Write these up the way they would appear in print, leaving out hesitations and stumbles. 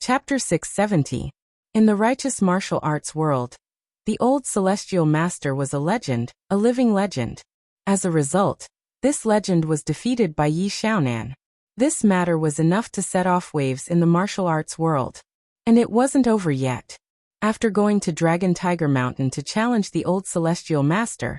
Chapter 670. In the righteous martial arts world, the old celestial master was a legend, a living legend. As a result, this legend was defeated by Yi Xiaonan. This matter was enough to set off waves in the martial arts world. And it wasn't over yet. After going to Dragon Tiger Mountain to challenge the old celestial master,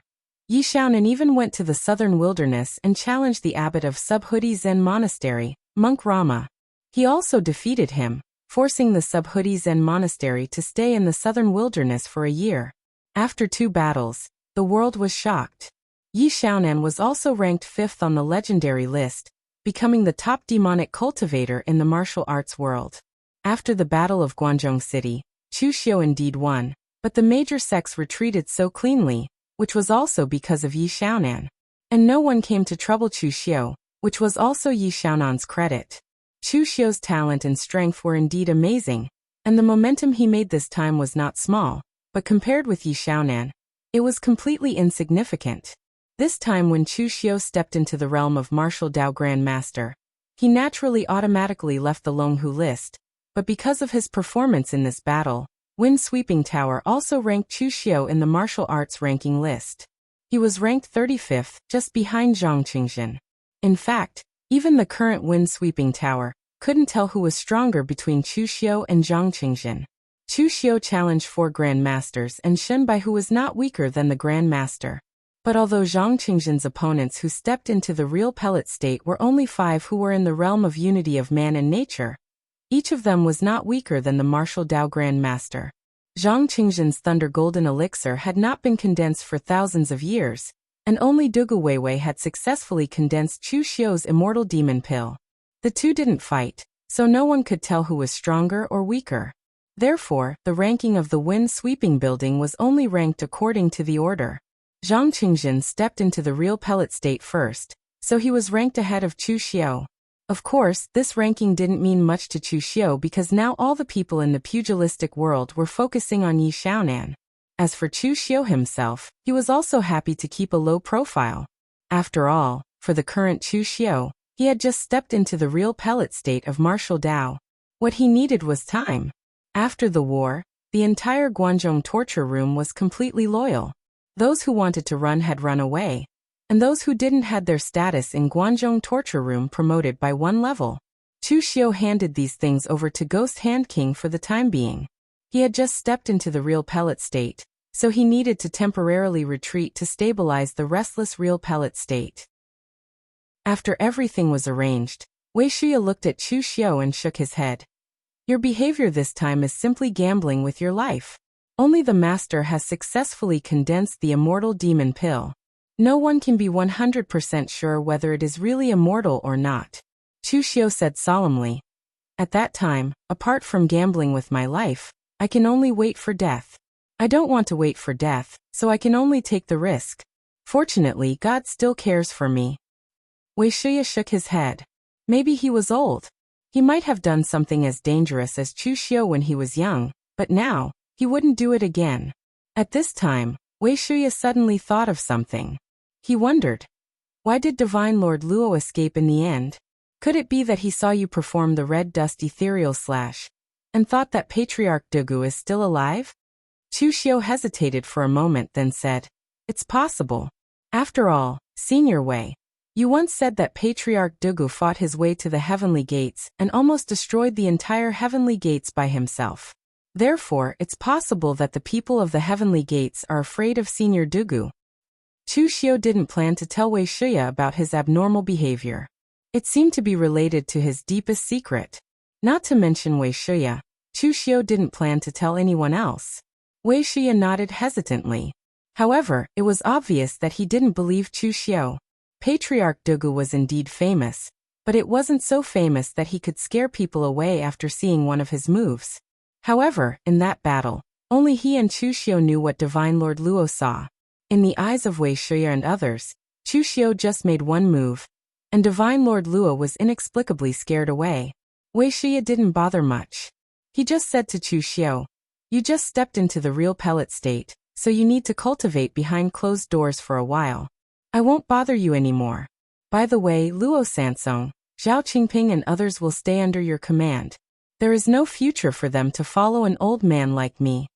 Yi Xiaonan even went to the southern wilderness and challenged the abbot of Subhuti Zen Monastery, Monk Rama. He also defeated him, forcing the Subhuti Zen Monastery to stay in the southern wilderness for a year. After 2 battles, the world was shocked. Yi Xiaonan was also ranked 5th on the legendary list, becoming the top demonic cultivator in the martial arts world. After the Battle of Guangzhong City, Chu Xiu indeed won, but the major sects retreated so cleanly, which was also because of Yi Xiaonan. And no one came to trouble Chu Xiu, which was also Yi Xiaonan's credit. Chu Xiu's talent and strength were indeed amazing, and the momentum he made this time was not small, but compared with Yi Xiaonan, it was completely insignificant. This time when Chu Xiu stepped into the realm of Martial Dao Grand Master, he naturally automatically left the Longhu list, but because of his performance in this battle, Wind Sweeping Tower also ranked Chu Xiu in the martial arts ranking list. He was ranked 35th, just behind Zhang Qingjin. In fact, even the current Wind Sweeping Tower couldn't tell who was stronger between Chu Xiu and Zhang Qingjin. Chu Xiu challenged 4 Grand Masters and Shen Bai, who was not weaker than the Grand Master. But although Zhang Qingjin's opponents who stepped into the real pellet state were only 5 who were in the realm of unity of man and nature, each of them was not weaker than the Martial Dao Grand Master. Zhang Qingjin's Thunder Golden Elixir had not been condensed for thousands of years, and only Dugu Weiwei had successfully condensed Chu Xiu's Immortal Demon Pill. The two didn't fight, so no one could tell who was stronger or weaker. Therefore, the ranking of the Wind Sweeping Building was only ranked according to the order. Zhang Qingjin stepped into the real pellet state first, so he was ranked ahead of Chu Xiu. Of course, this ranking didn't mean much to Chu Xiu because now all the people in the pugilistic world were focusing on Yi Xiaonan. As for Chu Xiu himself, he was also happy to keep a low profile. After all, for the current Chu Xiu, he had just stepped into the real pellet state of martial Dao. What he needed was time. After the war, the entire Guangzhong torture room was completely loyal. Those who wanted to run had run away, and those who didn't had their status in Guangzhong torture room promoted by 1 level. Chu Xiu handed these things over to Ghost Hand King for the time being. He had just stepped into the real pellet state, so he needed to temporarily retreat to stabilize the restless real pellet state. After everything was arranged, Wei Shuya looked at Chu Xiu and shook his head. Your behavior this time is simply gambling with your life. Only the master has successfully condensed the Immortal Demon Pill. No one can be 100% sure whether it is really immortal or not. Chu Xiu said solemnly. At that time, apart from gambling with my life, I can only wait for death. I don't want to wait for death, so I can only take the risk. Fortunately, God still cares for me. Wei Shuya shook his head. Maybe he was old. He might have done something as dangerous as Chu Xiu when he was young, but now, he wouldn't do it again. At this time, Wei Shuya suddenly thought of something. He wondered, why did Divine Lord Luo escape in the end? Could it be that he saw you perform the red dust ethereal slash, and thought that Patriarch Dugu is still alive? Chu Xiu hesitated for a moment, then said, it's possible. After all, Senior Wei, you once said that Patriarch Dugu fought his way to the heavenly gates and almost destroyed the entire heavenly gates by himself. Therefore, it's possible that the people of the heavenly gates are afraid of Senior Dugu. Chu Xiu didn't plan to tell Wei Shuya about his abnormal behavior. It seemed to be related to his deepest secret. Not to mention Wei Shuya, Chu Xiu didn't plan to tell anyone else. Wei Shuya nodded hesitantly. However, it was obvious that he didn't believe Chu Xiu. Patriarch Dugu was indeed famous, but it wasn't so famous that he could scare people away after seeing one of his moves. However, in that battle, only he and Chu Xiu knew what Divine Lord Luo saw. In the eyes of Wei Shuya and others, Chu Xiu just made one move, and Divine Lord Luo was inexplicably scared away. Wei Shuya didn't bother much. He just said to Chu Xiu, you just stepped into the real pellet state, so you need to cultivate behind closed doors for a while. I won't bother you anymore. By the way, Luo Sansong, Zhao Qingping and others will stay under your command. There is no future for them to follow an old man like me.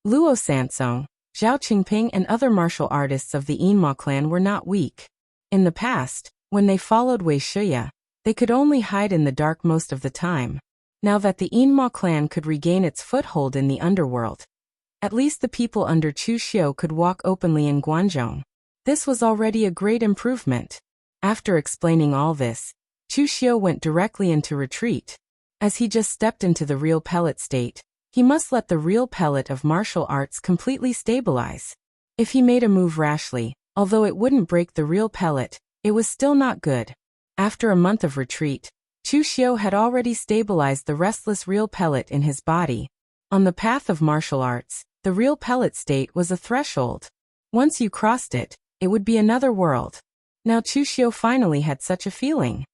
Luo Sansong, Zhao Qingping and other martial artists of the Yinma clan were not weak. In the past, when they followed Wei Shiya, they could only hide in the dark most of the time. Now that the Yinma clan could regain its foothold in the underworld, at least the people under Chu Xiu could walk openly in Guanzhong. This was already a great improvement. After explaining all this, Chu Xiu went directly into retreat. As he just stepped into the real pellet state, he must let the real pellet of martial arts completely stabilize. If he made a move rashly, although it wouldn't break the real pellet, it was still not good. After a month of retreat, Chu Xiu had already stabilized the restless real pellet in his body. On the path of martial arts, the real pellet state was a threshold. Once you crossed it, it would be another world. Now Chu Xiu finally had such a feeling.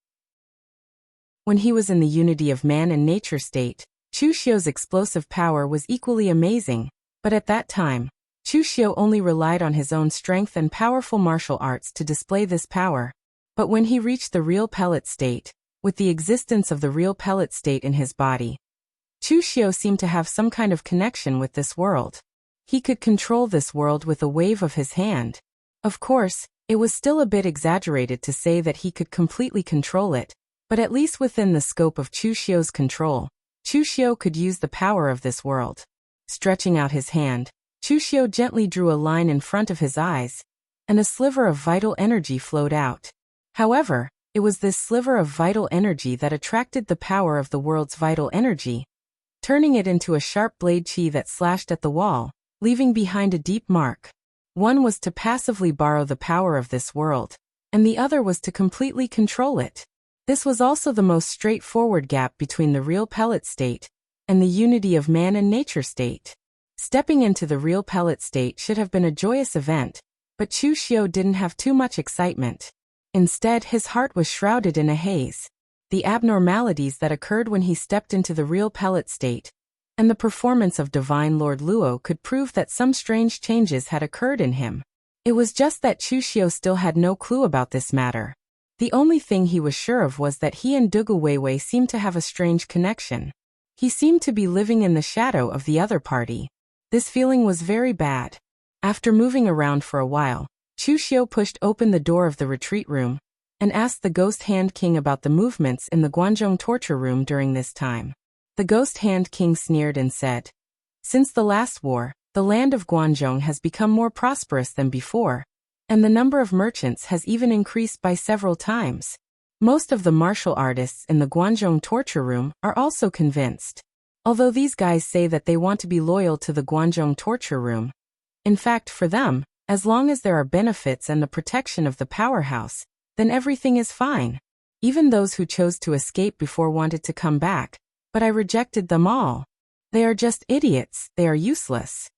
When he was in the unity of man and nature state, Chu Xiu's explosive power was equally amazing, but at that time, Chu Xiu only relied on his own strength and powerful martial arts to display this power. But when he reached the real pellet state, with the existence of the real pellet state in his body, Chu Xiu seemed to have some kind of connection with this world. He could control this world with a wave of his hand. Of course, it was still a bit exaggerated to say that he could completely control it, but at least within the scope of Chu Xiu's control, Chu Xiu could use the power of this world. Stretching out his hand, Chu Xiu gently drew a line in front of his eyes, and a sliver of vital energy flowed out. However, it was this sliver of vital energy that attracted the power of the world's vital energy, turning it into a sharp blade qi that slashed at the wall, leaving behind a deep mark. One was to passively borrow the power of this world, and the other was to completely control it. This was also the most straightforward gap between the real pellet state and the unity of man and nature state. Stepping into the real pellet state should have been a joyous event, but Chu Xiu didn't have too much excitement. Instead, his heart was shrouded in a haze. The abnormalities that occurred when he stepped into the real pellet state, and the performance of Divine Lord Luo could prove that some strange changes had occurred in him. It was just that Chu Xiu still had no clue about this matter. The only thing he was sure of was that he and Dugu Weiwei seemed to have a strange connection. He seemed to be living in the shadow of the other party. This feeling was very bad. After moving around for a while, Chu Xiu pushed open the door of the retreat room and asked the Ghost Hand King about the movements in the Guanzhong torture room during this time. The Ghost Hand King sneered and said, "Since the last war, the land of Guanzhong has become more prosperous than before, and the number of merchants has even increased by several times. Most of the martial artists in the Guanzhong torture room are also convinced. Although these guys say that they want to be loyal to the Guanzhong torture room. In fact, for them, as long as there are benefits and the protection of the powerhouse, then everything is fine. Even those who chose to escape before wanted to come back, but I rejected them all. They are just idiots, they are useless."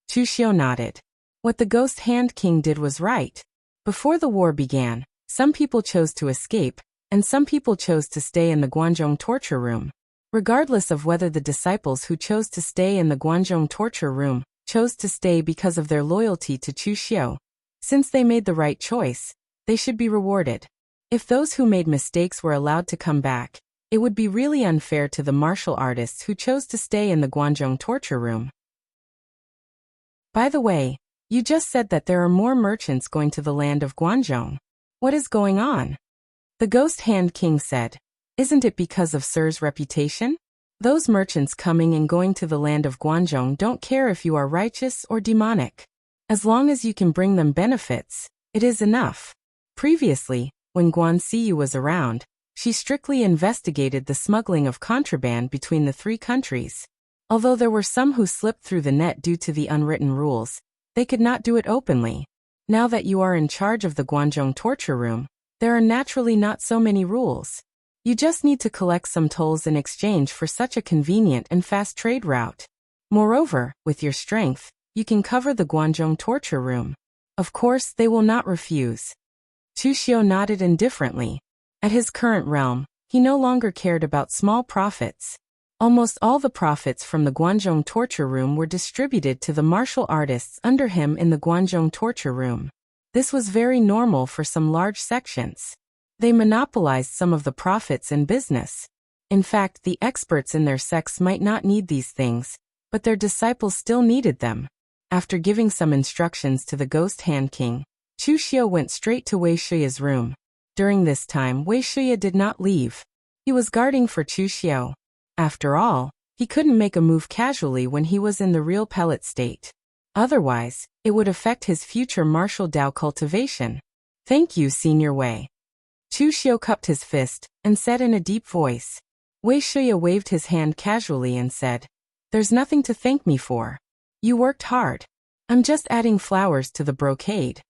Chu Xiu nodded. What the Ghost Hand King did was right. Before the war began, some people chose to escape, and some people chose to stay in the Guanzhong torture room. Regardless of whether the disciples who chose to stay in the Guanzhong torture room chose to stay because of their loyalty to Chu Xiu, since they made the right choice, they should be rewarded. If those who made mistakes were allowed to come back, it would be really unfair to the martial artists who chose to stay in the Guanzhong torture room. By the way, you just said that there are more merchants going to the land of Guanzhong. What is going on? The Ghost Hand King said, "Isn't it because of Sir's reputation? Those merchants coming and going to the land of Guanzhong don't care if you are righteous or demonic. As long as you can bring them benefits, it is enough." Previously, when Guan Siyu was around, she strictly investigated the smuggling of contraband between the three countries. Although there were some who slipped through the net due to the unwritten rules, they could not do it openly. Now that you are in charge of the Guanzhong torture room, there are naturally not so many rules. You just need to collect some tolls in exchange for such a convenient and fast trade route. Moreover, with your strength, you can cover the Guanzhong torture room. Of course, they will not refuse. Chu Xiu nodded indifferently. At his current realm, he no longer cared about small profits. Almost all the profits from the Guanzhong torture room were distributed to the martial artists under him in the Guanzhong torture room. This was very normal for some large sections. They monopolized some of the profits in business. In fact, the experts in their sects might not need these things, but their disciples still needed them. After giving some instructions to the Ghost Hand King, Chu Xiu went straight to Wei Shuya's room. During this time, Wei Shuya did not leave. He was guarding for Chu Xiu. After all, he couldn't make a move casually when he was in the real pellet state. Otherwise, it would affect his future martial Dao cultivation. Thank you, Senior Wei. Chu Xiu cupped his fist and said in a deep voice. Wei Shuya waved his hand casually and said, There's nothing to thank me for. You worked hard. I'm just adding flowers to the brocade.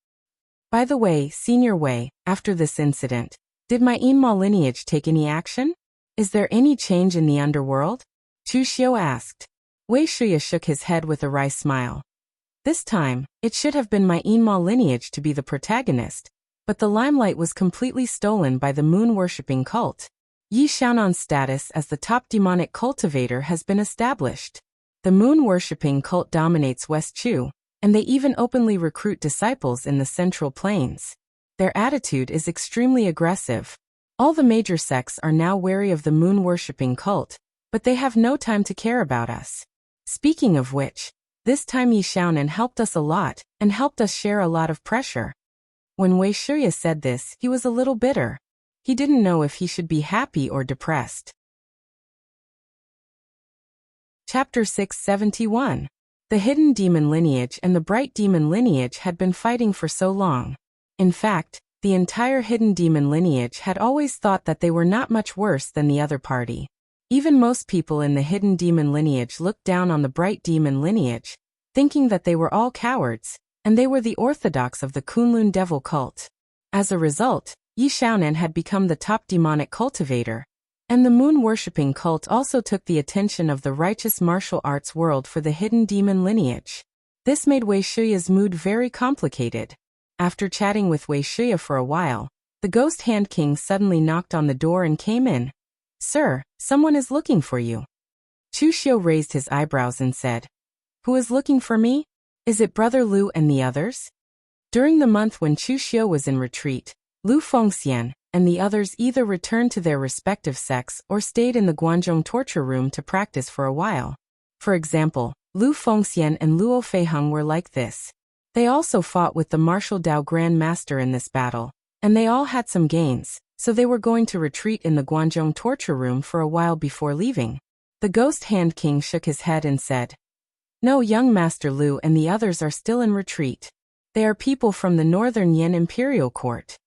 By the way, Senior Wei, after this incident, did my Yinma lineage take any action? Is there any change in the underworld? Chu Xiu asked. Wei Shuya shook his head with a wry smile. This time, it should have been my Yinma lineage to be the protagonist, but the limelight was completely stolen by the moon-worshipping cult. Yi Xiaonan's status as the top demonic cultivator has been established. The moon-worshipping cult dominates West Chu, and they even openly recruit disciples in the Central Plains. Their attitude is extremely aggressive. All the major sects are now wary of the moon-worshipping cult, but they have no time to care about us. Speaking of which, this time Yi Xiaonan helped us a lot, and helped us share a lot of pressure. When Wei Shuya said this, he was a little bitter. He didn't know if he should be happy or depressed. Chapter 671. The hidden demon lineage and the bright demon lineage had been fighting for so long. In fact, the entire hidden demon lineage had always thought that they were not much worse than the other party. Even most people in the hidden demon lineage looked down on the bright demon lineage, thinking that they were all cowards, and they were the orthodox of the Kunlun devil cult. As a result, Yi Xiaonan had become the top demonic cultivator, and the moon-worshipping cult also took the attention of the righteous martial arts world for the hidden demon lineage. This made Wei Shuya's mood very complicated. After chatting with Wei Shuya for a while, the Ghost Hand King suddenly knocked on the door and came in. Sir, someone is looking for you. Chu Xiu raised his eyebrows and said, Who is looking for me? Is it Brother Lu and the others? During the month when Chu Xiu was in retreat, Lu Fengxian and the others either returned to their respective sects or stayed in the Guanzhong torture room to practice for a while. For example, Lu Fengxian and Luo Feiheng were like this. They also fought with the martial Dao Grand Master in this battle, and they all had some gains, so they were going to retreat in the Guanzhong torture room for a while before leaving. The Ghost Hand King shook his head and said, No, young Master Lu and the others are still in retreat. They are people from the Northern Yan Imperial Court.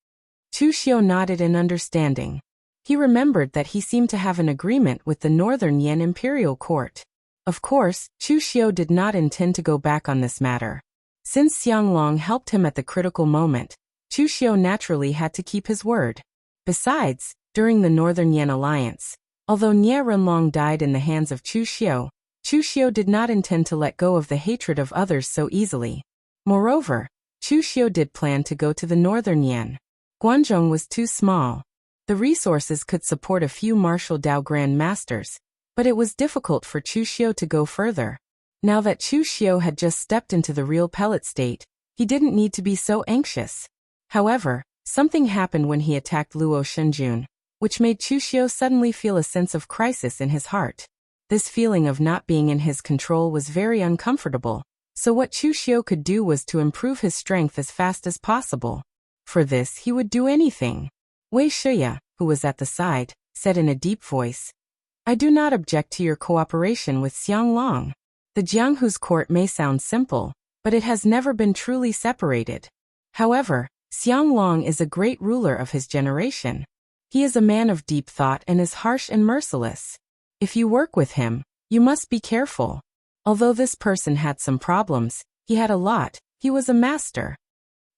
Chu Xiu nodded in understanding. He remembered that he seemed to have an agreement with the Northern Yan Imperial Court. Of course, Chu Xiu did not intend to go back on this matter. Since Xiang Long helped him at the critical moment, Chu Xiu naturally had to keep his word. Besides, during the Northern Yan Alliance, although Nie Renlong died in the hands of Chu Xiu did not intend to let go of the hatred of others so easily. Moreover, Chu Xiu did plan to go to the Northern Yan. Guanzhong was too small. The resources could support a few martial Dao Grand Masters, but it was difficult for Chu Xiu to go further. Now that Chu Xiu had just stepped into the real pellet state, he didn't need to be so anxious. However, something happened when he attacked Luo Shenjun, which made Chu Xiu suddenly feel a sense of crisis in his heart. This feeling of not being in his control was very uncomfortable, so what Chu Xiu could do was to improve his strength as fast as possible. For this he would do anything. Wei Shuya, who was at the side, said in a deep voice, I do not object to your cooperation with Xiang Long. The Jianghu's court may sound simple, but it has never been truly separated. However, Xiang Long is a great ruler of his generation. He is a man of deep thought and is harsh and merciless. If you work with him, you must be careful. Although this person had some problems, he had a lot, he was a master.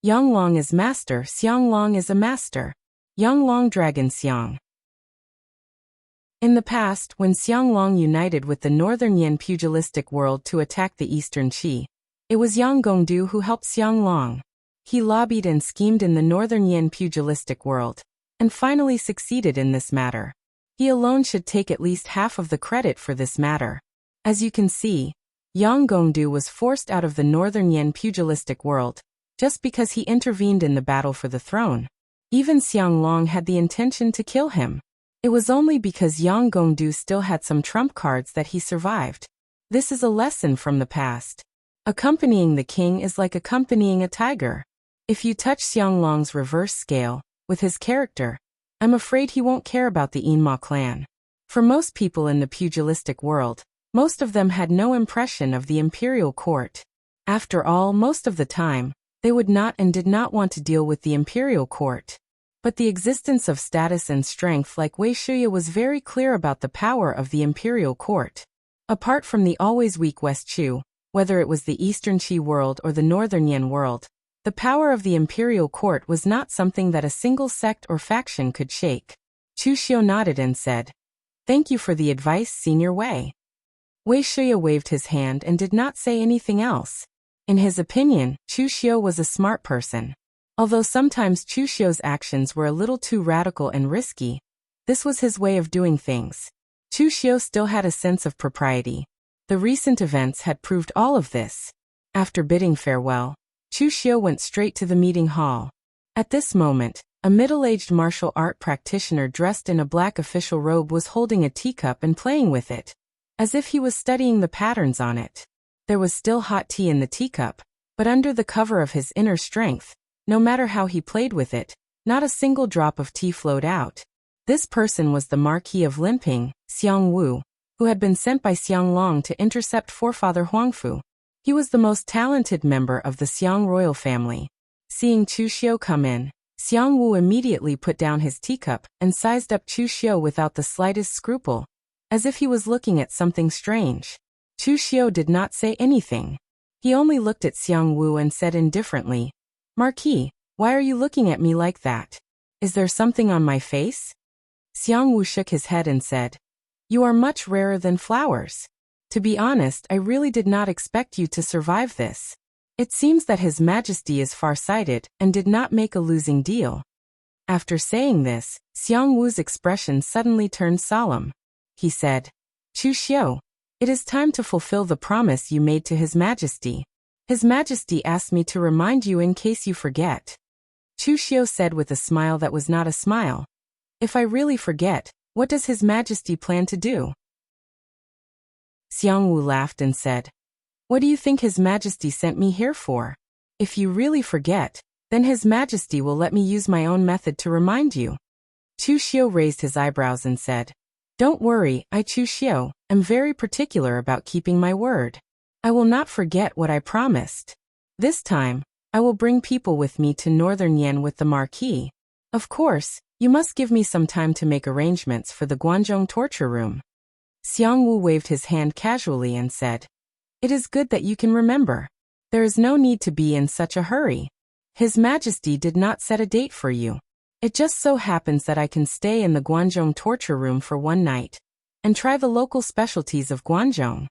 Yang Long is master, Xiang Long is a master. Yang Long Dragon Xiang. In the past, when Xiang Long united with the Northern Yan pugilistic world to attack the Eastern Qi, it was Yang Gongdu who helped Xiang Long. He lobbied and schemed in the Northern Yan pugilistic world, and finally succeeded in this matter. He alone should take at least half of the credit for this matter. As you can see, Yang Gongdu was forced out of the Northern Yan pugilistic world, just because he intervened in the battle for the throne. Even Xiang Long had the intention to kill him. It was only because Yang Gongdu still had some trump cards that he survived. This is a lesson from the past. Accompanying the king is like accompanying a tiger. If you touch Xianglong's reverse scale, with his character, I'm afraid he won't care about the Yinma clan. For most people in the pugilistic world, most of them had no impression of the imperial court. After all, most of the time, they would not and did not want to deal with the imperial court. But the existence of status and strength like Wei Shuya was very clear about the power of the imperial court. Apart from the always weak West Chu, whether it was the Eastern Qi world or the Northern Yan world, the power of the imperial court was not something that a single sect or faction could shake. Chu Xiu nodded and said, "Thank you for the advice, Senior Wei." Wei Shuya waved his hand and did not say anything else. In his opinion, Chu Xiu was a smart person. Although sometimes Chu Xiu's actions were a little too radical and risky, this was his way of doing things. Chu Xiu still had a sense of propriety. The recent events had proved all of this. After bidding farewell, Chu Xiu went straight to the meeting hall. At this moment, a middle-aged martial art practitioner dressed in a black official robe was holding a teacup and playing with it, as if he was studying the patterns on it. There was still hot tea in the teacup, but under the cover of his inner strength, no matter how he played with it, not a single drop of tea flowed out. This person was the Marquis of Linping, Xiang Wu, who had been sent by Xianglong to intercept forefather Huangfu. He was the most talented member of the Xiang royal family. Seeing Chu Xiu come in, Xiang Wu immediately put down his teacup and sized up Chu Xiu without the slightest scruple, as if he was looking at something strange. Chu Xiu did not say anything. He only looked at Xiang Wu and said indifferently, "Marquis, why are you looking at me like that? Is there something on my face?" Xiang Wu shook his head and said, "You are much rarer than flowers. To be honest, I really did not expect you to survive this." It seems that His Majesty is far-sighted and did not make a losing deal. After saying this, Xiang Wu's expression suddenly turned solemn. He said, "Chu Xiu, it is time to fulfill the promise you made to His Majesty. His Majesty asked me to remind you in case you forget." Chu Xiu said with a smile that was not a smile, "If I really forget, what does His Majesty plan to do?" Xiang Wu laughed and said, "What do you think His Majesty sent me here for? If you really forget, then His Majesty will let me use my own method to remind you." Chu Xiu raised his eyebrows and said, "Don't worry, I Chu Xiu am very particular about keeping my word. I will not forget what I promised. This time, I will bring people with me to Northern Yan with the Marquis. Of course, you must give me some time to make arrangements for the Guanzhong torture room." Xiang Wu waved his hand casually and said, "It is good that you can remember. There is no need to be in such a hurry. His Majesty did not set a date for you. It just so happens that I can stay in the Guanzhong torture room for one night and try the local specialties of Guanzhong."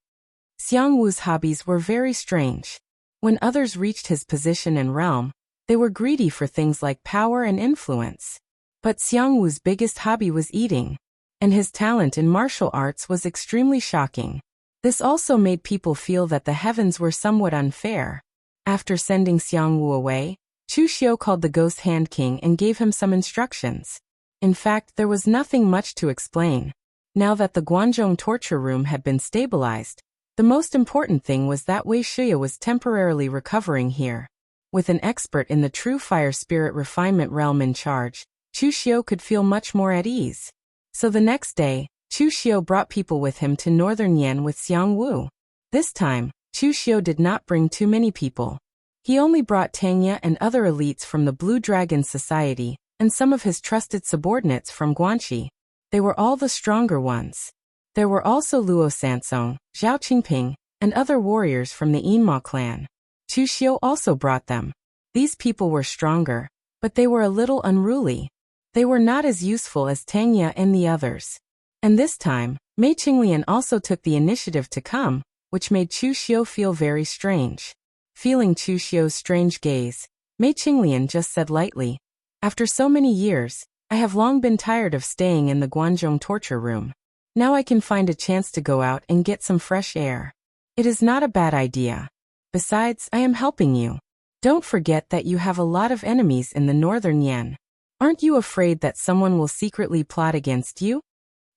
Xiang Wu's hobbies were very strange. When others reached his position and realm, they were greedy for things like power and influence. But Xiang Wu's biggest hobby was eating, and his talent in martial arts was extremely shocking. This also made people feel that the heavens were somewhat unfair. After sending Xiang Wu away, Chu Xiu called the Ghost Hand King and gave him some instructions. In fact, there was nothing much to explain. Now that the Guanzhong torture room had been stabilized, the most important thing was that Wei Shuya was temporarily recovering here. With an expert in the true fire spirit refinement realm in charge, Chu Xiu could feel much more at ease. So the next day, Chu Xiu brought people with him to Northern Yan with Xiang Wu. This time, Chu Xiu did not bring too many people. He only brought Tangya and other elites from the Blue Dragon Society, and some of his trusted subordinates from Guanxi. They were all the stronger ones. There were also Luo Sansong, Zhao Qingping, and other warriors from the Yinma clan. Chu Xiu also brought them. These people were stronger, but they were a little unruly. They were not as useful as Tangya and the others. And this time, Mei Qinglian also took the initiative to come, which made Chu Xiu feel very strange. Feeling Chu Xiu's strange gaze, Mei Qinglian just said lightly, "After so many years, I have long been tired of staying in the Guanzhong torture room. Now I can find a chance to go out and get some fresh air. It is not a bad idea. Besides, I am helping you. Don't forget that you have a lot of enemies in the Northern Yan. Aren't you afraid that someone will secretly plot against you?"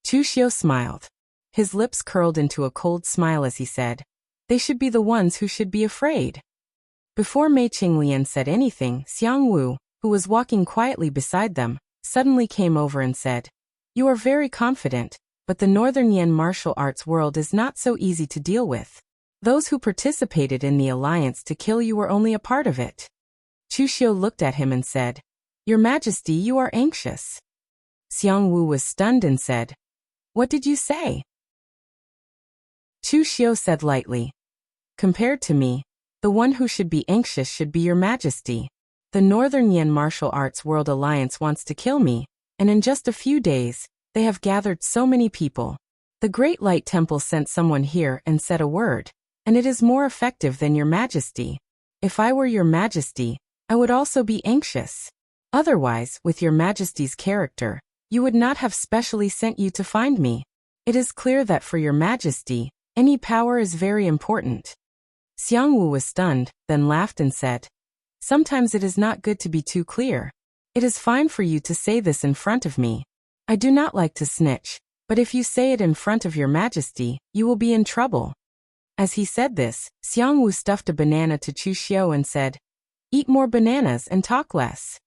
Chu Xiu smiled. His lips curled into a cold smile as he said, "They should be the ones who should be afraid." Before Mei Qinglian said anything, Xiang Wu, who was walking quietly beside them, suddenly came over and said, "You are very confident, but the Northern Yan martial arts world is not so easy to deal with. Those who participated in the alliance to kill you were only a part of it." Chu Xiu looked at him and said, "Your Majesty, you are anxious." Xiang Wu was stunned and said, "What did you say?" Chu Xiu said lightly, "Compared to me, the one who should be anxious should be your Majesty. The Northern Yan Martial Arts World Alliance wants to kill me, and in just a few days, they have gathered so many people. The Great Light Temple sent someone here and said a word, and it is more effective than your Majesty. If I were your Majesty, I would also be anxious. Otherwise, with your Majesty's character, you would not have specially sent you to find me. It is clear that for your Majesty, any power is very important." Xiang Wu was stunned, then laughed and said, "Sometimes it is not good to be too clear. It is fine for you to say this in front of me. I do not like to snitch, but if you say it in front of your Majesty, you will be in trouble." As he said this, Xiang Wu stuffed a banana to Chu Xiu and said, "Eat more bananas and talk less."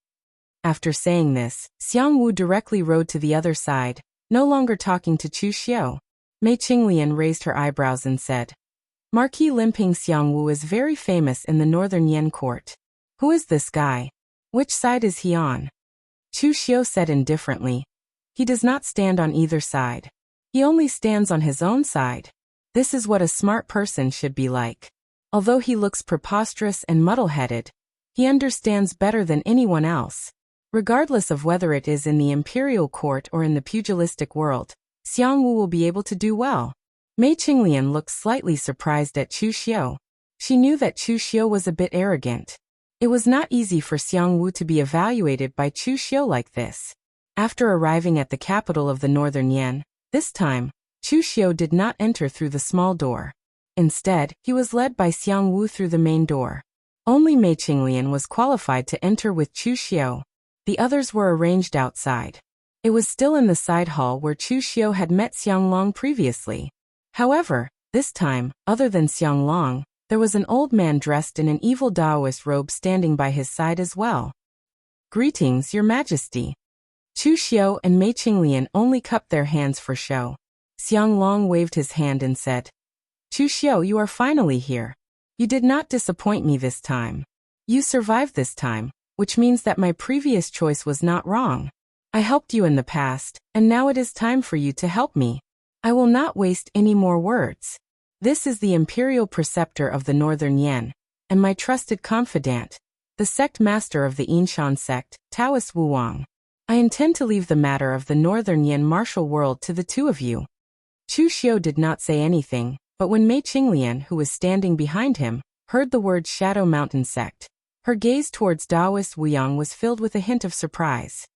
After saying this, Xiang Wu directly rode to the other side, no longer talking to Chu Xiu. Mei Qinglian raised her eyebrows and said, "Marquis Limping Xiang Wu is very famous in the Northern Yan court. Who is this guy? Which side is he on?" Chu Xiu said indifferently, "He does not stand on either side. He only stands on his own side. This is what a smart person should be like. Although he looks preposterous and muddle-headed, he understands better than anyone else. Regardless of whether it is in the imperial court or in the pugilistic world, Xiang Wu will be able to do well." Mei Qinglian looked slightly surprised at Chu Xiu. She knew that Chu Xiu was a bit arrogant. It was not easy for Xiang Wu to be evaluated by Chu Xiu like this. After arriving at the capital of the Northern Yan, this time, Chu Xiu did not enter through the small door. Instead, he was led by Xiang Wu through the main door. Only Mei Qinglian was qualified to enter with Chu Xiu. The others were arranged outside. It was still in the side hall where Chu Xiu had met Xiang Long previously. However, this time, other than Xiang Long, there was an old man dressed in an evil Taoist robe standing by his side as well. "Greetings, your Majesty." Chu Xiu and Mei Qinglian only cupped their hands for show. Xiang Long waved his hand and said, "Chu Xiu, you are finally here. You did not disappoint me this time. You survived this time, which means that my previous choice was not wrong. I helped you in the past, and now it is time for you to help me. I will not waste any more words. This is the Imperial Preceptor of the Northern Yan, and my trusted confidant, the sect master of the Yinshan sect, Taoist Wuwang. I intend to leave the matter of the Northern Yan martial world to the two of you." Chu Xiu did not say anything, but when Mei Qinglian, who was standing behind him, heard the word Shadow Mountain sect, her gaze towards Taoist Wuyang was filled with a hint of surprise.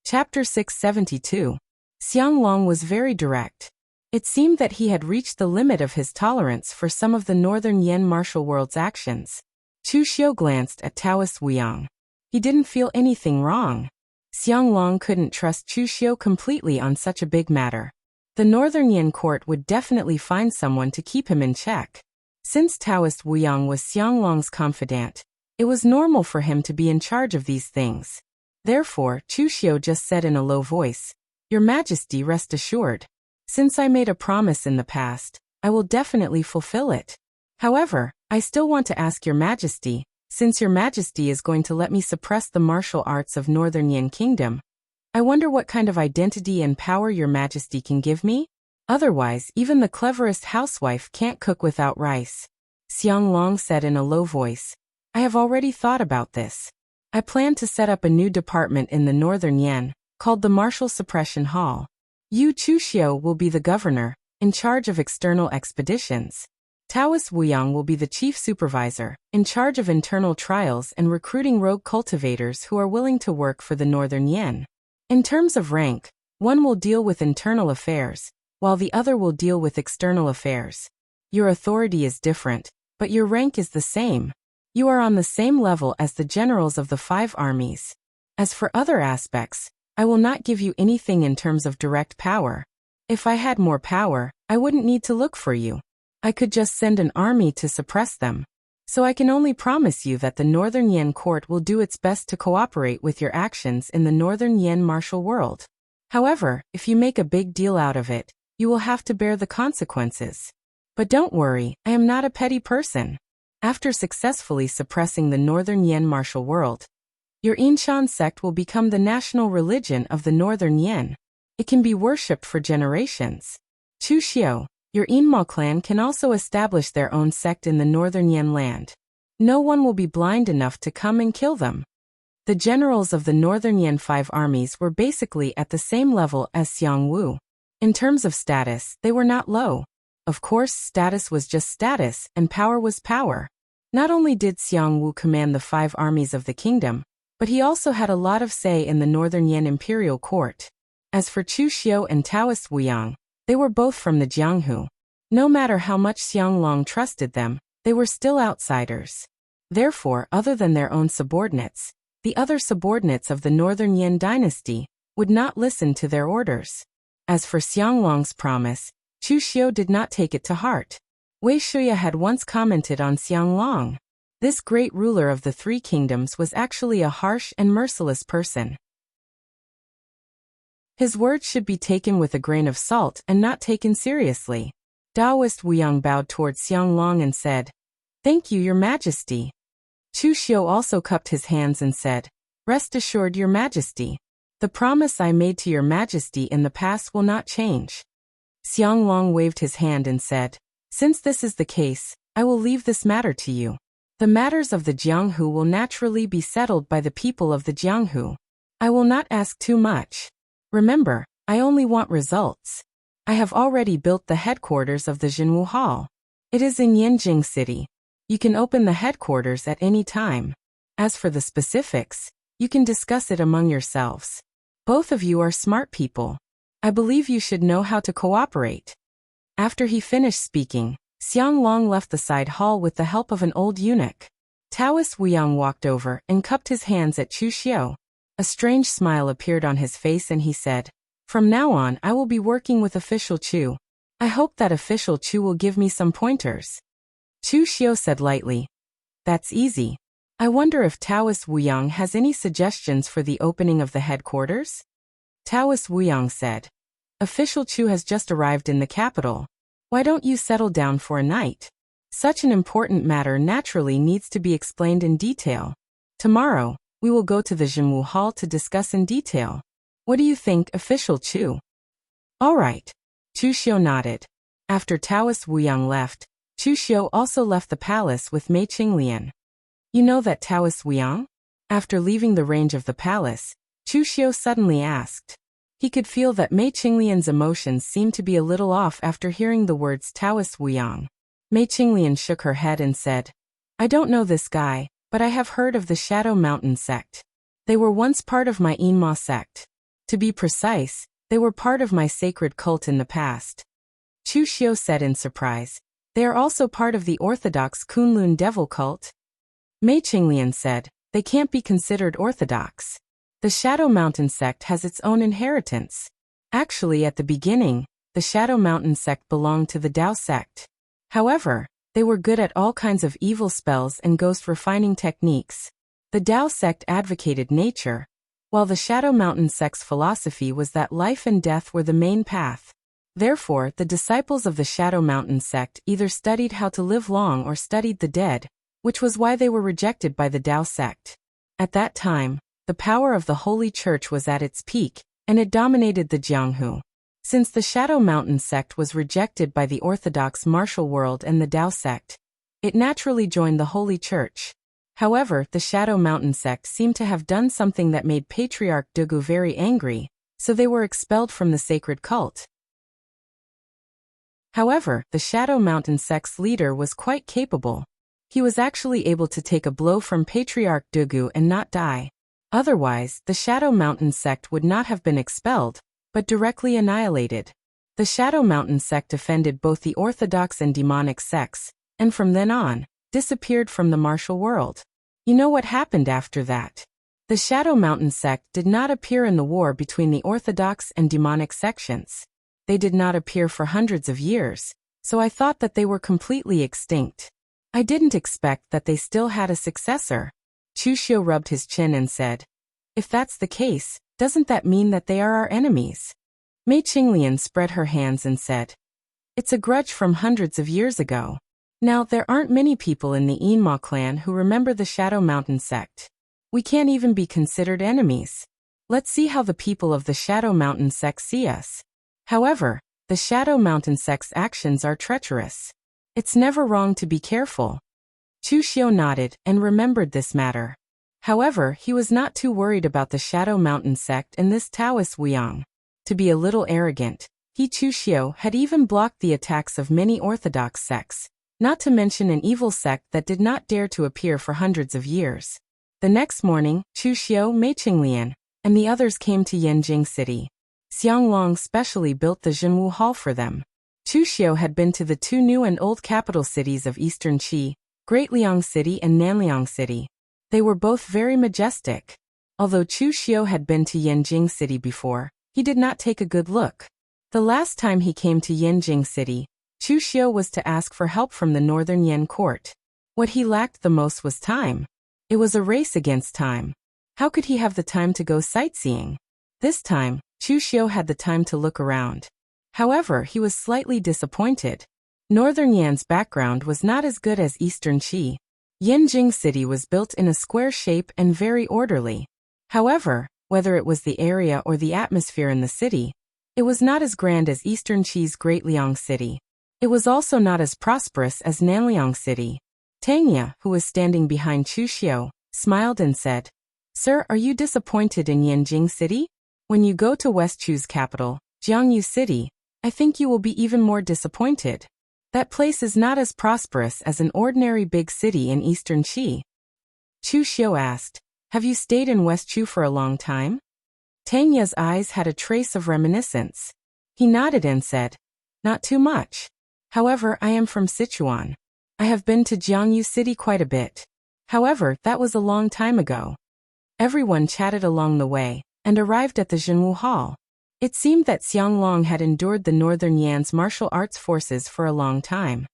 Chapter 672. Xiang Long was very direct. It seemed that he had reached the limit of his tolerance for some of the Northern Yan martial world's actions. Chu Xiu glanced at Taoist Wuyang. He didn't feel anything wrong. Xiang Long couldn't trust Chu Xiu completely on such a big matter. The Northern Yan court would definitely find someone to keep him in check. Since Taoist Wuyang was Xiang Long's confidant, it was normal for him to be in charge of these things. Therefore, Chu Xiu just said in a low voice, "Your Majesty, rest assured. Since I made a promise in the past, I will definitely fulfill it. However, I still want to ask your Majesty, since your Majesty is going to let me suppress the martial arts of Northern Yan Kingdom, I wonder what kind of identity and power your Majesty can give me? Otherwise, even the cleverest housewife can't cook without rice." Xiang Long said in a low voice, "I have already thought about this. I plan to set up a new department in the Northern Yan, called the Martial Suppression Hall. You, Chu Xiu, will be the governor, in charge of external expeditions. Taoist Wuyang will be the chief supervisor, in charge of internal trials and recruiting rogue cultivators who are willing to work for the Northern Yan. In terms of rank, one will deal with internal affairs, while the other will deal with external affairs. Your authority is different, but your rank is the same. You are on the same level as the generals of the 5 armies. As for other aspects, I will not give you anything in terms of direct power. If I had more power, I wouldn't need to look for you. I could just send an army to suppress them. So I can only promise you that the Northern Yen court will do its best to cooperate with your actions in the Northern Yen martial world. However, if you make a big deal out of it, you will have to bear the consequences. But don't worry, I am not a petty person. After successfully suppressing the Northern Yen martial world, your Inshan sect will become the national religion of the Northern Yen. It can be worshipped for generations. Chu Xiu, your Inma clan can also establish their own sect in the Northern Yen land. No one will be blind enough to come and kill them. The generals of the Northern Yen 5 armies were basically at the same level as Xiang Wu. In terms of status, they were not low. Of course, status was just status, and power was power. Not only did Xiang Wu command the 5 armies of the kingdom, but he also had a lot of say in the Northern Yen imperial court. As for Chu Xiu and Taoist Wuyang, they were both from the Jianghu. No matter how much Xianglong trusted them, they were still outsiders. Therefore, other than their own subordinates, the other subordinates of the Northern Yen dynasty would not listen to their orders. As for Xianglong's promise, Chu Xiu did not take it to heart. Wei Shuya had once commented on Xianglong. This great ruler of the 3 kingdoms was actually a harsh and merciless person. His words should be taken with a grain of salt and not taken seriously. Taoist Wuyang bowed towards Xianglong and said, "Thank you, Your Majesty." Chu Xiu also cupped his hands and said, "Rest assured, Your Majesty. The promise I made to Your Majesty in the past will not change." Xianglong waved his hand and said, "Since this is the case, I will leave this matter to you. The matters of the Jianghu will naturally be settled by the people of the Jianghu. I will not ask too much. Remember, I only want results. I have already built the headquarters of the Jinwu Hall. It is in Yanjing City. You can open the headquarters at any time. As for the specifics, you can discuss it among yourselves. Both of you are smart people. I believe you should know how to cooperate." After he finished speaking, Xianglong left the side hall with the help of an old eunuch. Taoist Wuyang walked over and cupped his hands at Chu Xiu. A strange smile appeared on his face and he said, "From now on I will be working with Official Chu. I hope that Official Chu will give me some pointers." Chu Xiu said lightly, "That's easy. I wonder if Taoist Wuyang has any suggestions for the opening of the headquarters?" Taoist Wuyang said, "Official Chu has just arrived in the capital. Why don't you settle down for a night? Such an important matter naturally needs to be explained in detail. Tomorrow, we will go to the Jinwu Hall to discuss in detail. What do you think, Official Chu?" "All right." Chu Xiu nodded. After Taoist Wuyang left, Chu Xiu also left the palace with Mei Qinglian. "You know that Taoist Wuyang?" After leaving the range of the palace, Chu Xiu suddenly asked. He could feel that Mei Qinglian's emotions seemed to be a little off after hearing the words Taoist Wuyang. Mei Qinglian shook her head and said, "I don't know this guy, but I have heard of the Shadow Mountain sect. They were once part of my Inma sect. To be precise, they were part of my sacred cult in the past." Chu Xiu said in surprise, "They are also part of the orthodox Kunlun devil cult?" Mei Qinglian said, "They can't be considered orthodox. The Shadow Mountain sect has its own inheritance. Actually, at the beginning, the Shadow Mountain sect belonged to the Dao sect. However, they were good at all kinds of evil spells and ghost refining techniques. The Dao sect advocated nature, while the Shadow Mountain sect's philosophy was that life and death were the main path. Therefore, the disciples of the Shadow Mountain sect either studied how to live long or studied the dead, which was why they were rejected by the Dao sect. At that time, the power of the Holy Church was at its peak, and it dominated the Jianghu. Since the Shadow Mountain sect was rejected by the orthodox martial world and the Dao sect, it naturally joined the Holy Church. However, the Shadow Mountain sect seemed to have done something that made Patriarch Dugu very angry, so they were expelled from the sacred cult. However, the Shadow Mountain sect's leader was quite capable. He was actually able to take a blow from Patriarch Dugu and not die. Otherwise, the Shadow Mountain sect would not have been expelled, but directly annihilated. The Shadow Mountain sect offended both the orthodox and demonic sects, and from then on, disappeared from the martial world. You know what happened after that? The Shadow Mountain sect did not appear in the war between the orthodox and demonic sections. They did not appear for hundreds of years, so I thought that they were completely extinct. I didn't expect that they still had a successor. Chu Xiu rubbed his chin and said, "If that's the case, doesn't that mean that they are our enemies?" Mei Qinglian spread her hands and said, "It's a grudge from hundreds of years ago. Now, there aren't many people in the Yinma clan who remember the Shadow Mountain sect. We can't even be considered enemies. Let's see how the people of the Shadow Mountain sect see us. However, the Shadow Mountain sect's actions are treacherous. It's never wrong to be careful." Chu Xiu nodded and remembered this matter. However, he was not too worried about the Shadow Mountain sect and this Taoist Wuyang. To be a little arrogant, Chu Xiu had even blocked the attacks of many orthodox sects, not to mention an evil sect that did not dare to appear for hundreds of years. The next morning, Chu Xiu, Mei Qinglian, and the others came to Yanjing City. Xiang Long specially built the Jinwu Hall for them. Chu Xiu had been to the two new and old capital cities of Eastern Qi, Great Liang City and Nanliang City. They were both very majestic. Although Chu Xiu had been to Yanjing City before, he did not take a good look. The last time he came to Yanjing City, Chu Xiu was to ask for help from the Northern Yan court. What he lacked the most was time. It was a race against time. How could he have the time to go sightseeing? This time, Chu Xiu had the time to look around. However, he was slightly disappointed. Northern Yan's background was not as good as Eastern Qi. Yanjing City was built in a square shape and very orderly. However, whether it was the area or the atmosphere in the city, it was not as grand as Eastern Qi's Great Liang City. It was also not as prosperous as Nanliang City. Tangya, who was standing behind Chu Xiu, smiled and said, "Sir, are you disappointed in Yanjing City? When you go to West Chu's capital, Jiangyu City, I think you will be even more disappointed. That place is not as prosperous as an ordinary big city in Eastern Qi." Chu Xiu asked, "Have you stayed in West Chu for a long time?" Tangya's eyes had a trace of reminiscence. He nodded and said, "Not too much. However, I am from Sichuan. I have been to Jiangyu City quite a bit. However, that was a long time ago." Everyone chatted along the way, and arrived at the Jinwu Hall. It seemed that Xiang Long had endured the Northern Yan's martial arts forces for a long time.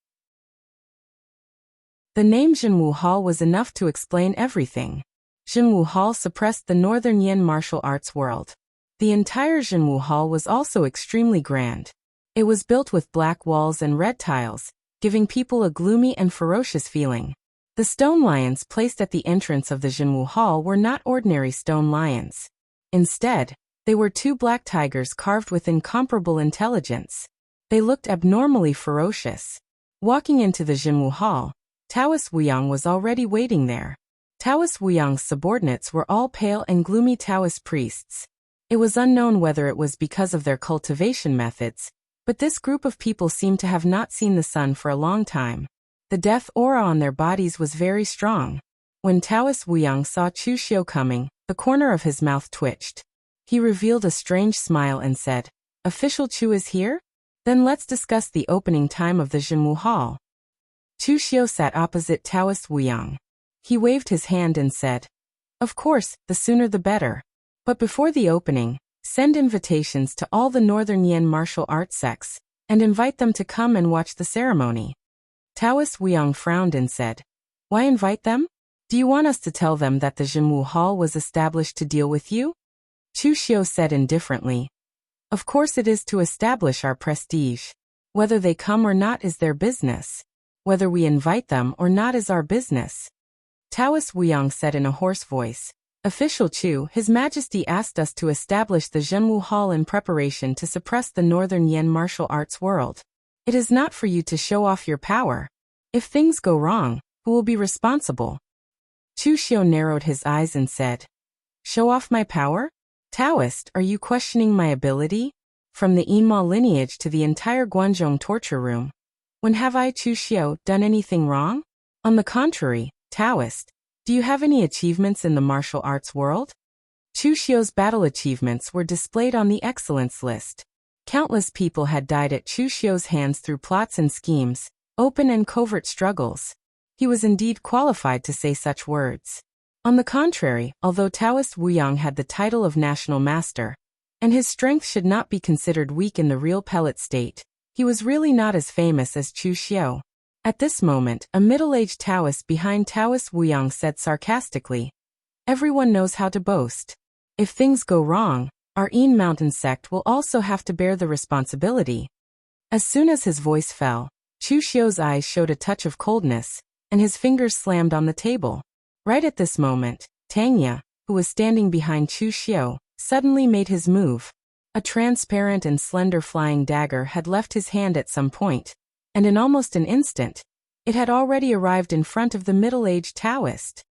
The name Jinwu Hall was enough to explain everything. Jinwu Hall suppressed the Northern Yan martial arts world. The entire Jinwu Hall was also extremely grand. It was built with black walls and red tiles, giving people a gloomy and ferocious feeling. The stone lions placed at the entrance of the Jinwu Hall were not ordinary stone lions. Instead, they were two black tigers carved with incomparable intelligence. They looked abnormally ferocious. Walking into the Jinwu Hall, Taoist Wuyang was already waiting there. Taoist Wuyang's subordinates were all pale and gloomy Taoist priests. It was unknown whether it was because of their cultivation methods, but this group of people seemed to have not seen the sun for a long time. The death aura on their bodies was very strong. When Taoist Wuyang saw Chu Xiu coming, the corner of his mouth twitched. He revealed a strange smile and said, "Official Chu is here? Then let's discuss the opening time of the Jinwu Hall." Chu Xiu sat opposite Taoist Wuyang. He waved his hand and said, "Of course, the sooner the better. But before the opening, send invitations to all the Northern Yan martial arts sects, and invite them to come and watch the ceremony." Taoist Wuyang frowned and said, "Why invite them? Do you want us to tell them that the Jinwu Hall was established to deal with you?" Chu Xiu said indifferently, "Of course it is to establish our prestige. Whether they come or not is their business. Whether we invite them or not is our business." Taoist Wuyang said in a hoarse voice, "Official Chu, His Majesty asked us to establish the Jinwu Hall in preparation to suppress the Northern Yan martial arts world. It is not for you to show off your power. If things go wrong, who will be responsible?" Chu Xiu narrowed his eyes and said, "Show off my power? Taoist, are you questioning my ability? From the Yinma lineage to the entire Guanzhong torture room. When have I, Chu Xiu, done anything wrong? On the contrary, Taoist, do you have any achievements in the martial arts world?" Chu Xiu's battle achievements were displayed on the excellence list. Countless people had died at Chu Xiu's hands through plots and schemes, open and covert struggles. He was indeed qualified to say such words. On the contrary, although Taoist Wu Yang had the title of national master, and his strength should not be considered weak in the real pellet state, he was really not as famous as Chu Xiu. At this moment, a middle-aged Taoist behind Taoist Wu Yang said sarcastically, "Everyone knows how to boast. If things go wrong, our Yin Mountain sect will also have to bear the responsibility." As soon as his voice fell, Chu Xiu's eyes showed a touch of coldness, and his fingers slammed on the table. Right at this moment, Tanya, who was standing behind Chu Xiu, suddenly made his move. A transparent and slender flying dagger had left his hand at some point, and in almost an instant, it had already arrived in front of the middle-aged Taoist.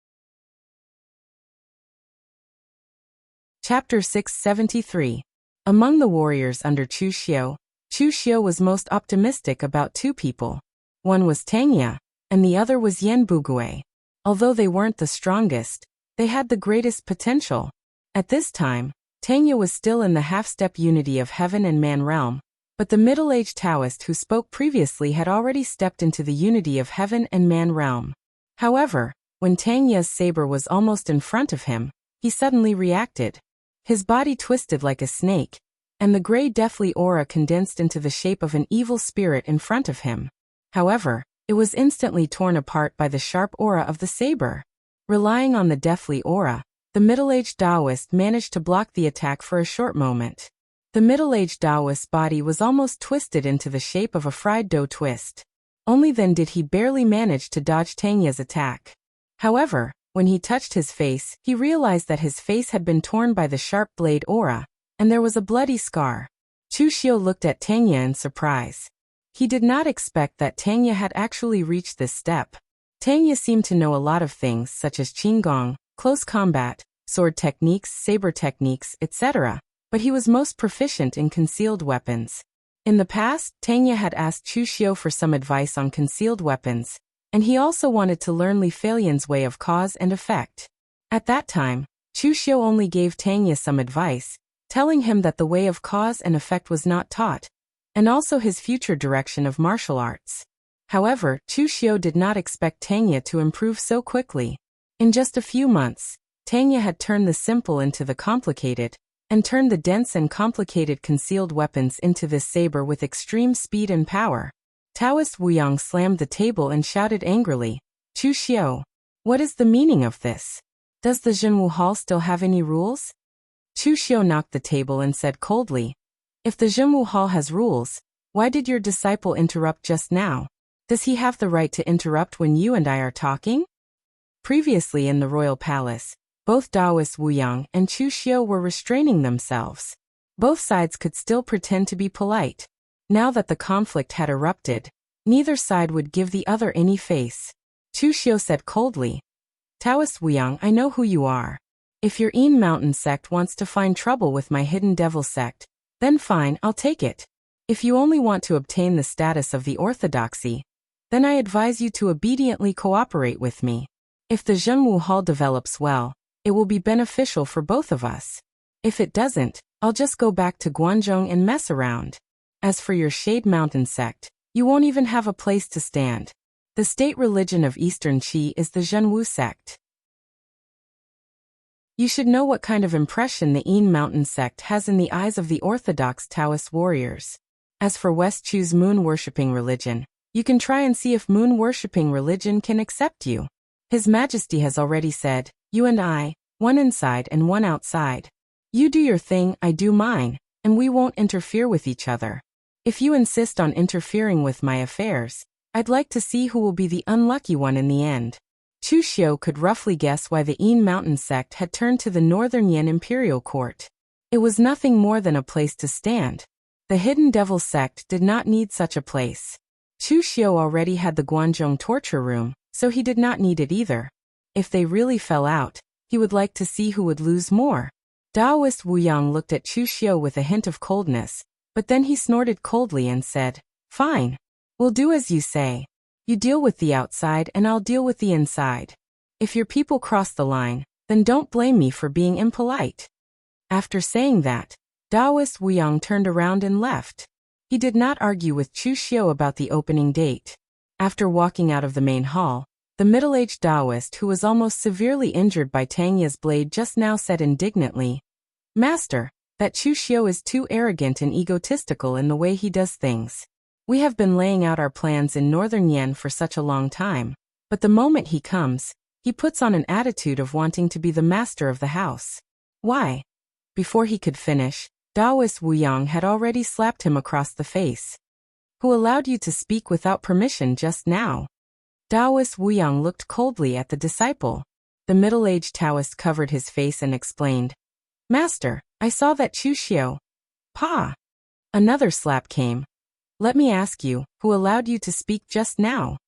Chapter 673. Among the warriors under Chu Xiu was most optimistic about two people. One was Tanya, and the other was Yan Bugui. Although they weren't the strongest, they had the greatest potential. At this time, Tanya was still in the half-step unity of heaven and man realm, but the middle-aged Taoist who spoke previously had already stepped into the unity of heaven and man realm. However, when Tanya's saber was almost in front of him, he suddenly reacted. His body twisted like a snake, and the gray deathly aura condensed into the shape of an evil spirit in front of him. However, it was instantly torn apart by the sharp aura of the saber. Relying on the deathly aura, the middle-aged Taoist managed to block the attack for a short moment. The middle-aged Taoist's body was almost twisted into the shape of a fried dough twist. Only then did he barely manage to dodge Tanya's attack. However, when he touched his face, he realized that his face had been torn by the sharp blade aura, and there was a bloody scar. Chu Xiu looked at Tanya in surprise. He did not expect that Tanya had actually reached this step. Tanya seemed to know a lot of things such as qinggong, close combat, sword techniques, saber techniques, etc., but he was most proficient in concealed weapons. In the past, Tanya had asked Chu Xiu for some advice on concealed weapons, and he also wanted to learn Li Feiyan's way of cause and effect. At that time, Chu Xiu only gave Tanya some advice, telling him that the way of cause and effect was not taught, and also his future direction of martial arts. However, Chu Xiu did not expect Tanya to improve so quickly. In just a few months, Tanya had turned the simple into the complicated, and turned the dense and complicated concealed weapons into this saber with extreme speed and power. Taoist Wu Yang slammed the table and shouted angrily, "Chu Xiu, what is the meaning of this? Does the Zhenwu Hall still have any rules?" Chu Xiu knocked the table and said coldly, "If the Zhenwu Hall has rules, why did your disciple interrupt just now? Does he have the right to interrupt when you and I are talking?" Previously in the royal palace, both Taoist Wu Yang and Chu Xiu were restraining themselves. Both sides could still pretend to be polite. Now that the conflict had erupted, neither side would give the other any face. Chu Xiu said coldly, "Taoist Wu Yang, I know who you are. If your Yin Mountain sect wants to find trouble with my hidden devil sect, then fine, I'll take it. If you only want to obtain the status of the orthodoxy, then I advise you to obediently cooperate with me. If the Zhenwu Hall develops well, it will be beneficial for both of us. If it doesn't, I'll just go back to Guangzhong and mess around. As for your Shade Mountain sect, you won't even have a place to stand. The state religion of Eastern Qi is the Zhenwu sect. You should know what kind of impression the Yin Mountain sect has in the eyes of the orthodox Taoist warriors. As for West Chu's moon-worshipping religion, you can try and see if moon-worshipping religion can accept you. His Majesty has already said, you and I, one inside and one outside. You do your thing, I do mine, and we won't interfere with each other. If you insist on interfering with my affairs, I'd like to see who will be the unlucky one in the end." Chu Xiu could roughly guess why the Yin Mountain sect had turned to the Northern Yan Imperial Court. It was nothing more than a place to stand. The Hidden Devil sect did not need such a place. Chu Xiu already had the Guangzhong torture room, so he did not need it either. If they really fell out, he would like to see who would lose more. Taoist Wu Yang looked at Chu Xiu with a hint of coldness, but then he snorted coldly and said, "Fine. We'll do as you say. You deal with the outside and I'll deal with the inside. If your people cross the line, then don't blame me for being impolite." After saying that, Taoist Wu Yang turned around and left. He did not argue with Chu Xiu about the opening date. After walking out of the main hall, The middle-aged Taoist who was almost severely injured by Tang Ye's blade just now said indignantly, "Master, that Chu Xiu is too arrogant and egotistical in the way he does things. We have been laying out our plans in Northern Yen for such a long time, but the moment he comes, he puts on an attitude of wanting to be the master of the house. Why?" Before he could finish, Taoist Wu Yang had already slapped him across the face. "Who allowed you to speak without permission just now?" Taoist Wu Yang looked coldly at the disciple. The middle-aged Taoist covered his face and explained, "Master, I saw that Chu Xiu." "Pa!" Another slap came. "Let me ask you, who allowed you to speak just now?"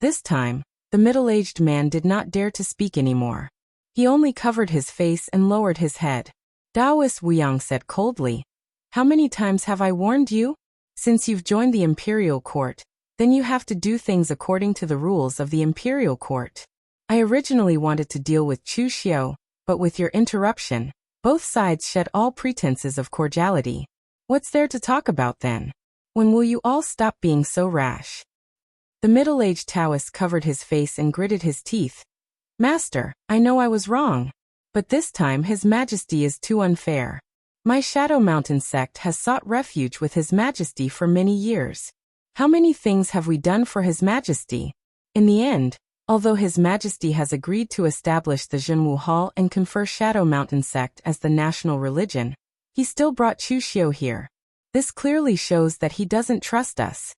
This time, the middle-aged man did not dare to speak anymore. He only covered his face and lowered his head. Taoist Wu Yang said coldly, "How many times have I warned you? Since you've joined the imperial court, then you have to do things according to the rules of the imperial court. I originally wanted to deal with Chu Xiu, but with your interruption, both sides shed all pretenses of cordiality. What's there to talk about then? When will you all stop being so rash?" The middle-aged Taoist covered his face and gritted his teeth. "Master, I know I was wrong. But this time His Majesty is too unfair. My Shadow Mountain sect has sought refuge with His Majesty for many years. How many things have we done for His Majesty? In the end, although His Majesty has agreed to establish the Zhenwu Hall and confer Shadow Mountain sect as the national religion, he still brought Chu Xiu here. This clearly shows that he doesn't trust us."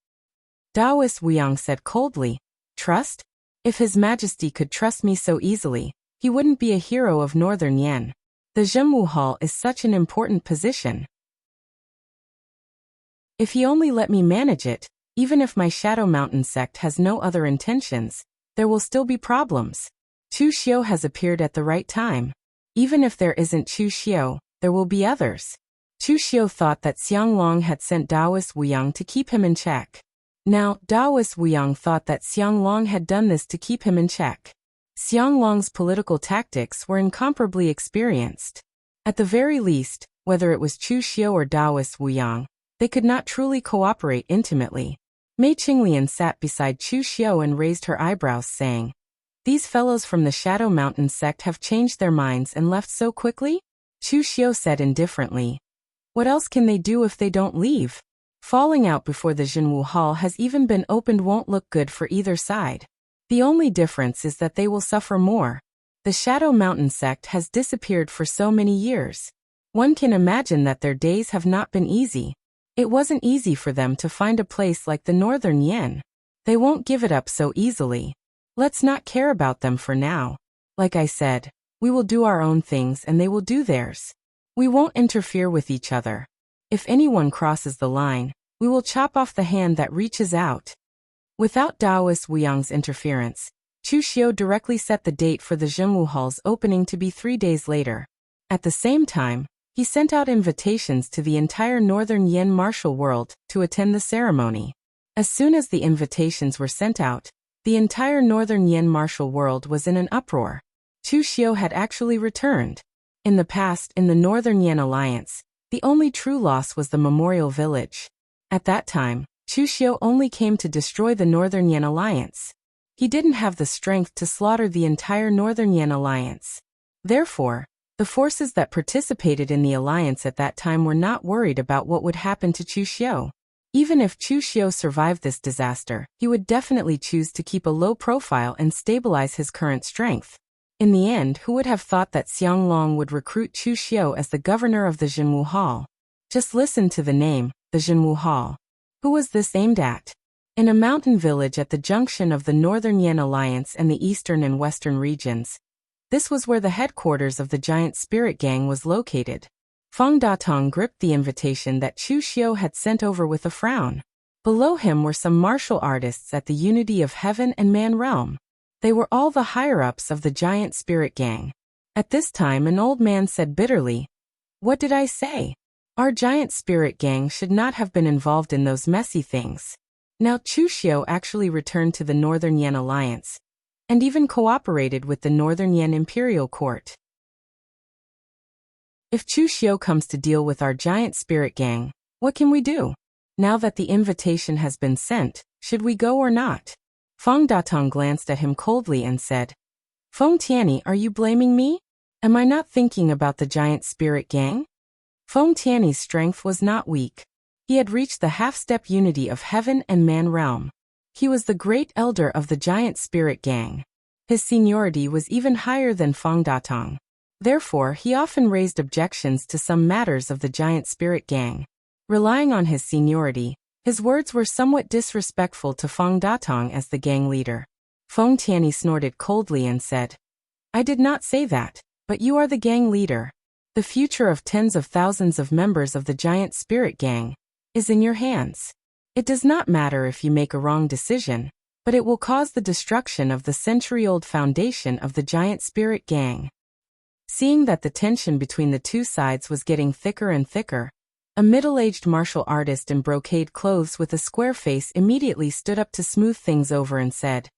Taoist Wu Yang said coldly, "Trust? If His Majesty could trust me so easily, he wouldn't be a hero of Northern Yen. The Zhenwu Hall is such an important position. If he only let me manage it, even if my Shadow Mountain sect has no other intentions, there will still be problems. Chu Xiu has appeared at the right time. Even if there isn't Chu Xiu, there will be others." Chu Xiu thought that Xiang Long had sent Taoist Wu Yang to keep him in check. Now, Taoist Wu Yang thought that Xiang Long had done this to keep him in check. Xiang Long's political tactics were incomparably experienced. At the very least, whether it was Chu Xiu or Taoist Wu Yang, they could not truly cooperate intimately. Mei Qinglian sat beside Chu Xiu and raised her eyebrows, saying, "These fellows from the Shadow Mountain sect have changed their minds and left so quickly?" Chu Xiu said indifferently, "What else can they do if they don't leave? Falling out before the Zhenwu Hall has even been opened won't look good for either side. The only difference is that they will suffer more. The Shadow Mountain sect has disappeared for so many years. One can imagine that their days have not been easy. It wasn't easy for them to find a place like the Northern Yen. They won't give it up so easily. Let's not care about them for now. Like I said, we will do our own things and they will do theirs. We won't interfere with each other. If anyone crosses the line, we will chop off the hand that reaches out." Without Taoist Wu Yang's interference, Chu Xiu directly set the date for the Zhenwu Hall's opening to be 3 days later. At the same time, he sent out invitations to the entire Northern Yen martial world to attend the ceremony. As soon as the invitations were sent out, the entire Northern Yen martial world was in an uproar. Chu Xiu had actually returned. In the past, in the Northern Yen alliance, the only true loss was the Memorial Village. At that time, Chu Xiu only came to destroy the Northern Yen alliance. He didn't have the strength to slaughter the entire Northern Yen alliance. Therefore, the forces that participated in the alliance at that time were not worried about what would happen to Chu Xiu. Even if Chu Xiu survived this disaster, he would definitely choose to keep a low profile and stabilize his current strength. In the end, who would have thought that Xiang Long would recruit Chu Xiu as the governor of the Zhenwu Hall? Just listen to the name, the Zhenwu Hall. Who was this aimed at? In a mountain village at the junction of the Northern Yen Alliance and the eastern and western regions. This was where the headquarters of the giant spirit gang was located. Feng Datong gripped the invitation that Chu Xiu had sent over with a frown. Below him were some martial artists at the Unity of Heaven and Man realm. They were all the higher-ups of the giant spirit gang. At this time an old man said bitterly, "What did I say? Our giant spirit gang should not have been involved in those messy things." Now Chu Xiu actually returned to the Northern Yen Alliance, and even cooperated with the Northern Yen Imperial Court. If Chu Xiu comes to deal with our giant spirit gang, what can we do? Now that the invitation has been sent, should we go or not? Feng Datong glanced at him coldly and said, Feng Tianyi, are you blaming me? Am I not thinking about the giant spirit gang? Feng Tianyi's strength was not weak. He had reached the half-step unity of heaven and man realm. He was the great elder of the giant spirit gang. His seniority was even higher than Feng Datong. Therefore, he often raised objections to some matters of the giant spirit gang. Relying on his seniority, his words were somewhat disrespectful to Feng Datong as the gang leader. Feng Tianyi snorted coldly and said, I did not say that, but you are the gang leader. The future of tens of thousands of members of the giant spirit gang is in your hands. It does not matter if you make a wrong decision, but it will cause the destruction of the century-old foundation of the giant spirit gang. Seeing that the tension between the two sides was getting thicker and thicker, a middle-aged martial artist in brocade clothes with a square face immediately stood up to smooth things over and said,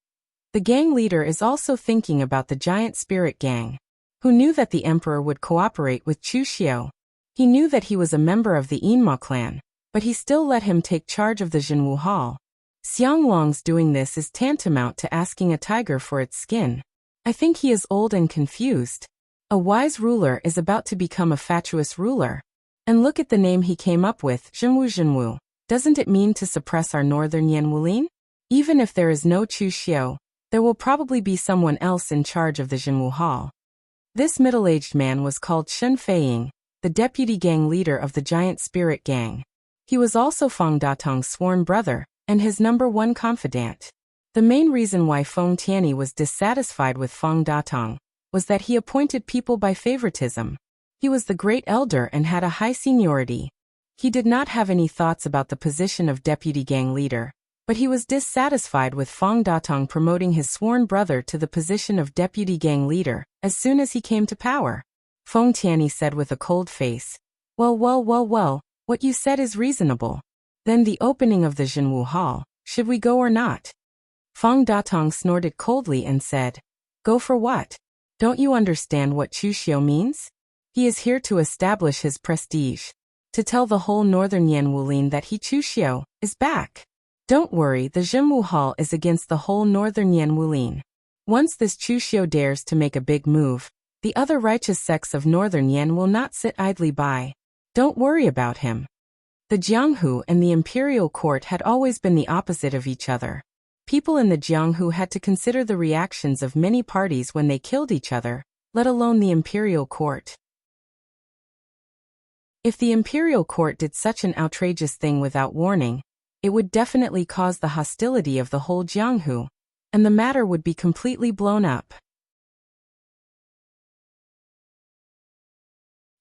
The gang leader is also thinking about the giant spirit gang. Who knew that the emperor would cooperate with Chu Xiu? He knew that he was a member of the Yinma clan, but he still let him take charge of the Jinwu Hall. Xiang Long's doing this is tantamount to asking a tiger for its skin. I think he is old and confused. A wise ruler is about to become a fatuous ruler. And look at the name he came up with, Jinwu. Doesn't it mean to suppress our northern Yan Wulin? Even if there is no Chu Xiu, there will probably be someone else in charge of the Jinwu Hall. This middle-aged man was called Shen Feiying, the deputy gang leader of the giant spirit gang. He was also Feng Datong's sworn brother, and his #1 confidant. The main reason why Feng Tianyi was dissatisfied with Feng Datong was that he appointed people by favoritism. He was the great elder and had a high seniority. He did not have any thoughts about the position of deputy gang leader, but he was dissatisfied with Feng Datong promoting his sworn brother to the position of deputy gang leader as soon as he came to power. Feng Tianyi said with a cold face, Well, what you said is reasonable. Then the opening of the Jinwu Hall, should we go or not? Feng Datong snorted coldly and said, Go for what? Don't you understand what Chu Xiu means? He is here to establish his prestige. To tell the whole northern Yan Wulin that he Chu Xiu is back. Don't worry, the Jinwu Hall is against the whole northern Yan Wulin. Once this Chu Xiu dares to make a big move, the other righteous sects of northern Yan will not sit idly by. Don't worry about him. The Jianghu and the imperial court had always been the opposite of each other. People in the Jianghu had to consider the reactions of many parties when they killed each other, let alone the imperial court. If the imperial court did such an outrageous thing without warning, it would definitely cause the hostility of the whole Jianghu, and the matter would be completely blown up.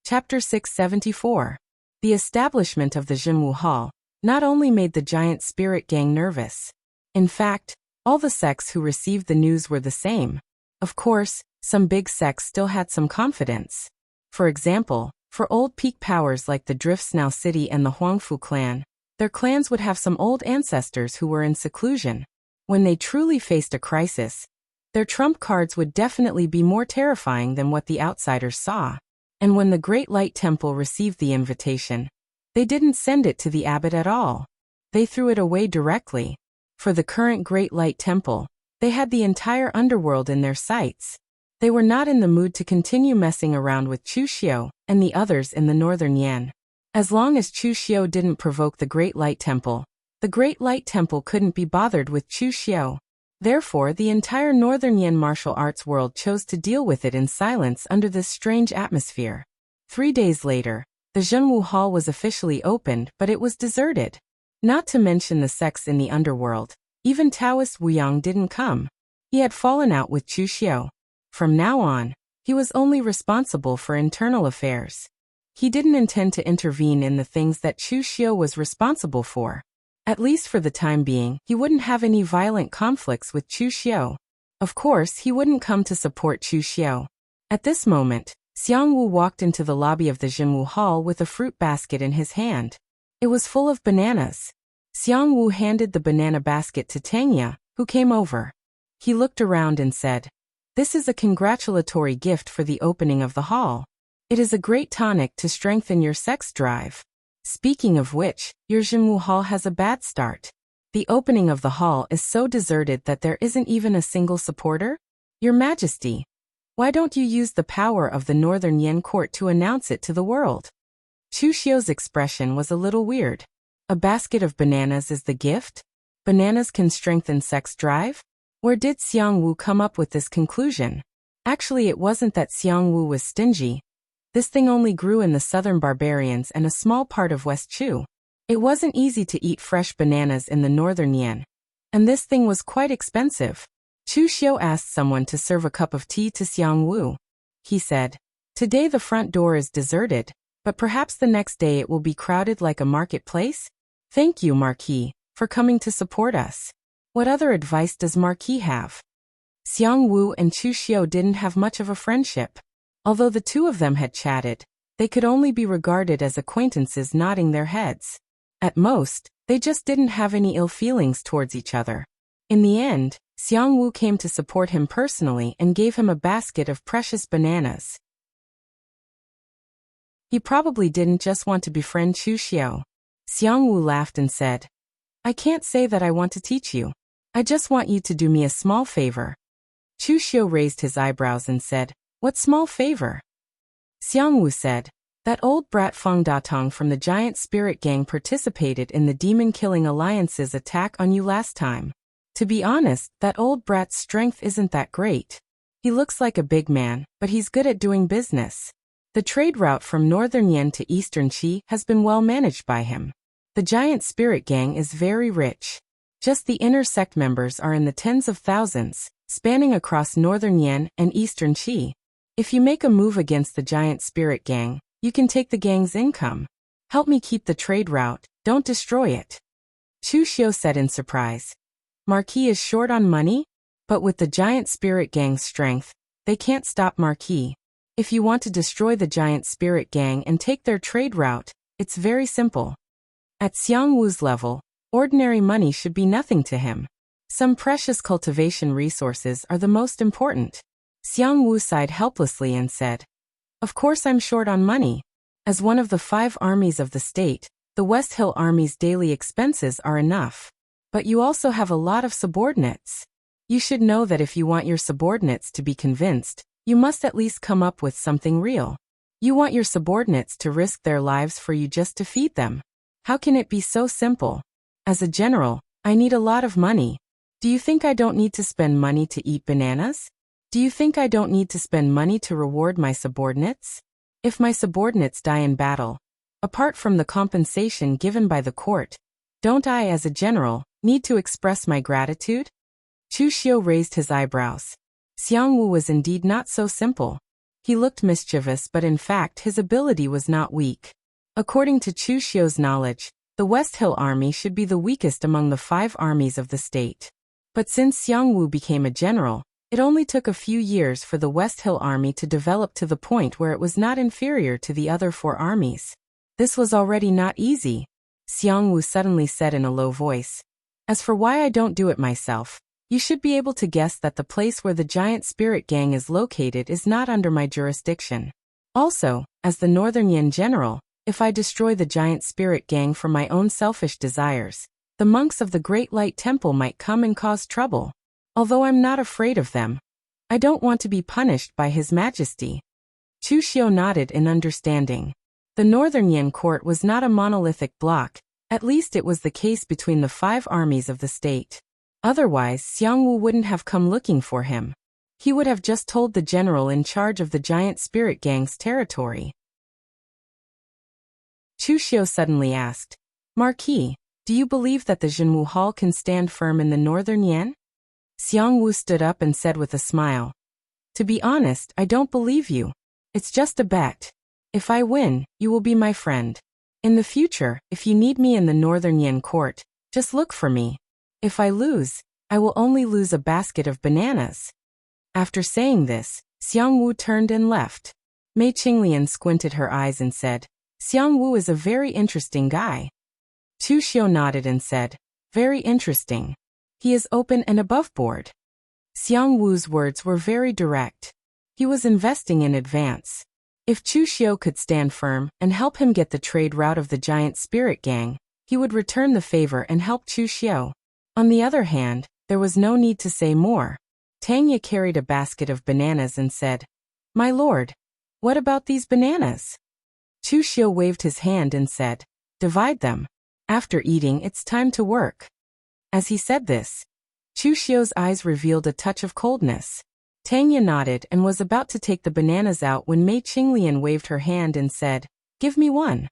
Chapter 674. The establishment of the Jinwu Hall not only made the giant spirit gang nervous. In fact, all the sects who received the news were the same. Of course, some big sects still had some confidence. For example, for old peak powers like the Driftsnow City and the Huangfu clan, their clans would have some old ancestors who were in seclusion. When they truly faced a crisis, their trump cards would definitely be more terrifying than what the outsiders saw. And when the Great Light Temple received the invitation, they didn't send it to the abbot at all. They threw it away directly. For the current Great Light Temple, they had the entire underworld in their sights. They were not in the mood to continue messing around with Chu Xiu and the others in the northern Yan. As long as Chu Xiu didn't provoke the Great Light Temple, the Great Light Temple couldn't be bothered with Chu Xiu. Therefore, the entire northern Yan martial arts world chose to deal with it in silence under this strange atmosphere. 3 days later, the Jinwu Hall was officially opened, but it was deserted. Not to mention the sects in the underworld. Even Taoist Wuyang didn't come. He had fallen out with Chu Xiu. From now on, he was only responsible for internal affairs. He didn't intend to intervene in the things that Chu Xiu was responsible for. At least for the time being, he wouldn't have any violent conflicts with Chu Xiu. Of course, he wouldn't come to support Chu Xiu. At this moment, Xiang Wu walked into the lobby of the Jinwu Hall with a fruit basket in his hand. It was full of bananas. Xiang Wu handed the banana basket to Tangya, who came over. He looked around and said, This is a congratulatory gift for the opening of the hall. It is a great tonic to strengthen your sex drive. Speaking of which, your Jinwu Hall has a bad start. The opening of the hall is so deserted that there isn't even a single supporter? Your Majesty, why don't you use the power of the Northern Yen court to announce it to the world? Chu Xiu's expression was a little weird. A basket of bananas is the gift? Bananas can strengthen sex drive? Where did Xiang Wu come up with this conclusion? Actually, it wasn't that Xiang Wu was stingy. This thing only grew in the southern barbarians and a small part of West Chu. It wasn't easy to eat fresh bananas in the northern Yen. And this thing was quite expensive. Chu Xiu asked someone to serve a cup of tea to Xiang Wu. He said, "Today the front door is deserted, but perhaps the next day it will be crowded like a marketplace? Thank you, Marquis, for coming to support us. What other advice does Marquis have?" Xiang Wu and Chu Xiu didn't have much of a friendship. Although the two of them had chatted, they could only be regarded as acquaintances nodding their heads. At most, they just didn't have any ill feelings towards each other. In the end, Xiang Wu came to support him personally and gave him a basket of precious bananas. He probably didn't just want to befriend Chu Xiu. Xiang Wu laughed and said, "I can't say that I want to teach you. I just want you to do me a small favor." Chu Xiu raised his eyebrows and said, "What small favor?" Xiang Wu said, "That old brat Feng Datong from the giant spirit gang participated in the demon-killing alliance's attack on you last time. To be honest, that old brat's strength isn't that great. He looks like a big man, but he's good at doing business. The trade route from northern Yen to eastern Qi has been well managed by him. The giant spirit gang is very rich. Just the inner sect members are in the tens of thousands, spanning across northern Yen and eastern Qi. If you make a move against the giant spirit gang, you can take the gang's income. Help me keep the trade route, don't destroy it." Chu Xiu said in surprise. Marquis is short on money? But with the giant spirit gang's strength, they can't stop Marquis. If you want to destroy the giant spirit gang and take their trade route, it's very simple. At Xiang Wu's level, ordinary money should be nothing to him. Some precious cultivation resources are the most important. Xiang Wu sighed helplessly and said, "Of course I'm short on money. As one of the 5 armies of the state, the West Hill Army's daily expenses are enough. But you also have a lot of subordinates. You should know that if you want your subordinates to be convinced, you must at least come up with something real. You want your subordinates to risk their lives for you just to feed them. How can it be so simple? As a general, I need a lot of money. Do you think I don't need to spend money to eat bananas? Do you think I don't need to spend money to reward my subordinates? If my subordinates die in battle, apart from the compensation given by the court, don't I, as a general, need to express my gratitude?" Chu Xiu raised his eyebrows. Xiang Wu was indeed not so simple. He looked mischievous, but in fact his ability was not weak. According to Chu Xiu's knowledge, the West Hill Army should be the weakest among the 5 armies of the state. But since Xiang Wu became a general, it only took a few years for the West Hill Army to develop to the point where it was not inferior to the other 4 armies. This was already not easy. Xiang Wu suddenly said in a low voice, "As for why I don't do it myself, you should be able to guess that the place where the giant spirit gang is located is not under my jurisdiction. Also, as the Northern Yen general, if I destroy the giant spirit gang for my own selfish desires, the monks of the Great Light Temple might come and cause trouble. Although I'm not afraid of them, I don't want to be punished by His Majesty." Chu Xiu nodded in understanding. The Northern Yen court was not a monolithic block, at least it was the case between the 5 armies of the state. Otherwise, Xiang Wu wouldn't have come looking for him. He would have just told the general in charge of the giant spirit gang's territory. Chu Xiu suddenly asked, "Marquis, do you believe that the Zhenwu Hall can stand firm in the Northern Yen?" Xiang Wu stood up and said with a smile, "To be honest, I don't believe you. It's just a bet. If I win, you will be my friend. In the future, if you need me in the Northern Yen court, just look for me. If I lose, I will only lose a basket of bananas." After saying this, Xiang Wu turned and left. Mei Qinglian squinted her eyes and said, "Xiang Wu is a very interesting guy." Chu Xiu nodded and said, "Very interesting. He is open and above board." Xiang Wu's words were very direct. He was investing in advance. If Chu Xiu could stand firm and help him get the trade route of the giant spirit gang, he would return the favor and help Chu Xiu. On the other hand, there was no need to say more. Tanya carried a basket of bananas and said, "My lord, what about these bananas?" Chu Xiu waved his hand and said, "Divide them. After eating, it's time to work." As he said this, Chu Xiu's eyes revealed a touch of coldness. Tanya nodded and was about to take the bananas out when Mei Qinglian waved her hand and said, "Give me one."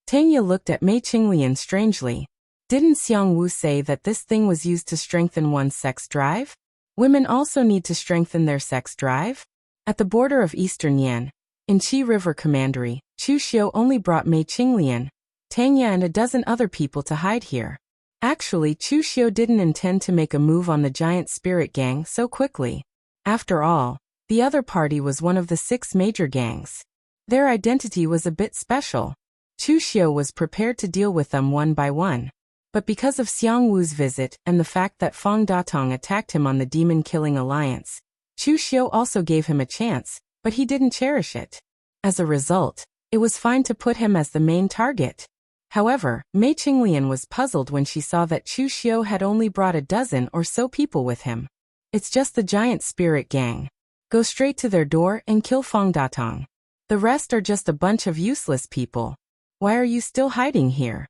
Tanya looked at Mei Qinglian strangely. Didn't Xiang Wu say that this thing was used to strengthen one's sex drive? Women also need to strengthen their sex drive? At the border of eastern Yan, in Qi River Commandery, Chu Xiu only brought Mei Qinglian, Tanya and a dozen other people to hide here. Actually, Chu Xiu didn't intend to make a move on the giant spirit gang so quickly. After all, the other party was one of the 6 major gangs. Their identity was a bit special. Chu Xiu was prepared to deal with them one by one. But because of Xiang Wu's visit and the fact that Feng Datong attacked him on the demon-killing alliance, Chu Xiu also gave him a chance, but he didn't cherish it. As a result, it was fine to put him as the main target. However, Mei Qinglian was puzzled when she saw that Chu Xiu had only brought a dozen or so people with him. It's just the giant spirit gang. Go straight to their door and kill Feng Datong. The rest are just a bunch of useless people. Why are you still hiding here?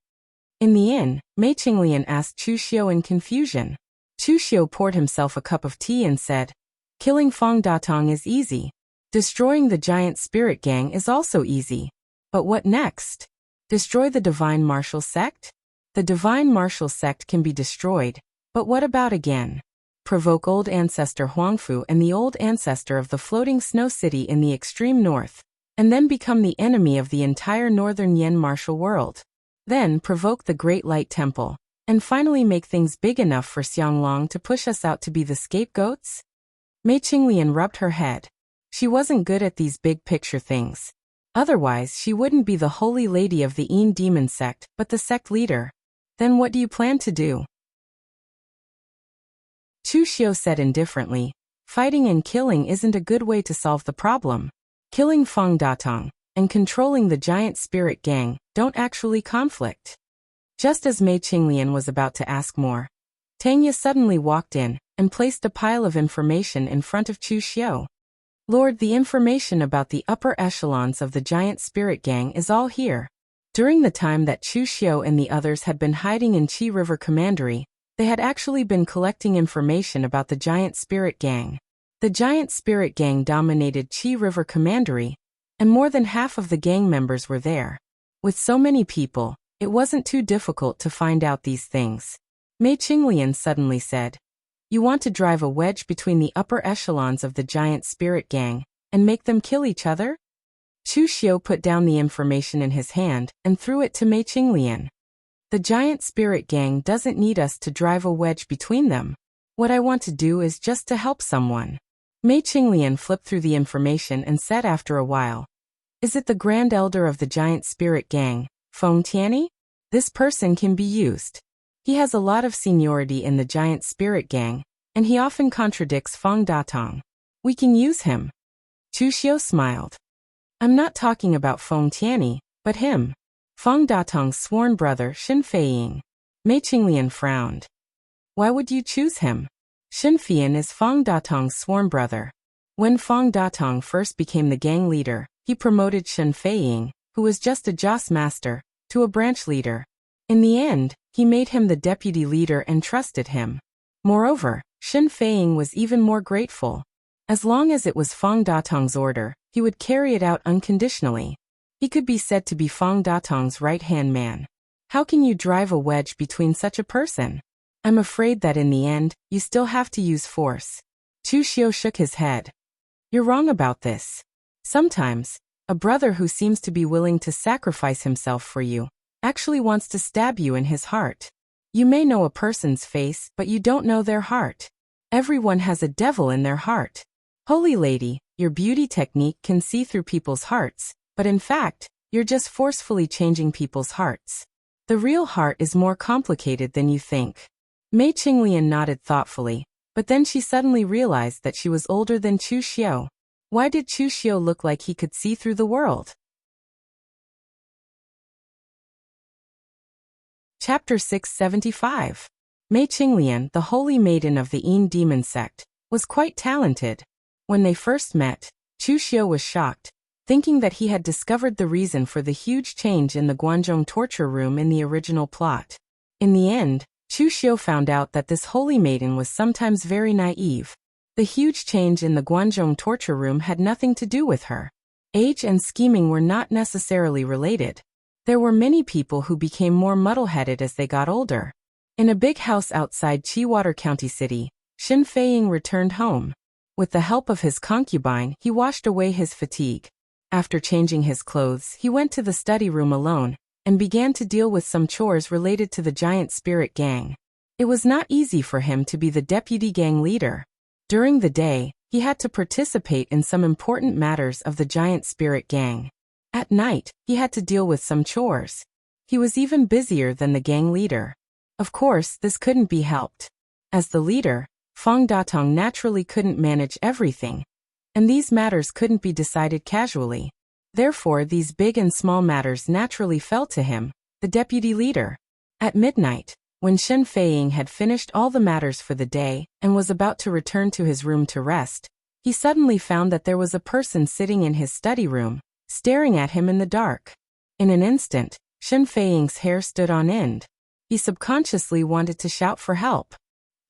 In the inn, Mei Qinglian asked Chu Xiu in confusion. Chu Xiu poured himself a cup of tea and said, "Killing Feng Datong is easy. Destroying the giant spirit gang is also easy. But what next? Destroy the Divine Martial Sect? The Divine Martial Sect can be destroyed, but what about again? Provoke old ancestor Huangfu and the old ancestor of the floating snow city in the extreme north, and then become the enemy of the entire northern Yen martial world. Then provoke the Great Light Temple, and finally make things big enough for Xianglong to push us out to be the scapegoats?" Mei Qinglian rubbed her head. She wasn't good at these big picture things. Otherwise, she wouldn't be the holy lady of the Yin demon sect, but the sect leader. Then what do you plan to do? Chu Xiu said indifferently, "Fighting and killing isn't a good way to solve the problem. Killing Feng Datong and controlling the giant spirit gang don't actually conflict." Just as Mei Qinglian was about to ask more, Tanya suddenly walked in and placed a pile of information in front of Chu Xiu. "Lord, the information about the upper echelons of the giant spirit gang is all here." During the time that Chu Xiu and the others had been hiding in Qi River Commandery, they had actually been collecting information about the giant spirit gang. The giant spirit gang dominated Qi River Commandery, and more than half of the gang members were there. With so many people, it wasn't too difficult to find out these things. Mei Qinglian suddenly said, "You want to drive a wedge between the upper echelons of the giant spirit gang and make them kill each other?" Chu Xiu put down the information in his hand and threw it to Mei Qinglian. "The giant spirit gang doesn't need us to drive a wedge between them. What I want to do is just to help someone." Mei Qinglian flipped through the information and said after a while, "Is it the Grand Elder of the giant spirit gang, Feng Tianyi? This person can be used. He has a lot of seniority in the giant spirit gang, and he often contradicts Feng Datong. We can use him." Chu Xiu smiled. "I'm not talking about Feng Tianyi, but him. Feng Datong's sworn brother Xin Feiying." Mei Qinglian frowned. "Why would you choose him? Xin Feiying is Feng Datong's sworn brother. When Feng Datong first became the gang leader, he promoted Xin Feiying, who was just a Joss master, to a branch leader. In the end, he made him the deputy leader and trusted him. Moreover, Xin Feiying was even more grateful. As long as it was Feng Datong's order, he would carry it out unconditionally. He could be said to be Feng Datong's right-hand man. How can you drive a wedge between such a person? I'm afraid that in the end, you still have to use force." Chu Xiu shook his head. "You're wrong about this. Sometimes, a brother who seems to be willing to sacrifice himself for you actually wants to stab you in his heart. You may know a person's face, but you don't know their heart. Everyone has a devil in their heart. Holy Lady, your beauty technique can see through people's hearts, but in fact, you're just forcefully changing people's hearts. The real heart is more complicated than you think." Mei Qinglian nodded thoughtfully, but then she suddenly realized that she was older than Chu Xiu. Why did Chu Xiu look like he could see through the world? Chapter 675. Mei Qinglian, the holy maiden of the Yin demon sect, was quite talented. When they first met, Chu Xiu was shocked, thinking that he had discovered the reason for the huge change in the Guanzhong torture room in the original plot. In the end, Chu Xiu found out that this holy maiden was sometimes very naive. The huge change in the Guanzhong torture room had nothing to do with her. Age and scheming were not necessarily related. There were many people who became more muddle-headed as they got older. In a big house outside Chiwater County City, Xin Feiying returned home. With the help of his concubine, he washed away his fatigue. After changing his clothes, he went to the study room alone and began to deal with some chores related to the giant spirit gang. It was not easy for him to be the deputy gang leader. During the day, he had to participate in some important matters of the giant spirit gang. At night, he had to deal with some chores. He was even busier than the gang leader. Of course, this couldn't be helped. As the leader, Feng Datong naturally couldn't manage everything, and these matters couldn't be decided casually. Therefore, these big and small matters naturally fell to him, the deputy leader. At midnight, when Xin Feiying had finished all the matters for the day and was about to return to his room to rest, he suddenly found that there was a person sitting in his study room, staring at him in the dark. In an instant, Xin Feiying's hair stood on end. He subconsciously wanted to shout for help.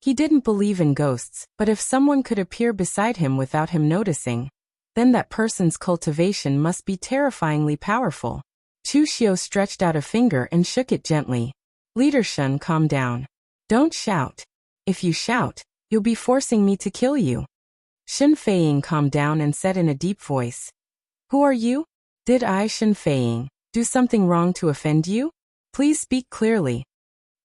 He didn't believe in ghosts, but if someone could appear beside him without him noticing, then that person's cultivation must be terrifyingly powerful. Chu Xiu stretched out a finger and shook it gently. Leader Shen, calm down. Don't shout. If you shout, you'll be forcing me to kill you. Xin Feiying calmed down and said in a deep voice. Who are you? Did I, Xin Feiying, do something wrong to offend you? Please speak clearly.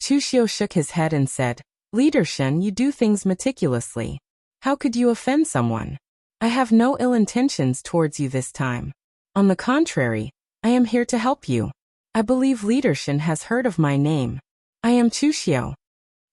Chu Xiu shook his head and said, Leader Shen, you do things meticulously. How could you offend someone? I have no ill intentions towards you this time. On the contrary, I am here to help you. I believe Leader Shen has heard of my name. I am Chu Xiu.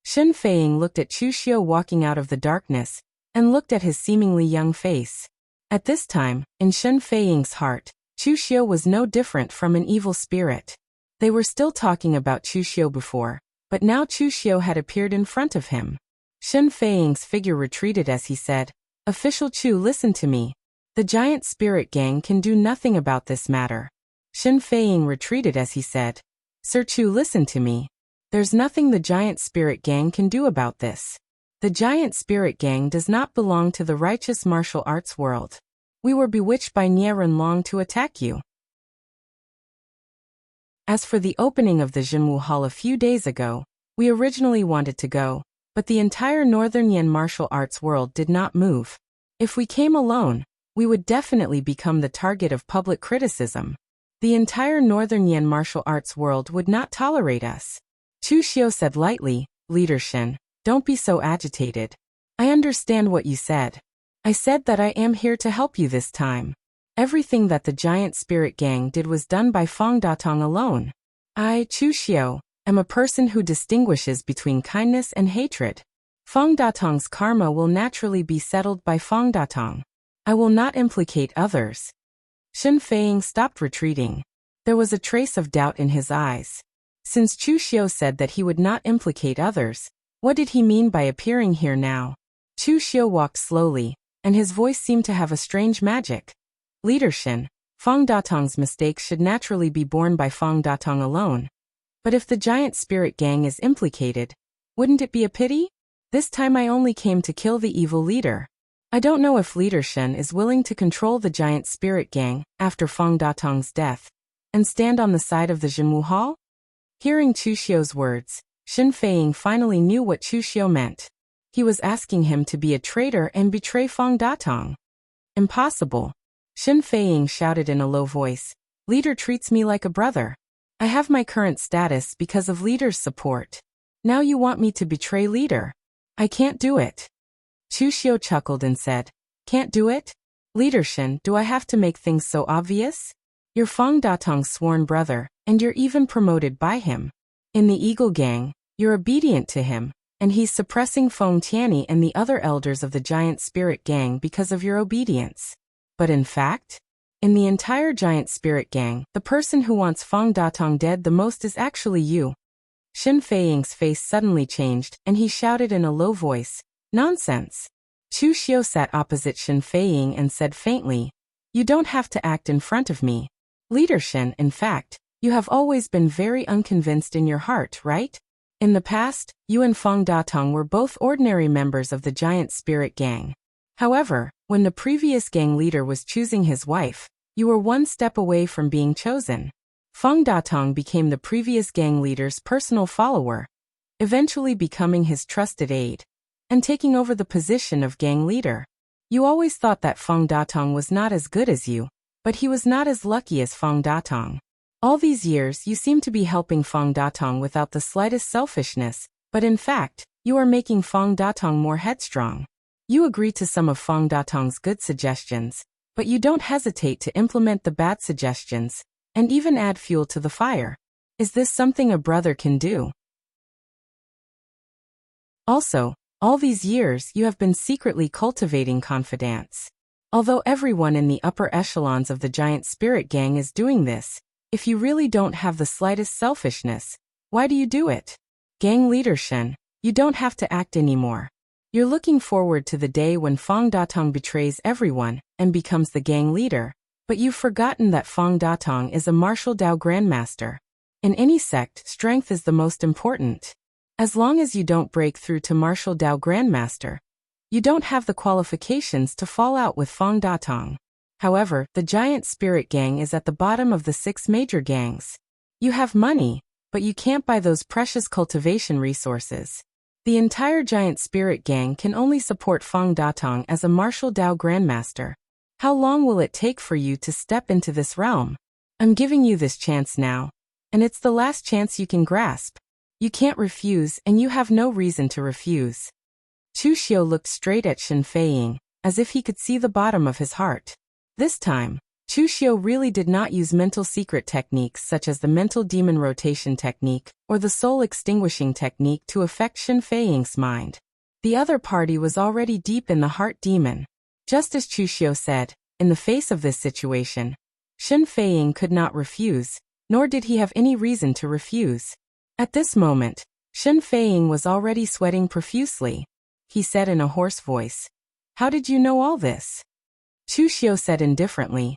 Xin Feiying looked at Chu Xiu walking out of the darkness, and looked at his seemingly young face. At this time, in Xin Feiying's heart, Chu Xiu was no different from an evil spirit. They were still talking about Chu Xiu before, but now Chu Xiu had appeared in front of him. Xin Feiying's figure retreated as he said, Official Chu, listen to me. The giant spirit gang can do nothing about this matter. Xin Feiying retreated as he said, Sir Chu, listen to me. There's nothing the giant spirit gang can do about this. The giant spirit gang does not belong to the righteous martial arts world. We were bewitched by Nie Renlong to attack you. As for the opening of the Jinwu Hall a few days ago, we originally wanted to go, but the entire Northern Yen martial arts world did not move. If we came alone, we would definitely become the target of public criticism. The entire Northern Yen martial arts world would not tolerate us. Chu Xiu said lightly, Leader Shen, don't be so agitated. I understand what you said. I said that I am here to help you this time. Everything that the giant spirit gang did was done by Feng Datong alone. I, Chu Xiu, am a person who distinguishes between kindness and hatred. Feng Datong's karma will naturally be settled by Feng Datong. I will not implicate others. Xin Feiying stopped retreating. There was a trace of doubt in his eyes. Since Chu Xiu said that he would not implicate others, what did he mean by appearing here now? Chu Xiu walked slowly, and his voice seemed to have a strange magic. Leader Shen, Feng Datong's mistakes should naturally be borne by Feng Datong alone. But if the giant spirit gang is implicated, wouldn't it be a pity? This time I only came to kill the evil leader. I don't know if Leader Shen is willing to control the giant spirit gang after Feng Datong's death, and stand on the side of the Jinwu Hall? Hearing Chu Xiu's words, Xin Feiying finally knew what Chu Xiu meant. He was asking him to be a traitor and betray Feng Datong. Impossible. Xin Feiying shouted in a low voice, Leader treats me like a brother. I have my current status because of Leader's support. Now you want me to betray Leader? I can't do it. Chu Xiu chuckled and said, Can't do it? Leader Shen, do I have to make things so obvious? You're Feng Datong's sworn brother, and you're even promoted by him. In the Eagle Gang, you're obedient to him, and he's suppressing Feng Tianyi and the other elders of the giant spirit gang because of your obedience. But in fact, in the entire giant spirit gang, the person who wants Feng Datong dead the most is actually you. Shen Feiying's face suddenly changed, and he shouted in a low voice, "Nonsense!" Chu Xiu sat opposite Shen Feiying and said faintly, "You don't have to act in front of me. Leader Shen, in fact, you have always been very unconvinced in your heart, right? In the past, you and Feng Datong were both ordinary members of the giant spirit gang. However, when the previous gang leader was choosing his wife, you were one step away from being chosen. Feng Datong became the previous gang leader's personal follower, eventually becoming his trusted aide, and taking over the position of gang leader. You always thought that Feng Datong was not as good as you, but he was not as lucky as Feng Datong. All these years you seem to be helping Feng Datong without the slightest selfishness, but in fact, you are making Feng Datong more headstrong. You agree to some of Feng Datong's good suggestions, but you don't hesitate to implement the bad suggestions, and even add fuel to the fire. Is this something a brother can do? Also, all these years you have been secretly cultivating confidence. Although everyone in the upper echelons of the giant spirit gang is doing this, if you really don't have the slightest selfishness, why do you do it? Gang leader Shen, you don't have to act anymore. You're looking forward to the day when Feng Datong betrays everyone and becomes the gang leader, but you've forgotten that Feng Datong is a martial Dao grandmaster. In any sect, strength is the most important. As long as you don't break through to martial Dao grandmaster, you don't have the qualifications to fall out with Feng Datong. However, the giant spirit gang is at the bottom of the 6 major gangs. You have money, but you can't buy those precious cultivation resources. The entire giant spirit gang can only support Feng Datong as a martial Dao grandmaster. How long will it take for you to step into this realm? I'm giving you this chance now, and it's the last chance you can grasp. You can't refuse, and you have no reason to refuse. Chu Xiu looked straight at Shen Feiying, as if he could see the bottom of his heart. This time, Chu Xiu really did not use mental secret techniques such as the mental demon rotation technique or the soul extinguishing technique to affect Shen Feiying's mind. The other party was already deep in the heart demon. Just as Chu Xiu said, in the face of this situation, Shen Feiying could not refuse, nor did he have any reason to refuse. At this moment, Shen Feiying was already sweating profusely. He said in a hoarse voice, "How did you know all this?" Chu Xiu said indifferently,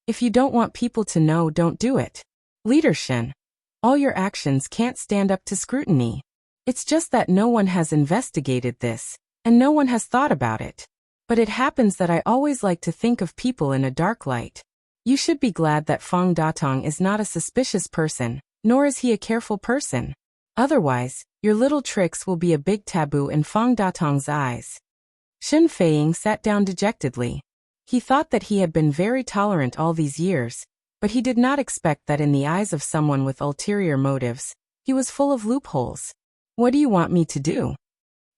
"If you don't want people to know, don't do it. Leader Shen, all your actions can't stand up to scrutiny. It's just that no one has investigated this, and no one has thought about it. But it happens that I always like to think of people in a dark light. You should be glad that Feng Datong is not a suspicious person, nor is he a careful person. Otherwise, your little tricks will be a big taboo in Feng Datong's eyes." Shen Feiying sat down dejectedly. He thought that he had been very tolerant all these years, but he did not expect that in the eyes of someone with ulterior motives, he was full of loopholes. "What do you want me to do?"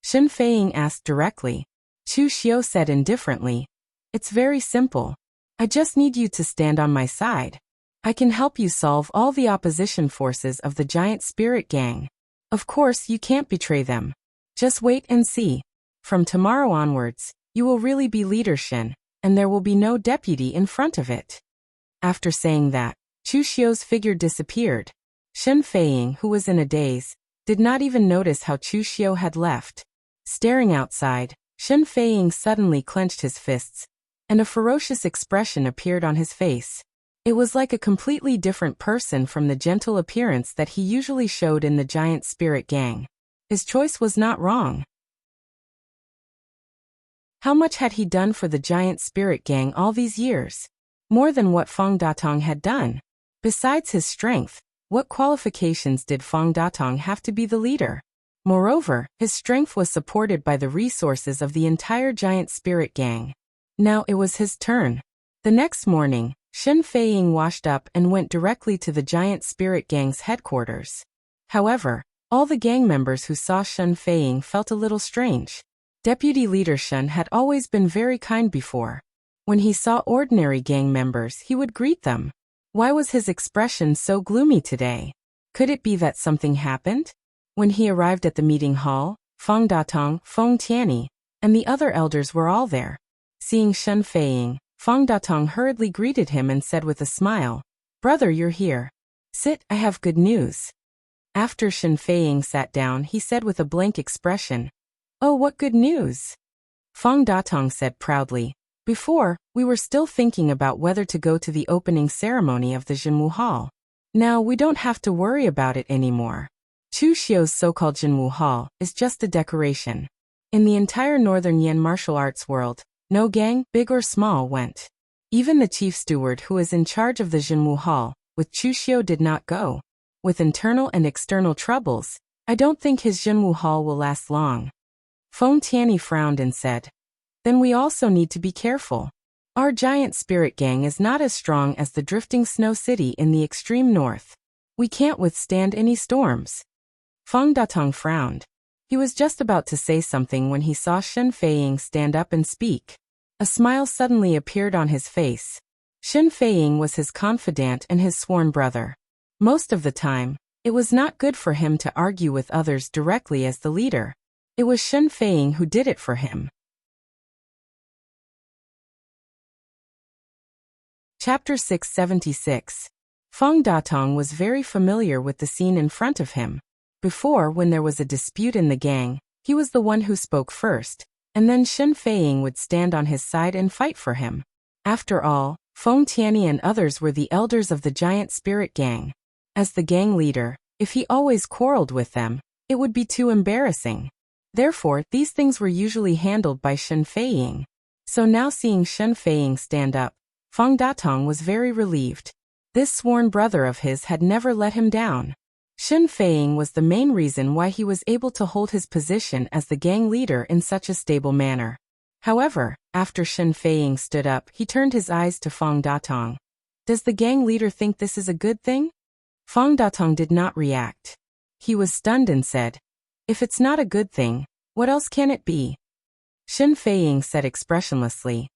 Shen Feiying asked directly. Chu Xiu said indifferently, "It's very simple. I just need you to stand on my side. I can help you solve all the opposition forces of the giant spirit gang. Of course, you can't betray them. Just wait and see. From tomorrow onwards, you will really be leader Shen, and there will be no deputy in front of it." After saying that, Chu Xiu's figure disappeared. Shen Feiying, who was in a daze, did not even notice how Chu Xiu had left. Staring outside, Shen Feiying suddenly clenched his fists, and a ferocious expression appeared on his face. It was like a completely different person from the gentle appearance that he usually showed in the giant spirit gang. His choice was not wrong. How much had he done for the giant spirit gang all these years? More than what Feng Datong had done. Besides his strength, what qualifications did Feng Datong have to be the leader? Moreover, his strength was supported by the resources of the entire giant spirit gang. Now it was his turn. The next morning, Shen Feiying washed up and went directly to the giant spirit gang's headquarters. However, all the gang members who saw Shen Feiying felt a little strange. Deputy leader Shen had always been very kind before. When he saw ordinary gang members, he would greet them. Why was his expression so gloomy today? Could it be that something happened? When he arrived at the meeting hall, Feng Datong, Feng Tianyi, and the other elders were all there. Seeing Shen Feiying, Feng Datong hurriedly greeted him and said with a smile, "Brother, you're here. Sit, I have good news." After Shen Feiying sat down, he said with a blank expression, "Oh, what good news!" Feng Datong said proudly, "Before, we were still thinking about whether to go to the opening ceremony of the Jinwu Hall. Now we don't have to worry about it anymore. Chu Xiu's so-called Jinwu Hall is just a decoration. In the entire Northern Yan martial arts world, no gang, big or small, went. Even the chief steward who is in charge of the Jinwu Hall, with Chu Xiu, did not go. With internal and external troubles, I don't think his Jinwu Hall will last long." Feng Tianyi frowned and said, "Then we also need to be careful. Our giant spirit gang is not as strong as the drifting snow city in the extreme north. We can't withstand any storms." Feng Datong frowned. He was just about to say something when he saw Shen Feiying stand up and speak. A smile suddenly appeared on his face. Shen Feiying was his confidant and his sworn brother. Most of the time, it was not good for him to argue with others directly as the leader. It was Shen Feiying who did it for him. Chapter 676. Feng Datong was very familiar with the scene in front of him. Before, when there was a dispute in the gang, he was the one who spoke first, and then Shen Feiying would stand on his side and fight for him. After all, Feng Tianyi and others were the elders of the giant spirit gang. As the gang leader, if he always quarreled with them, it would be too embarrassing. Therefore, these things were usually handled by Shen Feiying. So now seeing Shen Feiying stand up, Feng Datong was very relieved. This sworn brother of his had never let him down. Shen Feiying was the main reason why he was able to hold his position as the gang leader in such a stable manner. However, after Shen Feiying stood up, he turned his eyes to Feng Datong. "Does the gang leader think this is a good thing?" Feng Datong did not react. He was stunned and said, "If it's not a good thing, what else can it be?" Shen Feiying said expressionlessly,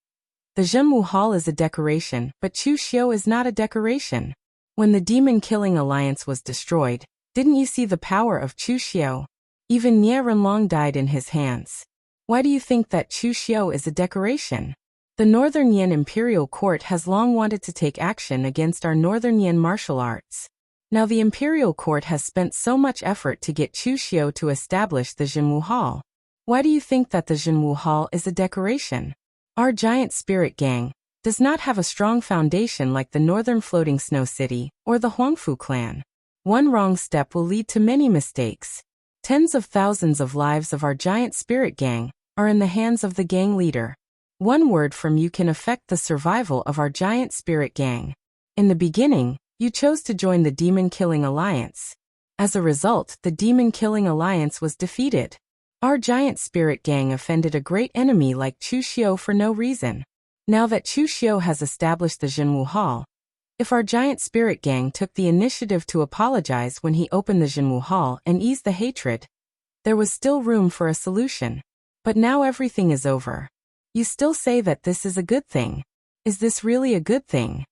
"The Jinwu Hall is a decoration, but Chu Xiu is not a decoration. When the demon-killing alliance was destroyed, didn't you see the power of Chu Xiu? Even Nie Renlong died in his hands. Why do you think that Chu Xiu is a decoration? The Northern Yan Imperial Court has long wanted to take action against our Northern Yan martial arts. Now the Imperial Court has spent so much effort to get Chu Xiu to establish the Jinwu Hall. Why do you think that the Jinwu Hall is a decoration? Our giant spirit gang does not have a strong foundation like the Northern Floating Snow City or the Huangfu clan. One wrong step will lead to many mistakes. Tens of thousands of lives of our giant spirit gang are in the hands of the gang leader. One word from you can affect the survival of our giant spirit gang. In the beginning, you chose to join the demon-killing alliance. As a result, the demon-killing alliance was defeated. Our giant spirit gang offended a great enemy like Chu Xiu for no reason. Now that Chu Xiu has established the Jinwu Hall, if our giant spirit gang took the initiative to apologize when he opened the Jinwu Hall and ease the hatred, there was still room for a solution. But now everything is over. You still say that this is a good thing. Is this really a good thing?"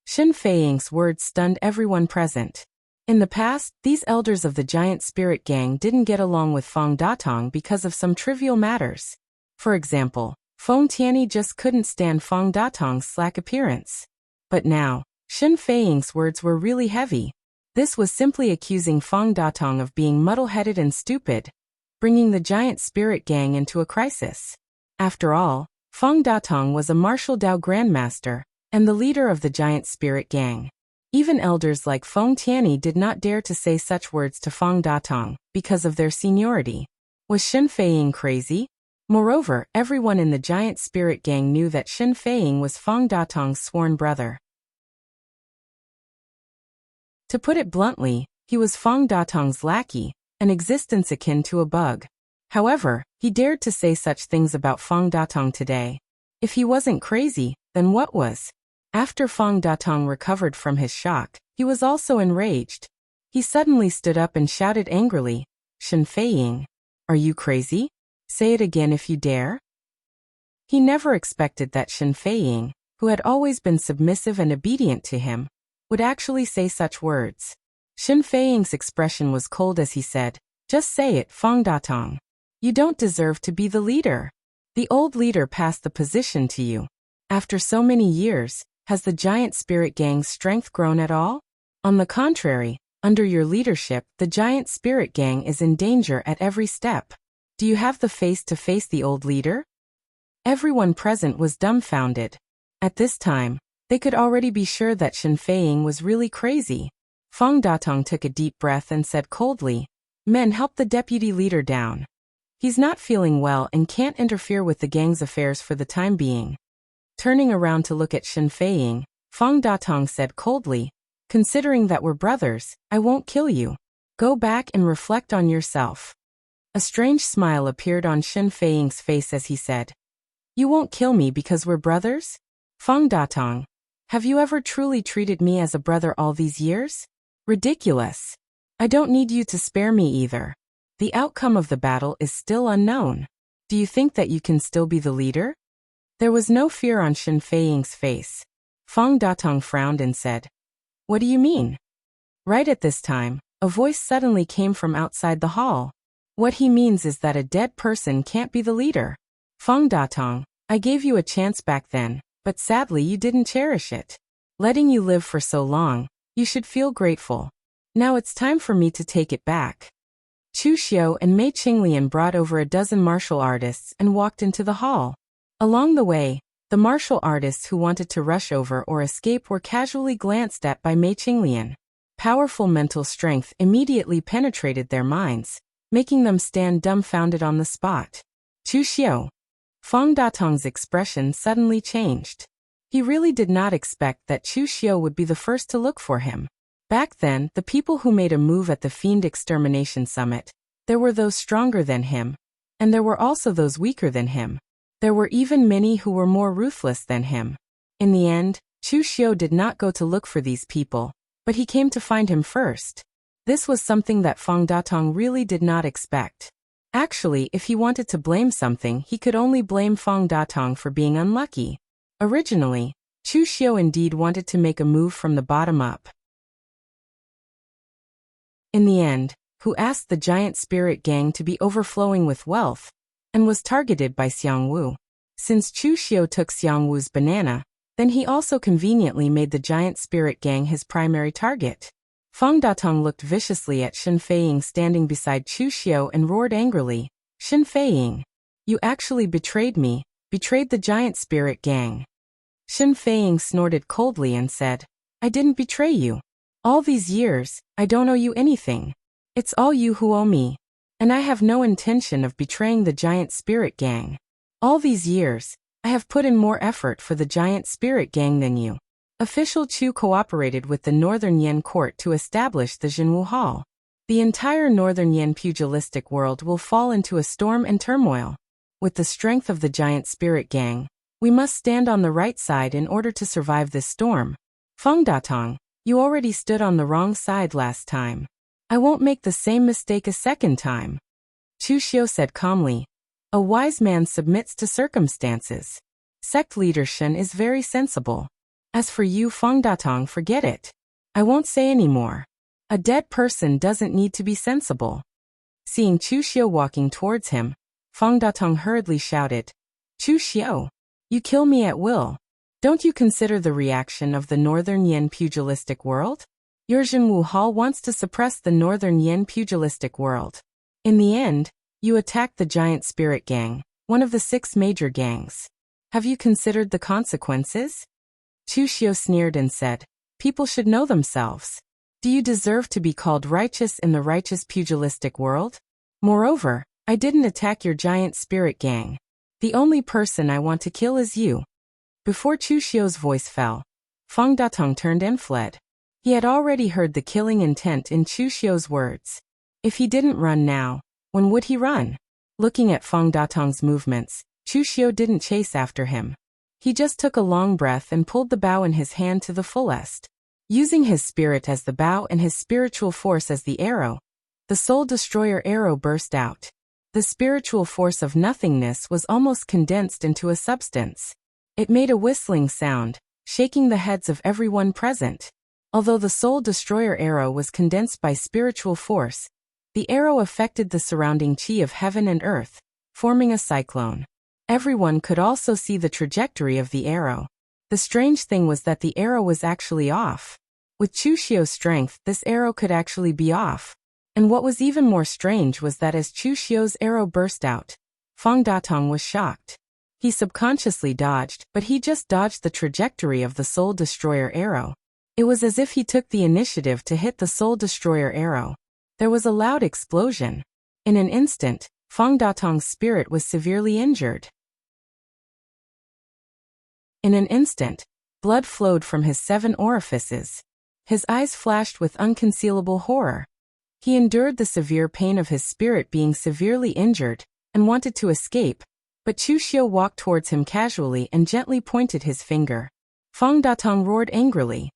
Shen Feiying's words stunned everyone present. In the past, these elders of the giant spirit gang didn't get along with Feng Datong because of some trivial matters. For example, Feng Tianyi just couldn't stand Feng Datong's slack appearance. But now, Shen Feiying's words were really heavy. This was simply accusing Feng Datong of being muddle-headed and stupid, bringing the giant spirit gang into a crisis. After all, Feng Datong was a martial Dao grandmaster and the leader of the giant spirit gang. Even elders like Feng Tianyi did not dare to say such words to Feng Datong because of their seniority. Was Shen Feiying crazy? Moreover, everyone in the giant spirit gang knew that Shen Feiying was Feng Datong's sworn brother. To put it bluntly, he was Feng Datong's lackey, an existence akin to a bug. However, he dared to say such things about Feng Datong today. If he wasn't crazy, then what was? After Feng Datong recovered from his shock, he was also enraged. He suddenly stood up and shouted angrily, "Shen Feiying, are you crazy? Say it again if you dare." He never expected that Shen Feiying, who had always been submissive and obedient to him, would actually say such words. Shen Feiying's expression was cold as he said, "Just say it, Feng Datong. You don't deserve to be the leader. The old leader passed the position to you. After so many years, has the giant spirit gang's strength grown at all? On the contrary, Under your leadership, the giant spirit gang is in danger at every step. Do you have the face to face the old leader? Everyone present was dumbfounded. At this time, they could already be sure that Shen Feiying was really crazy. Feng Datong took a deep breath and said coldly, "Men, help the deputy leader down. He's not feeling well and can't interfere with the gang's affairs for the time being." Turning around to look at Shen Feiying, Feng Datong said coldly, "Considering that we're brothers, I won't kill you. Go back and reflect on yourself." A strange smile appeared on Shen Feiying's face as he said, "You won't kill me because we're brothers? Feng Datong, have you ever truly treated me as a brother all these years? Ridiculous. I don't need you to spare me either. The outcome of the battle is still unknown. Do you think that you can still be the leader?" There was no fear on Shen Feiying's face. Feng Datong frowned and said, "What do you mean?" Right at this time, a voice suddenly came from outside the hall. "What he means is that a dead person can't be the leader. Feng Datong, I gave you a chance back then, but sadly you didn't cherish it. Letting you live for so long, you should feel grateful. Now it's time for me to take it back." Chu Xiu and Mei Qinglian brought over a dozen martial artists and walked into the hall. Along the way, the martial artists who wanted to rush over or escape were casually glanced at by Mei Qinglian. Powerful mental strength immediately penetrated their minds, making them stand dumbfounded on the spot. Chu Xiu. Feng Datong's expression suddenly changed. He really did not expect that Chu Xiu would be the first to look for him. Back then, the people who made a move at the Fiend Extermination Summit, there were those stronger than him, and there were also those weaker than him. There were even many who were more ruthless than him. In the end, Chu Xiu did not go to look for these people, but he came to find him first. This was something that Feng Datong really did not expect. Actually, if he wanted to blame something, he could only blame Feng Datong for being unlucky. Originally, Chu Xiu indeed wanted to make a move from the bottom up. In the end, who asked the giant spirit gang to be overflowing with wealth, and was targeted by Xiang Wu. Since Chu Xiu took Xiang Wu's banana, then he also conveniently made the giant spirit gang his primary target. Feng Datong looked viciously at Shen Feiying standing beside Chu Xiu and roared angrily, "Shen Feiying, you actually betrayed me, betrayed the giant spirit gang." Shen Feiying snorted coldly and said, "I didn't betray you. All these years, I don't owe you anything. It's all you who owe me. And I have no intention of betraying the giant spirit gang. All these years, I have put in more effort for the giant spirit gang than you." Official Chu cooperated with the Northern Yen court to establish the Jinwu Hall. The entire Northern Yen pugilistic world will fall into a storm and turmoil. With the strength of the giant spirit gang, we must stand on the right side in order to survive this storm. Feng Datong, you already stood on the wrong side last time. I won't make the same mistake a second time. Chu Xiu said calmly, "A wise man submits to circumstances. Sect leader Shen is very sensible. As for you, Feng Datong, forget it. I won't say any more. A dead person doesn't need to be sensible." Seeing Chu Xiu walking towards him, Feng Datong hurriedly shouted, "Chu Xiu, you kill me at will. Don't you consider the reaction of the Northern Yen pugilistic world? Your Jinwu Hall wants to suppress the Northern Yen pugilistic world. In the end, you attacked the giant spirit gang, one of the 6 major gangs. Have you considered the consequences?" Chu Xiu sneered and said, "People should know themselves. Do you deserve to be called righteous in the righteous pugilistic world? Moreover, I didn't attack your giant spirit gang. The only person I want to kill is you." Before Chu Xiu's voice fell, Feng Datong turned and fled. He had already heard the killing intent in Chu Xiu's words. If he didn't run now, when would he run? Looking at Feng Datong's movements, Chu Xiu didn't chase after him. He just took a long breath and pulled the bow in his hand to the fullest. Using his spirit as the bow and his spiritual force as the arrow, the soul destroyer arrow burst out. The spiritual force of nothingness was almost condensed into a substance. It made a whistling sound, shaking the heads of everyone present. Although the soul destroyer arrow was condensed by spiritual force, the arrow affected the surrounding chi of heaven and earth, forming a cyclone. Everyone could also see the trajectory of the arrow. The strange thing was that the arrow was actually off. With Chu Xiu's strength, this arrow could actually be off. And what was even more strange was that as Chu Xiu's arrow burst out, Feng Datong was shocked. He subconsciously dodged, but he just dodged the trajectory of the Soul Destroyer arrow. It was as if he took the initiative to hit the Soul Destroyer arrow. There was a loud explosion. In an instant, Feng Datong's spirit was severely injured. In an instant, blood flowed from his 7 orifices. His eyes flashed with unconcealable horror. He endured the severe pain of his spirit being severely injured, and wanted to escape, but Chu Xiu walked towards him casually and gently pointed his finger. Feng Datong roared angrily.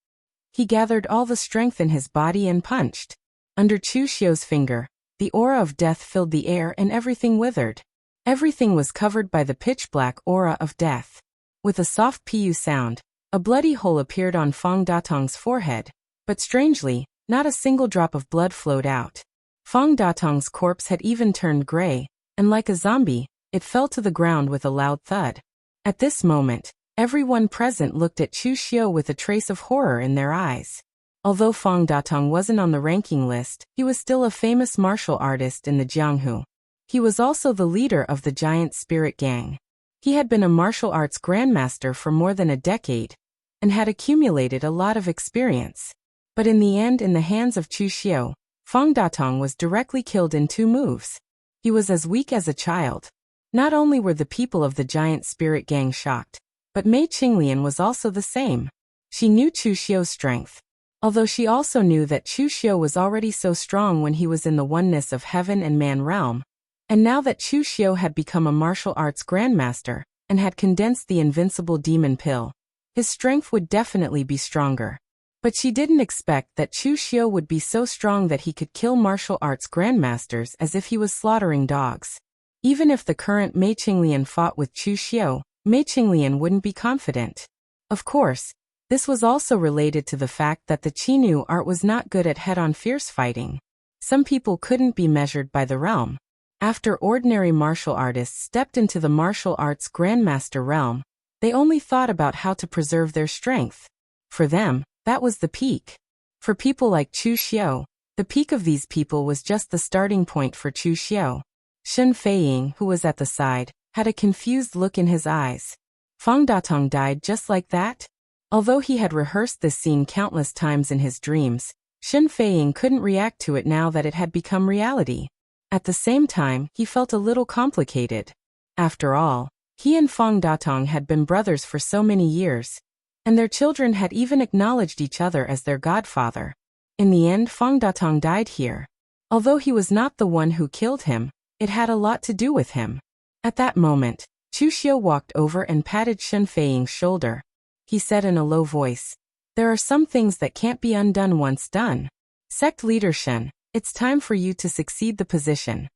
He gathered all the strength in his body and punched. Under Chu Xiu's finger, the aura of death filled the air and everything withered. Everything was covered by the pitch-black aura of death. With a soft pu sound, a bloody hole appeared on Feng Datong's forehead, but strangely, not a single drop of blood flowed out. Feng Datong's corpse had even turned gray, and like a zombie, it fell to the ground with a loud thud. At this moment, everyone present looked at Chu Xiu with a trace of horror in their eyes. Although Feng Datong wasn't on the ranking list, he was still a famous martial artist in the Jianghu. He was also the leader of the Giant Spirit Gang. He had been a martial arts grandmaster for more than a decade, and had accumulated a lot of experience. But in the end, in the hands of Chu Xiu, Feng Datong was directly killed in 2 moves. He was as weak as a child. Not only were the people of the Giant Spirit Gang shocked, but Mei Qinglian was also the same. She knew Chu Xiu's strength. Although she also knew that Chu Xiu was already so strong when he was in the oneness of heaven and man realm, and now that Chu Xiu had become a martial arts grandmaster, and had condensed the invincible demon pill, his strength would definitely be stronger. But she didn't expect that Chu Xiu would be so strong that he could kill martial arts grandmasters as if he was slaughtering dogs. Even if the current Mei Qinglian fought with Chu Xiu, Mei Qinglian wouldn't be confident. Of course, this was also related to the fact that the Qinu art was not good at head-on fierce fighting. Some people couldn't be measured by the realm. After ordinary martial artists stepped into the martial arts grandmaster realm, they only thought about how to preserve their strength. For them, that was the peak. For people like Chu Xiu, the peak of these people was just the starting point for Chu Xiu. Shen Feiying, who was at the side, had a confused look in his eyes. Feng Datong died just like that? Although he had rehearsed this scene countless times in his dreams, Shen Feiying couldn't react to it now that it had become reality. At the same time, he felt a little complicated. After all, he and Feng Datong had been brothers for so many years, and their children had even acknowledged each other as their godfather. In the end, Feng Datong died here. Although he was not the one who killed him, it had a lot to do with him. At that moment, Chu Xiu walked over and patted Shen Feiying's shoulder. He said in a low voice, "There are some things that can't be undone once done. Sect leader Shen, it's time for you to succeed the position."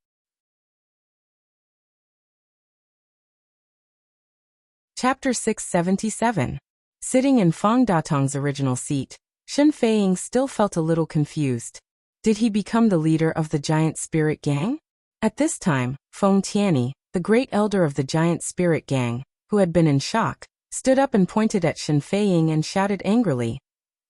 Chapter 677. Sitting in Feng Datong's original seat, Shen Feiying still felt a little confused. Did he become the leader of the Giant Spirit Gang? At this time, Feng Tianyi, the great elder of the Giant Spirit Gang, who had been in shock, stood up and pointed at Shen Feiying and shouted angrily,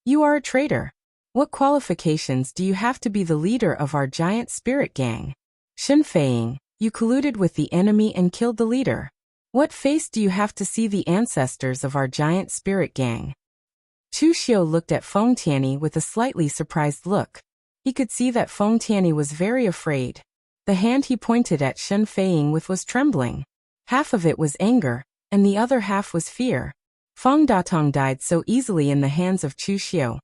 "You are a traitor. What qualifications do you have to be the leader of our Giant Spirit Gang? Shen Feiying, you colluded with the enemy and killed the leader. What face do you have to see the ancestors of our Giant Spirit Gang?" Chu Xiu looked at Feng Tianyi with a slightly surprised look. He could see that Feng Tianyi was very afraid. The hand he pointed at Shen Feiying with was trembling. Half of it was anger, and the other half was fear. Feng Datong died so easily in the hands of Chu Xiu,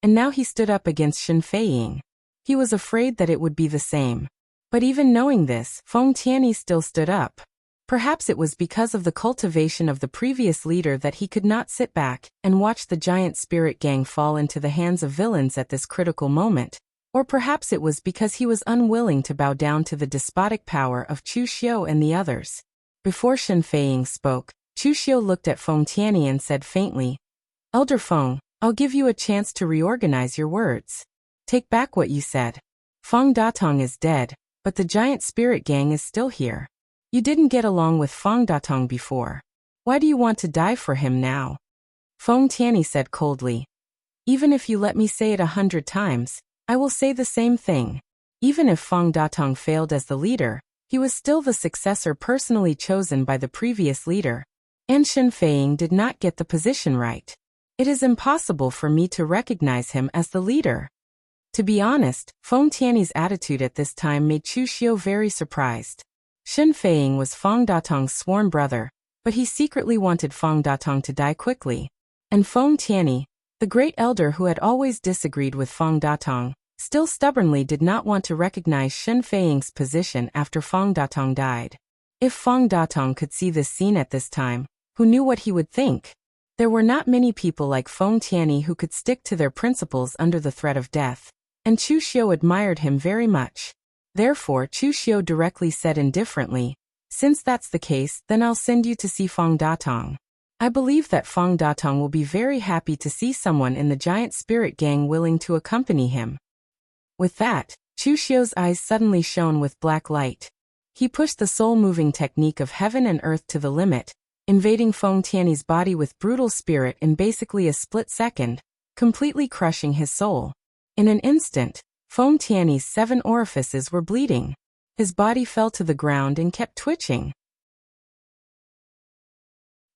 and now he stood up against Shen Feiying. He was afraid that it would be the same. But even knowing this, Feng Tianyi still stood up. Perhaps it was because of the cultivation of the previous leader that he could not sit back and watch the Giant Spirit Gang fall into the hands of villains at this critical moment. Or perhaps it was because he was unwilling to bow down to the despotic power of Chu Xiu and the others. Before Shen Feiying spoke, Chu Xiu looked at Feng Tianyi and said faintly, "Elder Feng, I'll give you a chance to reorganize your words. Take back what you said. Feng Datong is dead, but the Giant Spirit Gang is still here. You didn't get along with Feng Datong before. Why do you want to die for him now?" Feng Tianyi said coldly, Even if you let me say it 100 times, I will say the same thing. Even if Fang Datong failed as the leader, he was still the successor personally chosen by the previous leader. And Shen Feiying did not get the position right. It is impossible for me to recognize him as the leader. To be honest, Feng Tianyi's attitude at this time made Chu Xiu very surprised. Shen Feiying was Fang Datong's sworn brother, but he secretly wanted Fang Datong to die quickly. And Feng Tianyi, the great elder who had always disagreed with Fang Datong, still stubbornly did not want to recognize Shen Feiying's position after Fang Datong died. If Fang Datong could see this scene at this time, who knew what he would think? There were not many people like Feng Tianyi who could stick to their principles under the threat of death, and Chu Xiu admired him very much. Therefore Chu Xiu directly said indifferently, "Since that's the case, then I'll send you to see Fang Datong. I believe that Fang Datong will be very happy to see someone in the giant spirit gang willing to accompany him." With that, Chu Xiu's eyes suddenly shone with black light. He pushed the soul-moving technique of heaven and earth to the limit, invading Feng Tianyi's body with brutal spirit in basically a split second, completely crushing his soul. In an instant, Feng Tianyi's 7 orifices were bleeding. His body fell to the ground and kept twitching.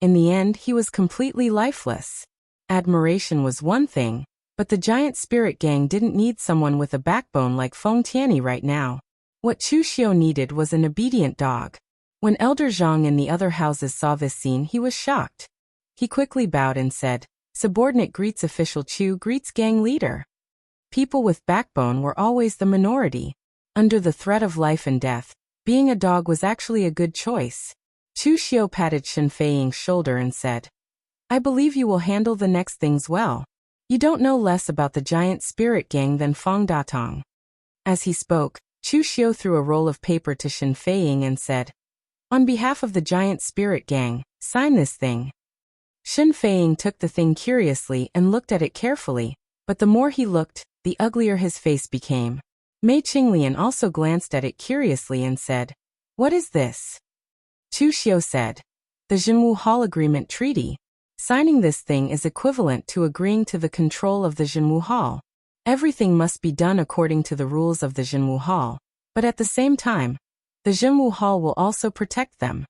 In the end, he was completely lifeless. Admiration was one thing, but the giant spirit gang didn't need someone with a backbone like Feng Tianyi right now. What Chu Xiu needed was an obedient dog. When Elder Zhang in the other houses saw this scene, he was shocked. He quickly bowed and said, "Subordinate greets official Chu greets gang leader." People with backbone were always the minority. Under the threat of life and death, being a dog was actually a good choice. Chu Xiu patted Shen Feiying's shoulder and said, "I believe you will handle the next things well. You don't know less about the giant spirit gang than Fang Datong." As he spoke, Chu Xiu threw a roll of paper to Shen Feiying and said, "On behalf of the giant spirit gang, sign this thing." Shen Feiying took the thing curiously and looked at it carefully, but the more he looked, the uglier his face became. Mei Qinglian also glanced at it curiously and said, "What is this?" Chu Xiu said, "The Jinwu Hall Agreement Treaty. Signing this thing is equivalent to agreeing to the control of the Jinwu Hall. Everything must be done according to the rules of the Jinwu Hall, but at the same time, the Jinwu Hall will also protect them."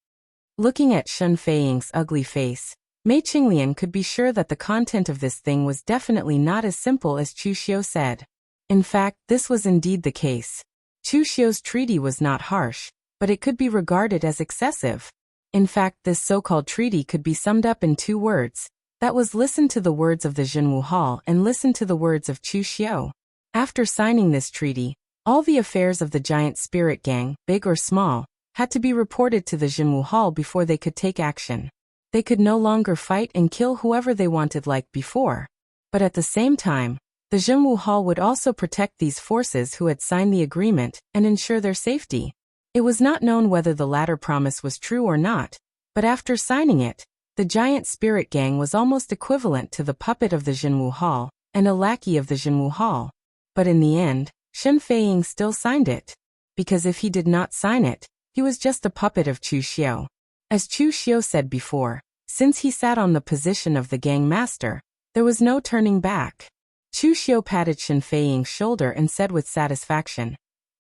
Looking at Shen Feiying's ugly face, Mei Qinglian could be sure that the content of this thing was definitely not as simple as Chu Xiu said. In fact, this was indeed the case. Chu Xiu's treaty was not harsh, but it could be regarded as excessive. In fact, this so-called treaty could be summed up in 2 words. That was listen to the words of the Jinwu Hall and listen to the words of Chu Xiu. After signing this treaty, all the affairs of the giant spirit gang, big or small, had to be reported to the Jinwu Hall before they could take action. They could no longer fight and kill whoever they wanted like before. But at the same time, the Jinwu Hall would also protect these forces who had signed the agreement and ensure their safety. It was not known whether the latter promise was true or not, but after signing it, the giant spirit gang was almost equivalent to the puppet of the Jinwu Hall and a lackey of the Jinwu Hall. But in the end, Shen Feiying still signed it. Because if he did not sign it, he was just a puppet of Chu Xiu. As Chu Xiu said before, since he sat on the position of the gang master, there was no turning back. Chu Xiu patted Shen Feiying's shoulder and said with satisfaction,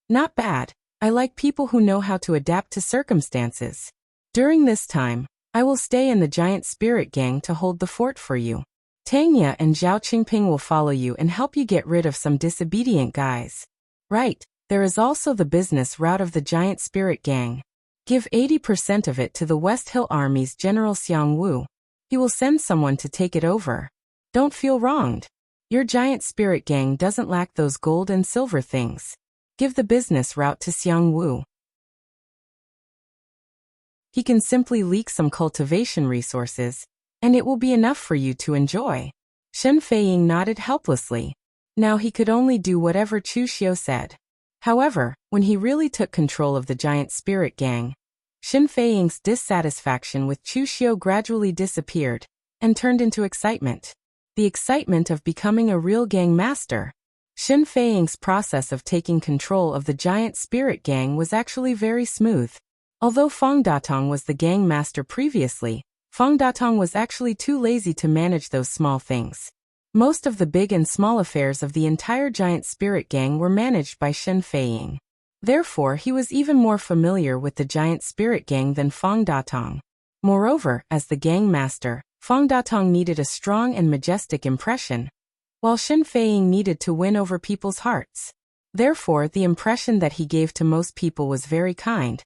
"Not bad. I like people who know how to adapt to circumstances. During this time, I will stay in the giant spirit gang to hold the fort for you. Tang Ye and Zhao Qingping will follow you and help you get rid of some disobedient guys. Right, there is also the business route of the giant spirit gang. Give 80% of it to the West Hill Army's General Xiang Wu. He will send someone to take it over. Don't feel wronged. Your giant spirit gang doesn't lack those gold and silver things. Give the business route to Xiang Wu. He can simply leak some cultivation resources, and it will be enough for you to enjoy." Shen Feiying nodded helplessly. Now he could only do whatever Chu Xiu said. However, when he really took control of the giant spirit gang, Shen Feiying's dissatisfaction with Chu Xiu gradually disappeared and turned into excitement. The excitement of becoming a real gang master. Shen Feiying's process of taking control of the giant spirit gang was actually very smooth. Although Fang Datong was the gang master previously, Fang Datong was actually too lazy to manage those small things. Most of the big and small affairs of the entire giant spirit gang were managed by Shen Feiying. Therefore, he was even more familiar with the giant spirit gang than Fang Datong. Moreover, as the gang master, Fang Datong needed a strong and majestic impression, while Shen Feiying needed to win over people's hearts. Therefore, the impression that he gave to most people was very kind,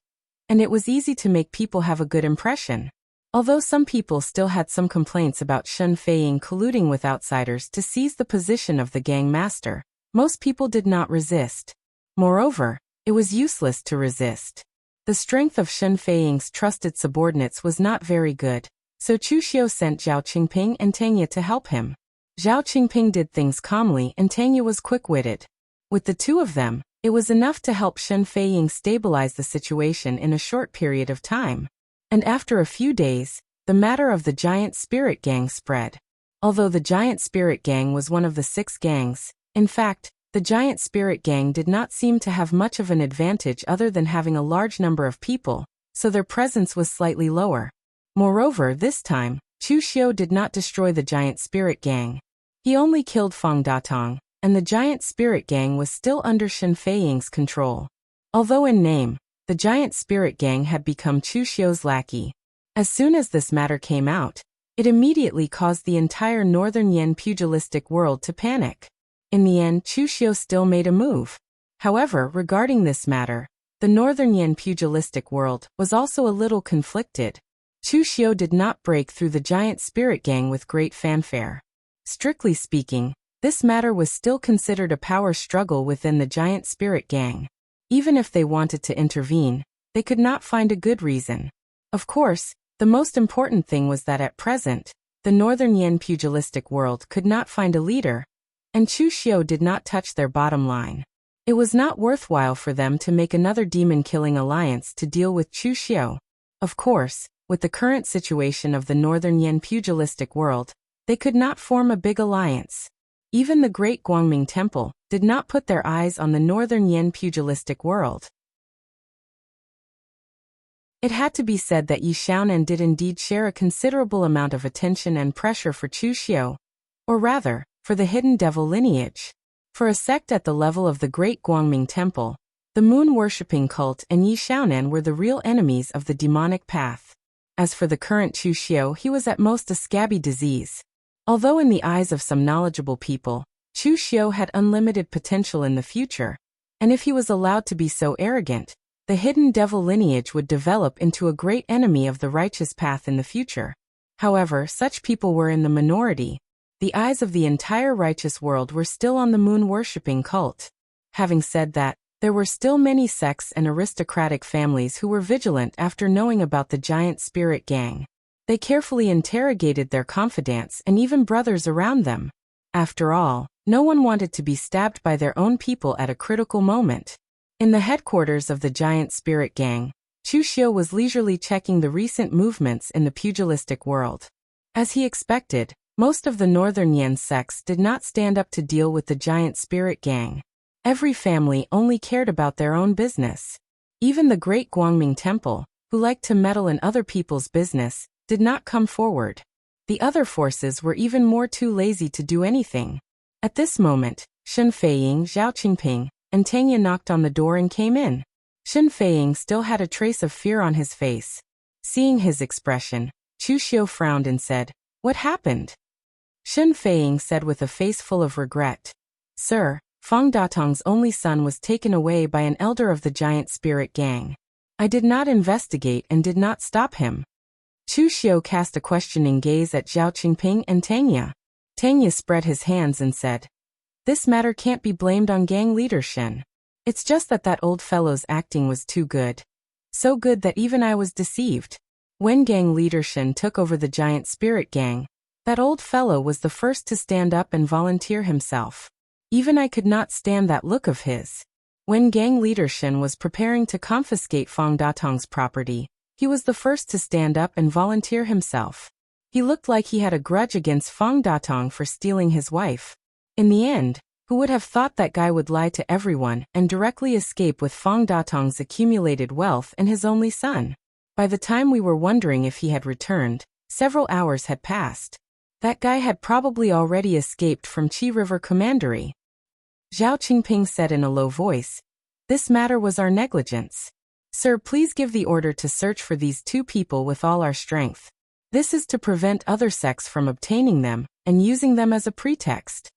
and it was easy to make people have a good impression. Although some people still had some complaints about Shen Feiying colluding with outsiders to seize the position of the gang master, most people did not resist. Moreover, it was useless to resist. The strength of Shen Feiying's trusted subordinates was not very good, so Chu Xiu sent Zhao Qingping and Tanya to help him. Zhao Qingping did things calmly and Tanya was quick-witted. With the two of them, it was enough to help Shen Feiying stabilize the situation in a short period of time. And after a few days, the matter of the giant spirit gang spread. Although the giant spirit gang was one of the 6 gangs, in fact, the giant spirit gang did not seem to have much of an advantage other than having a large number of people, so their presence was slightly lower. Moreover, this time, Chu Xiu did not destroy the giant spirit gang. He only killed Fang Datong, and the giant spirit gang was still under Shen Feiying's control. Although in name, the giant spirit gang had become Chu Xiu's lackey. As soon as this matter came out, it immediately caused the entire Northern Yan pugilistic world to panic. In the end, Chu Xiu still made a move. However, regarding this matter, the Northern Yan pugilistic world was also a little conflicted. Chu Xiu did not break through the giant spirit gang with great fanfare. Strictly speaking, this matter was still considered a power struggle within the giant spirit gang. Even if they wanted to intervene, they could not find a good reason. Of course, the most important thing was that at present, the Northern Yan pugilistic world could not find a leader, and Chu Xiu did not touch their bottom line. It was not worthwhile for them to make another demon-killing alliance to deal with Chu Xiu. Of course, with the current situation of the Northern Yan pugilistic world, they could not form a big alliance. Even the Great Guangming Temple did not put their eyes on the Northern Yan pugilistic world. It had to be said that Yi Xiaonan did indeed share a considerable amount of attention and pressure for Chu Xiu, or rather, for the hidden devil lineage. For a sect at the level of the Great Guangming Temple, the moon-worshipping cult and Yi Xiaonan were the real enemies of the demonic path. As for the current Chu Xiu, he was at most a scabby disease. Although in the eyes of some knowledgeable people, Chu Xiu had unlimited potential in the future, and if he was allowed to be so arrogant, the hidden devil lineage would develop into a great enemy of the righteous path in the future. However, such people were in the minority. The eyes of the entire righteous world were still on the moon-worshipping cult. Having said that, there were still many sects and aristocratic families who were vigilant after knowing about the giant spirit gang. They carefully interrogated their confidants and even brothers around them. After all, no one wanted to be stabbed by their own people at a critical moment. In the headquarters of the giant spirit gang, Chu Xiu was leisurely checking the recent movements in the pugilistic world. As he expected, most of the Northern Yan sects did not stand up to deal with the giant spirit gang. Every family only cared about their own business. Even the Great Guangming Temple, who liked to meddle in other people's business, did not come forward. The other forces were even more too lazy to do anything. At this moment, Shen Feiying, Zhao Qingping, and Tanya knocked on the door and came in. Shen Feiying still had a trace of fear on his face. Seeing his expression, Chu Xiu frowned and said, "What happened?" Shen Feiying said with a face full of regret, "Sir, Fang Datong's only son was taken away by an elder of the giant spirit gang. I did not investigate and did not stop him." Chu Xiu cast a questioning gaze at Zhao Qingping and Tanya. Tanya spread his hands and said, "This matter can't be blamed on gang leader Shen. It's just that old fellow's acting was too good. So good that even I was deceived. When gang leader Shen took over the giant spirit gang, that old fellow was the first to stand up and volunteer himself. Even I could not stand that look of his. When gang leader Shen was preparing to confiscate Fang Datong's property, he was the first to stand up and volunteer himself. He looked like he had a grudge against Fang Datong for stealing his wife. In the end, who would have thought that guy would lie to everyone and directly escape with Fang Datong's accumulated wealth and his only son? By the time we were wondering if he had returned, several hours had passed. That guy had probably already escaped from Qi River Commandery. Zhao Qingping said in a low voice. This matter was our negligence. Sir, please give the order to search for these two people with all our strength. This is to prevent other sects from obtaining them and using them as a pretext.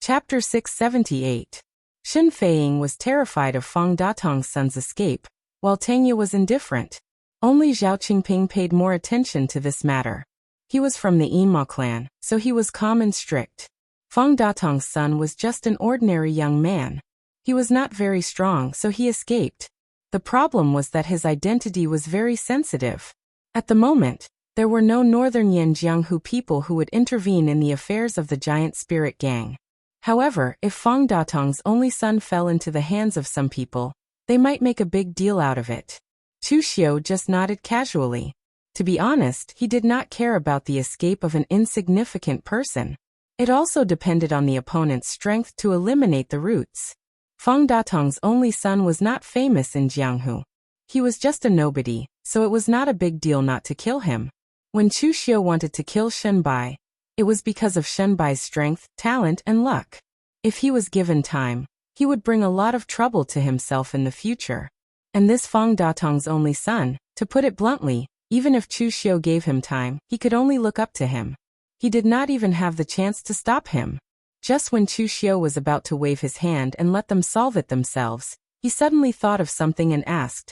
Chapter 678. Shen Feiying was terrified of Fang Datong's son's escape, while Tang Ye was indifferent. Only Zhao Qingping paid more attention to this matter. He was from the Yinma clan, so he was calm and strict. Fang Datong's son was just an ordinary young man. He was not very strong, so he escaped. The problem was that his identity was very sensitive. At the moment, there were no northern Yanjianghu people who would intervene in the affairs of the giant spirit gang. However, if Fang Datong's only son fell into the hands of some people, they might make a big deal out of it. Chu Xiu just nodded casually. To be honest, he did not care about the escape of an insignificant person. It also depended on the opponent's strength to eliminate the roots. Fang Datong's only son was not famous in Jianghu. He was just a nobody, so it was not a big deal not to kill him. When Chu Xiu wanted to kill Shen Bai, it was because of Shen Bai's strength, talent, and luck. If he was given time, he would bring a lot of trouble to himself in the future. And this Fang Datong's only son, to put it bluntly, even if Chu Xiu gave him time, he could only look up to him. He did not even have the chance to stop him. Just when Chu Xiu was about to wave his hand and let them solve it themselves, he suddenly thought of something and asked,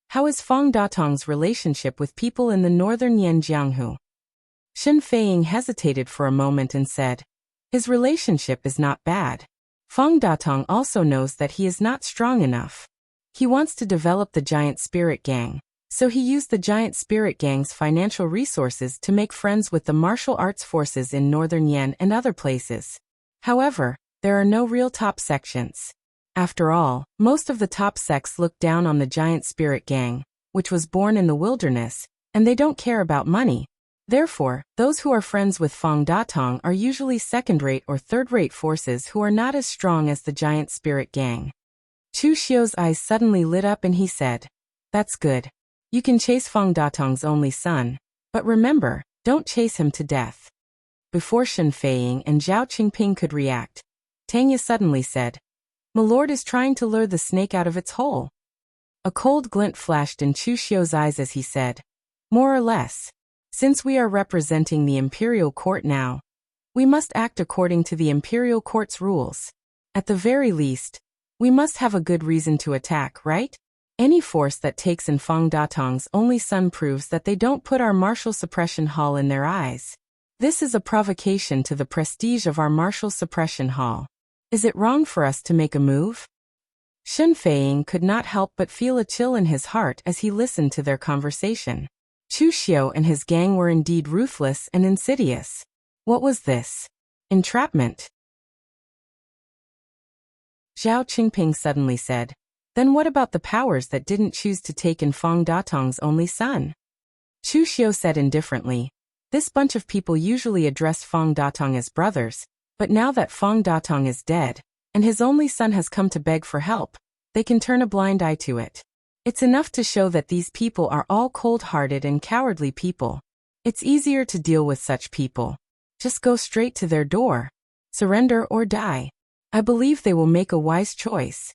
"How is Fang Datong's relationship with people in the northern Yanjianghu?" Shen Feiying hesitated for a moment and said, "His relationship is not bad. Fang Datong also knows that he is not strong enough. He wants to develop the giant spirit gang, so he used the giant spirit gang's financial resources to make friends with the martial arts forces in northern Yan and other places. However, there are no real top sections. After all, most of the top sects look down on the giant spirit gang, which was born in the wilderness, and they don't care about money. Therefore, those who are friends with Fang Datong are usually second-rate or third-rate forces who are not as strong as the giant spirit gang." Chu Xiu's eyes suddenly lit up and he said, "That's good. You can chase Fang Datong's only son, but remember, don't chase him to death." Before Shen Feiying and Zhao Qingping could react, Tang Ye suddenly said, "My lord is trying to lure the snake out of its hole." A cold glint flashed in Chu Xiu's eyes as he said, "More or less. Since we are representing the imperial court now, we must act according to the imperial court's rules. At the very least, we must have a good reason to attack, right? Any force that takes in Fang Datong's only son proves that they don't put our martial suppression hall in their eyes. This is a provocation to the prestige of our martial suppression hall. Is it wrong for us to make a move?" Shen Feiying could not help but feel a chill in his heart as he listened to their conversation. Chu Xiu and his gang were indeed ruthless and insidious. What was this? Entrapment? Zhao Qingping suddenly said, "Then what about the powers that didn't choose to take in Fang Datong's only son?" Chu Xiu said indifferently, "This bunch of people usually address Fang Datong as brothers, but now that Fang Datong is dead, and his only son has come to beg for help, they can turn a blind eye to it. It's enough to show that these people are all cold-hearted and cowardly people. It's easier to deal with such people. Just go straight to their door. Surrender or die. I believe they will make a wise choice."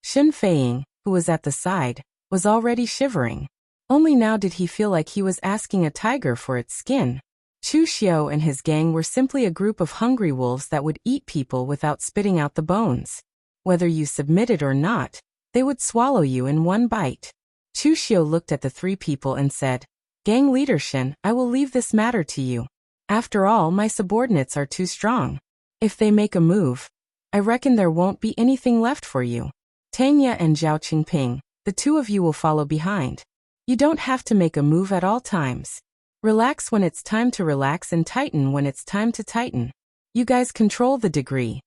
Shen Feiying, who was at the side, was already shivering. Only now did he feel like he was asking a tiger for its skin. Chu Xiu and his gang were simply a group of hungry wolves that would eat people without spitting out the bones. Whether you submitted or not, they would swallow you in one bite. Chu Xiu looked at the three people and said, "Gang leader Shen, I will leave this matter to you. After all, my subordinates are too strong. If they make a move, I reckon there won't be anything left for you. Tang Ye and Zhao Qingping, the two of you will follow behind. You don't have to make a move at all times. Relax when it's time to relax and tighten when it's time to tighten. You guys control the degree."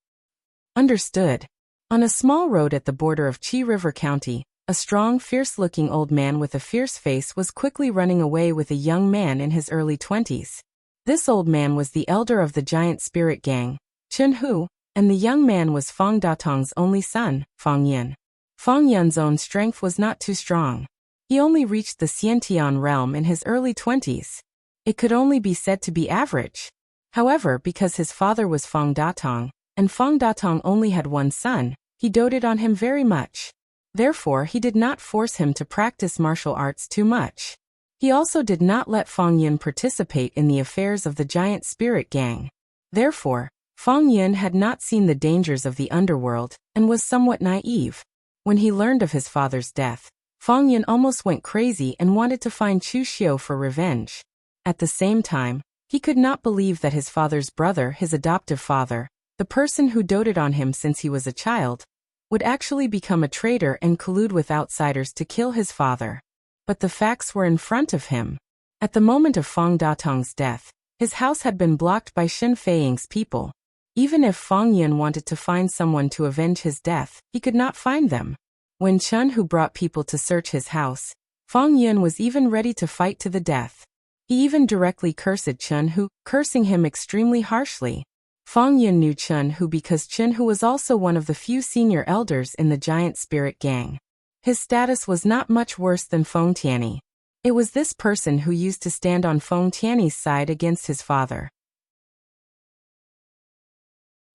Understood. On a small road at the border of Qi River County, a strong, fierce-looking old man with a fierce face was quickly running away with a young man in his early 20s. This old man was the elder of the giant spirit gang, Chen Hu, and the young man was Fang Datong's only son, Fang Yin. Fang Yin's own strength was not too strong. He only reached the Xiantian realm in his early 20s. It could only be said to be average. However, because his father was Feng Datong, and Feng Datong only had one son, he doted on him very much. Therefore, he did not force him to practice martial arts too much. He also did not let Feng Yun participate in the affairs of the giant spirit gang. Therefore, Feng Yun had not seen the dangers of the underworld, and was somewhat naive. When he learned of his father's death, Feng Yun almost went crazy and wanted to find Chu Xiu for revenge. At the same time, he could not believe that his father's brother, his adoptive father, the person who doted on him since he was a child, would actually become a traitor and collude with outsiders to kill his father. But the facts were in front of him. At the moment of Feng Datong's death, his house had been blocked by Shen Feiying's people. Even if Feng Yun wanted to find someone to avenge his death, he could not find them. When Chen Hu brought people to search his house, Feng Yun was even ready to fight to the death. He even directly cursed Chen Hu, cursing him extremely harshly. Feng Yun knew Chen Hu because Chen Hu was also one of the few senior elders in the giant spirit gang. His status was not much worse than Feng Tianyi. It was this person who used to stand on Feng Tianyi's side against his father.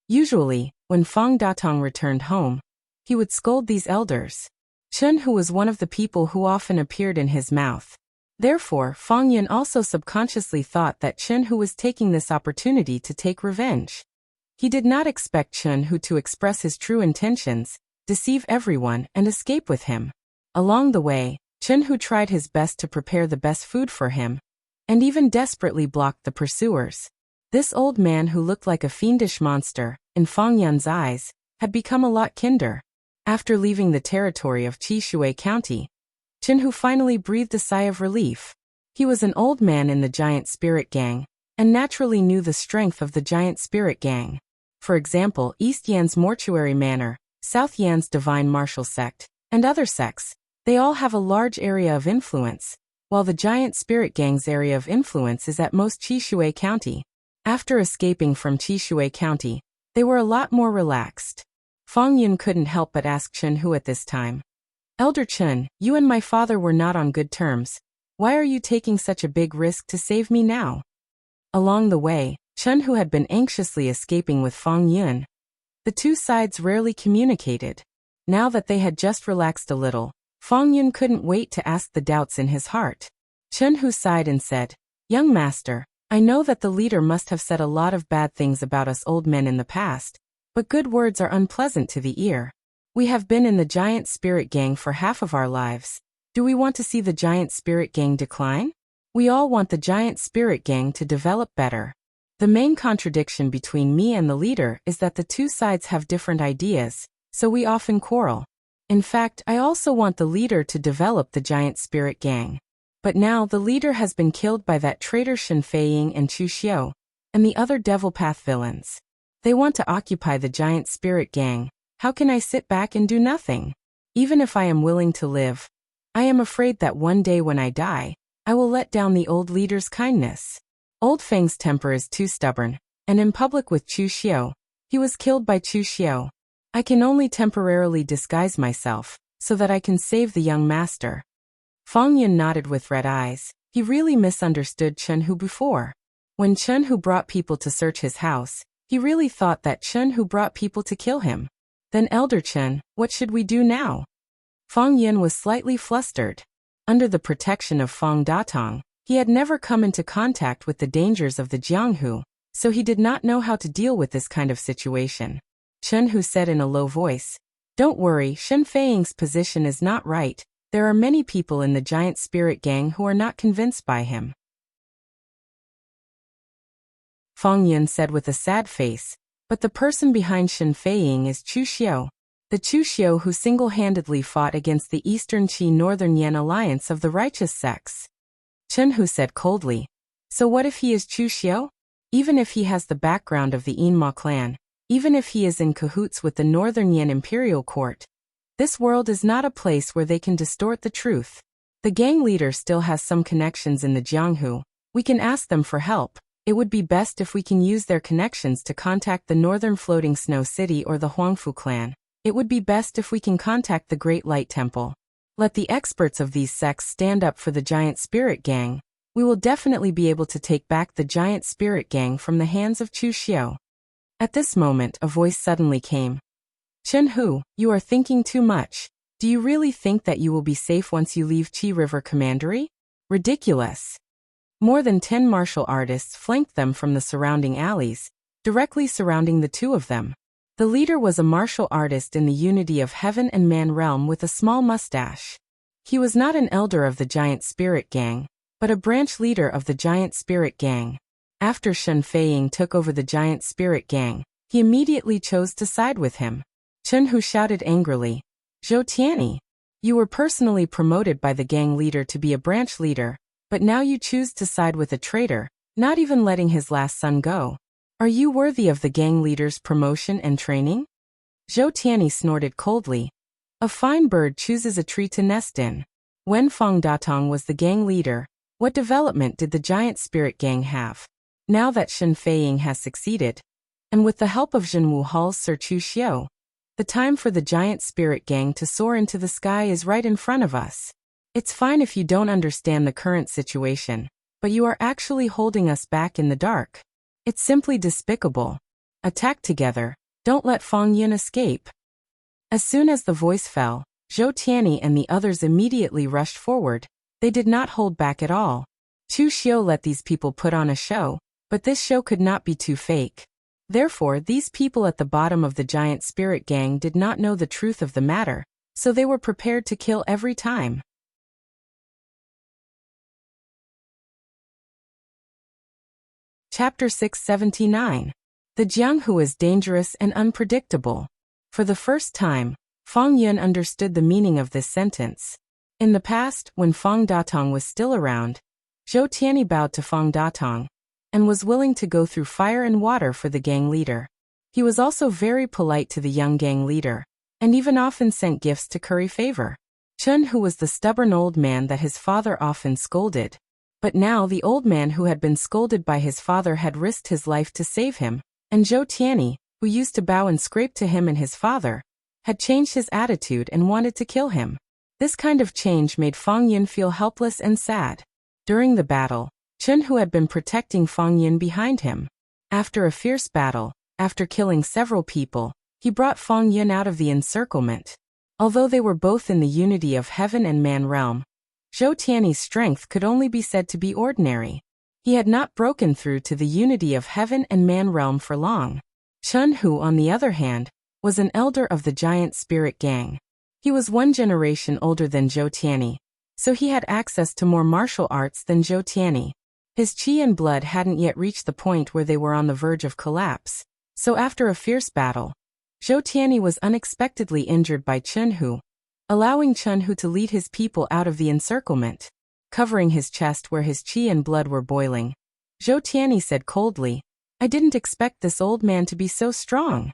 Usually, when Feng Datong returned home, he would scold these elders. Chen Hu was one of the people who often appeared in his mouth. Therefore, Feng Yun also subconsciously thought that Chen Hu was taking this opportunity to take revenge. He did not expect Chen Hu to express his true intentions, deceive everyone, and escape with him. Along the way, Chen Hu tried his best to prepare the best food for him, and even desperately blocked the pursuers. This old man who looked like a fiendish monster, in Feng Yun's eyes, had become a lot kinder. After leaving the territory of Qishui County, Chen Hu finally breathed a sigh of relief. He was an old man in the giant spirit gang, and naturally knew the strength of the giant spirit gang. For example, East Yan's mortuary manor, South Yan's divine martial sect, and other sects, they all have a large area of influence, while the giant spirit gang's area of influence is at most Qishui County. After escaping from Qishui County, they were a lot more relaxed. Feng Yun couldn't help but ask Chen Hu at this time, "Elder Chen, you and my father were not on good terms. Why are you taking such a big risk to save me now?" Along the way, Chen Hu had been anxiously escaping with Feng Yun. The two sides rarely communicated. Now that they had just relaxed a little, Feng Yun couldn't wait to ask the doubts in his heart. Chen Hu sighed and said, "Young master, I know that the leader must have said a lot of bad things about us old men in the past, but good words are unpleasant to the ear. We have been in the giant spirit gang for half of our lives. Do we want to see the giant spirit gang decline? We all want the giant spirit gang to develop better. The main contradiction between me and the leader is that the two sides have different ideas, so we often quarrel. In fact, I also want the leader to develop the giant spirit gang. But now the leader has been killed by that traitor Shen Feiying and Chu Xiu, and the other Devil Path villains. They want to occupy the giant spirit gang. How can I sit back and do nothing? Even if I am willing to live, I am afraid that one day when I die, I will let down the old leader's kindness. Old Feng's temper is too stubborn, and in public with Chu Xiu, he was killed by Chu Xiu. I can only temporarily disguise myself, so that I can save the young master." Feng Yun nodded with red eyes. He really misunderstood Chen Hu before. When Chen Hu brought people to search his house, he really thought that Chen Hu brought people to kill him. "Then Elder Chen, what should we do now?" Feng Yun was slightly flustered. Under the protection of Feng Datong, he had never come into contact with the dangers of the Jianghu, so he did not know how to deal with this kind of situation. Chen Hu said in a low voice, "Don't worry, Shen Feiying's position is not right. There are many people in the giant spirit gang who are not convinced by him." Feng Yun said with a sad face, "But the person behind Shen Feiying is Chu Xiu, the Chu Xiu who single-handedly fought against the Eastern Qi Northern Yan alliance of the righteous sects." Chen Hu said coldly, "So what if he is Chu Xiu? Even if he has the background of the Yinma clan, even if he is in cahoots with the Northern Yan imperial court, this world is not a place where they can distort the truth. The gang leader still has some connections in the Jianghu. We can ask them for help. It would be best if we can use their connections to contact the Northern Floating Snow City or the Huangfu clan. It would be best if we can contact the Great Light Temple. Let the experts of these sects stand up for the giant spirit gang. We will definitely be able to take back the giant spirit gang from the hands of Chu Xiao. At this moment, a voice suddenly came. Chen Hu, you are thinking too much. Do you really think that you will be safe once you leave Qi River Commandery? Ridiculous. More than 10 martial artists flanked them from the surrounding alleys, directly surrounding the two of them. The leader was a martial artist in the unity of heaven and man realm with a small mustache. He was not an elder of the giant spirit gang, but a branch leader of the giant spirit gang. After Shen Feiying took over the giant spirit gang, he immediately chose to side with him. Chen Hu shouted angrily, Zhou Tianyi, you were personally promoted by the gang leader to be a branch leader, but now you choose to side with a traitor, not even letting his last son go. Are you worthy of the gang leader's promotion and training? Zhou Tianyi snorted coldly. A fine bird chooses a tree to nest in. When Fang Datong was the gang leader, what development did the giant spirit gang have? Now that Shen Feiying has succeeded, and with the help of Zhenwu Hall's Sir Chu Xiao, the time for the giant spirit gang to soar into the sky is right in front of us. It's fine if you don't understand the current situation, but you are actually holding us back in the dark. It's simply despicable. Attack together. Don't let Fang Yun escape. As soon as the voice fell, Zhou Tianyi and the others immediately rushed forward. They did not hold back at all. Chu Xiao let these people put on a show, but this show could not be too fake. Therefore, these people at the bottom of the giant spirit gang did not know the truth of the matter, so they were prepared to kill every time. Chapter 679. The Jianghu is dangerous and unpredictable. For the first time, Fang Yun understood the meaning of this sentence. In the past, when Fang Datong was still around, Zhou Tianyi bowed to Fang Datong and was willing to go through fire and water for the gang leader. He was also very polite to the young gang leader, and even often sent gifts to curry favor. Chen Hu was the stubborn old man that his father often scolded. But now the old man who had been scolded by his father had risked his life to save him, and Zhou Tianyi, who used to bow and scrape to him and his father, had changed his attitude and wanted to kill him. This kind of change made Fang Yun feel helpless and sad. During the battle, Chen Hu had been protecting Fang Yun behind him. After a fierce battle, after killing several people, he brought Fang Yun out of the encirclement. Although they were both in the unity of heaven and man realm, Zhou Tianyi's strength could only be said to be ordinary. He had not broken through to the unity of heaven and man realm for long. Chen Hu, on the other hand, was an elder of the giant spirit gang. He was 1 generation older than Zhou Tianyi, so he had access to more martial arts than Zhou Tianyi. His qi and blood hadn't yet reached the point where they were on the verge of collapse, so after a fierce battle, Zhou Tianyi was unexpectedly injured by Chen Hu, allowing Chen Hu to lead his people out of the encirclement. Covering his chest where his qi and blood were boiling, Zhou Tianyi said coldly, I didn't expect this old man to be so strong.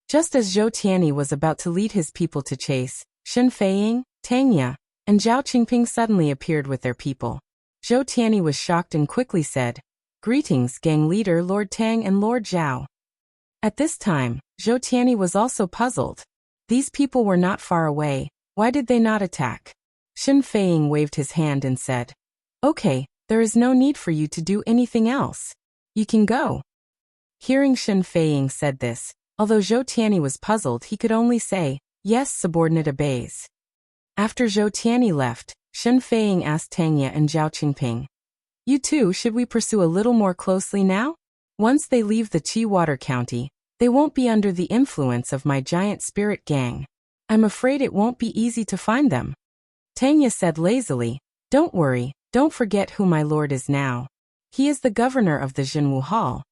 Just as Zhou Tianyi was about to lead his people to chase, Shen Feiying, Tang Ye, and Zhao Qingping suddenly appeared with their people. Zhou Tianyi was shocked and quickly said, Greetings, gang leader Lord Tang and Lord Zhao. At this time, Zhou Tianyi was also puzzled. These people were not far away. Why did they not attack? Shen Feiying waved his hand and said, Okay, there is no need for you to do anything else. You can go. Hearing Shen Feiying said this, although Zhou Tianyi was puzzled, he could only say, Yes, subordinate obeys. After Zhou Tianyi left, Shen Feiying asked Tang Ye and Zhao Qingping, You two, should we pursue a little more closely now? Once they leave the Qi Water County, they won't be under the influence of my giant spirit gang. I'm afraid it won't be easy to find them. Tang Ye said lazily, Don't worry, don't forget who my lord is now. He is the governor of the Zhenwu Hall,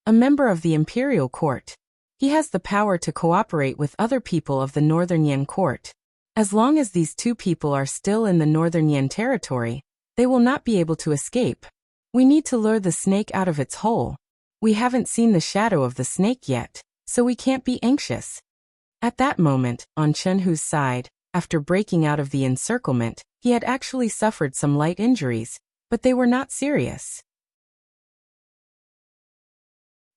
a member of the imperial court. He has the power to cooperate with other people of the Northern Yan court. As long as these two people are still in the Northern Yan territory, they will not be able to escape. We need to lure the snake out of its hole. We haven't seen the shadow of the snake yet, so we can't be anxious. At that moment, on Chen Hu's side, after breaking out of the encirclement, he had actually suffered some light injuries, but they were not serious.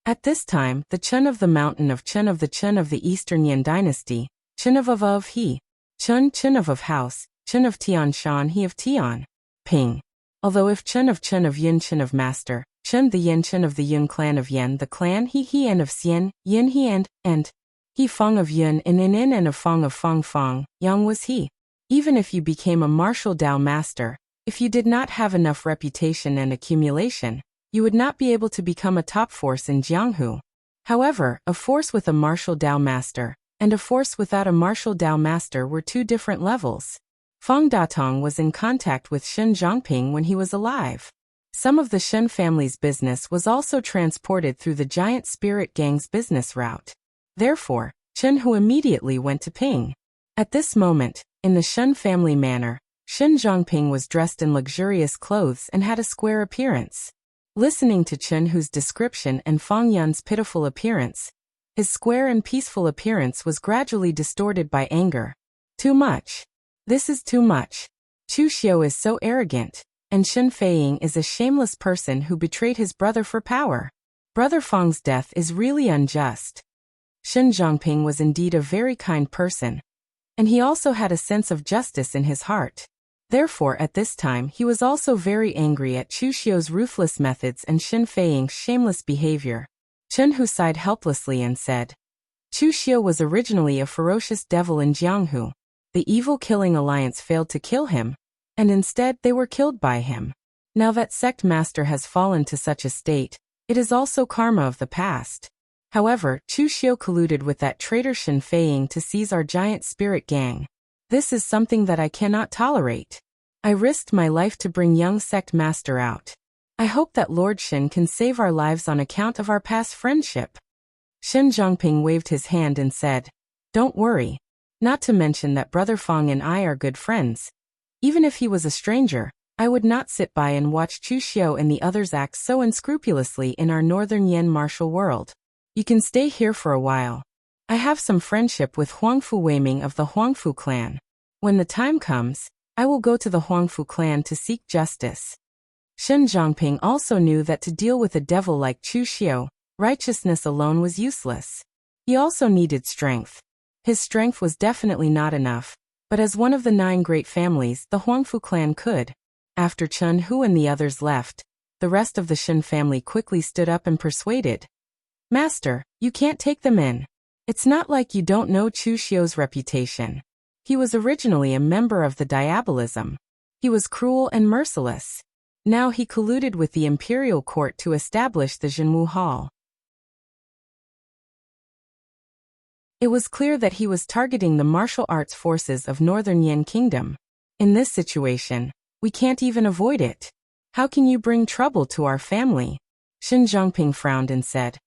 At this time, the Chen of the mountain of Chen of the Eastern Yan dynasty, Chen of He, Chen of house, Chen of Tian Shan, he of Tian Ping. Although if Chen of Yin, Chen of Master, Chen the Yin, Chen of the Yun clan of Yen, the clan he and of Xian, Yin he and he Fong of Yun in and of Fong, Yang was he. Even if you became a martial Dao master, if you did not have enough reputation and accumulation, you would not be able to become a top force in Jianghu. However, a force with a martial Dao master and a force without a martial Dao master were two different levels. Fong Datong was in contact with Shen Zhongping when he was alive. Some of the Shen family's business was also transported through the giant spirit gang's business route. Therefore, Chen Hu immediately went to Ping. At this moment, in the Shen family manor, Shen Zhongping was dressed in luxurious clothes and had a square appearance. Listening to Chen Hu's description and Fong Yun's pitiful appearance, his square and peaceful appearance was gradually distorted by anger. Too much. This is too much. Chu Xiu is so arrogant, and Shen Feiying is a shameless person who betrayed his brother for power. Brother Fong's death is really unjust. Shen Zhongping was indeed a very kind person, and he also had a sense of justice in his heart. Therefore, at this time, he was also very angry at Chu Xiu's ruthless methods and Shen Feiying's shameless behavior. Chen Hu sighed helplessly and said, Chu Xiu was originally a ferocious devil in Jianghu. The evil killing alliance failed to kill him, and instead they were killed by him. Now that sect master has fallen to such a state, it is also karma of the past. However, Chu Xiu colluded with that traitor Shen Feiying to seize our giant spirit gang. This is something that I cannot tolerate. I risked my life to bring young sect master out. I hope that Lord Shen can save our lives on account of our past friendship. Shen Zhongping waved his hand and said, Don't worry. Not to mention that Brother Fong and I are good friends. Even if he was a stranger, I would not sit by and watch Chu Xiu and the others act so unscrupulously in our northern Yen martial world. You can stay here for a while. I have some friendship with Huangfu Weiming of the Huangfu clan. When the time comes, I will go to the Huangfu clan to seek justice. Shen Zhongping also knew that to deal with a devil like Chu Xiu, righteousness alone was useless. He also needed strength. His strength was definitely not enough, but as one of the 9 great families, the Huangfu clan could. After Chen Hu and the others left, the rest of the Shen family quickly stood up and persuaded. Master, you can't take them in. It's not like you don't know Chu Xiu's reputation. He was originally a member of the Diabolism. He was cruel and merciless. Now he colluded with the imperial court to establish the Zhenwu Hall. It was clear that he was targeting the martial arts forces of Northern Yen Kingdom. In this situation, we can't even avoid it. How can you bring trouble to our family? Shen Zhongping frowned and said,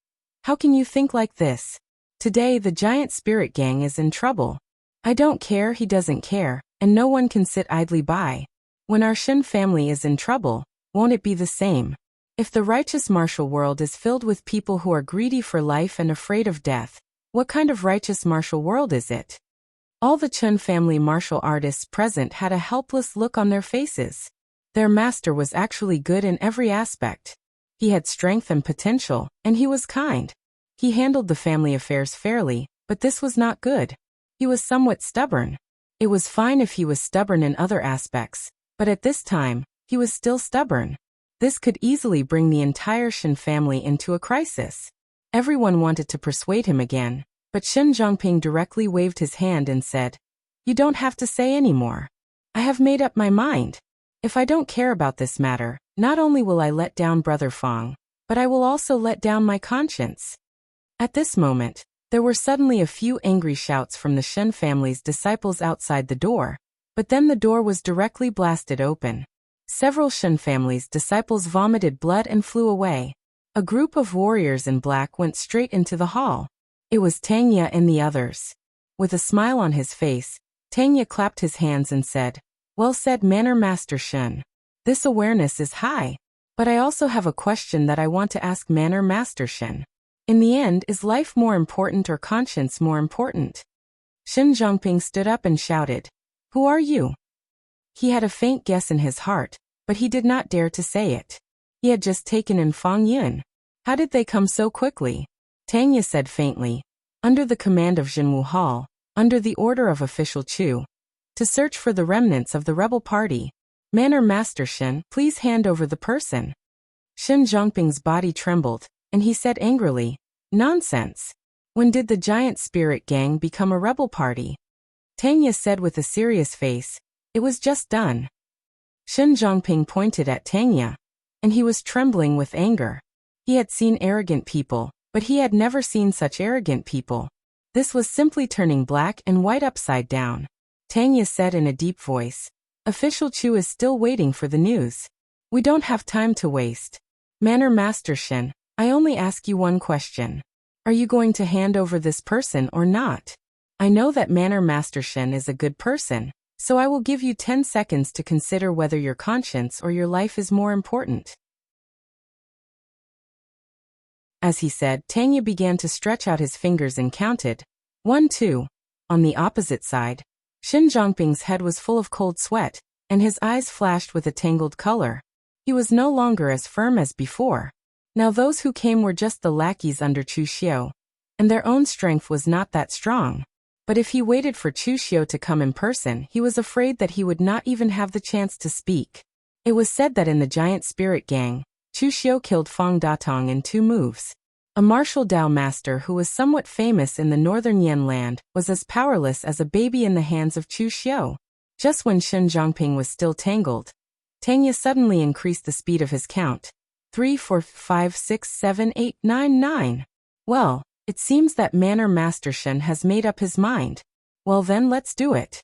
How can you think like this? Today the giant spirit gang is in trouble. I don't care, he doesn't care, and no one can sit idly by. When our Shen family is in trouble, won't it be the same? If the righteous martial world is filled with people who are greedy for life and afraid of death, what kind of righteous martial world is it? All the Chen family martial artists present had a helpless look on their faces. Their master was actually good in every aspect. He had strength and potential, and he was kind. He handled the family affairs fairly, but this was not good. He was somewhat stubborn. It was fine if he was stubborn in other aspects, but at this time, he was still stubborn. This could easily bring the entire Shen family into a crisis. Everyone wanted to persuade him again, but Shen Zhongping directly waved his hand and said, You don't have to say any more. I have made up my mind. If I don't care about this matter, not only will I let down Brother Fong, but I will also let down my conscience. At this moment, there were suddenly a few angry shouts from the Shen family's disciples outside the door, but then the door was directly blasted open. Several Shen family's disciples vomited blood and flew away. A group of warriors in black went straight into the hall. It was Tang Ye and the others. With a smile on his face, Tang Ye clapped his hands and said, Well said, Manor Master Shen. This awareness is high. But I also have a question that I want to ask Manor Master Shen. In the end, is life more important or conscience more important? Shen Zhongping stood up and shouted, Who are you? He had a faint guess in his heart, but he did not dare to say it. He had just taken in Fong Yun. How did they come so quickly? Tang Ye said faintly, Under the command of Zhenwu Hall, under the order of official Chu, to search for the remnants of the rebel party. Manor Master Shen, please hand over the person. Shen Zhongping's body trembled, and he said angrily, nonsense. When did the giant spirit gang become a rebel party? Tanya said with a serious face, it was just done. Shen Zhongping pointed at Tanya, and he was trembling with anger. He had seen arrogant people, but he had never seen such arrogant people. This was simply turning black and white upside down. Tanya said in a deep voice, Official Chu is still waiting for the news. We don't have time to waste. Manor Master Shen, I only ask you one question. Are you going to hand over this person or not? I know that Manor Master Shen is a good person, so I will give you 10 seconds to consider whether your conscience or your life is more important. As he said, Tanya began to stretch out his fingers and counted. 1, 2. On the opposite side, Shen Zhongping's head was full of cold sweat, and his eyes flashed with a tangled color. He was no longer as firm as before. Now those who came were just the lackeys under Chu Xiu, and their own strength was not that strong. But if he waited for Chu Xiu to come in person, he was afraid that he would not even have the chance to speak. It was said that in the giant spirit gang, Chu Xiu killed Fang Datong in 2 moves. A martial Dao master who was somewhat famous in the northern Yan land was as powerless as a baby in the hands of Chu Xiu. Just when Shen Zhongping was still tangled, Tanya suddenly increased the speed of his count. 3, 4, 5, 6, 7, 8, 9, 9. Well, it seems that Manor Master Shen has made up his mind. Well then, let's do it.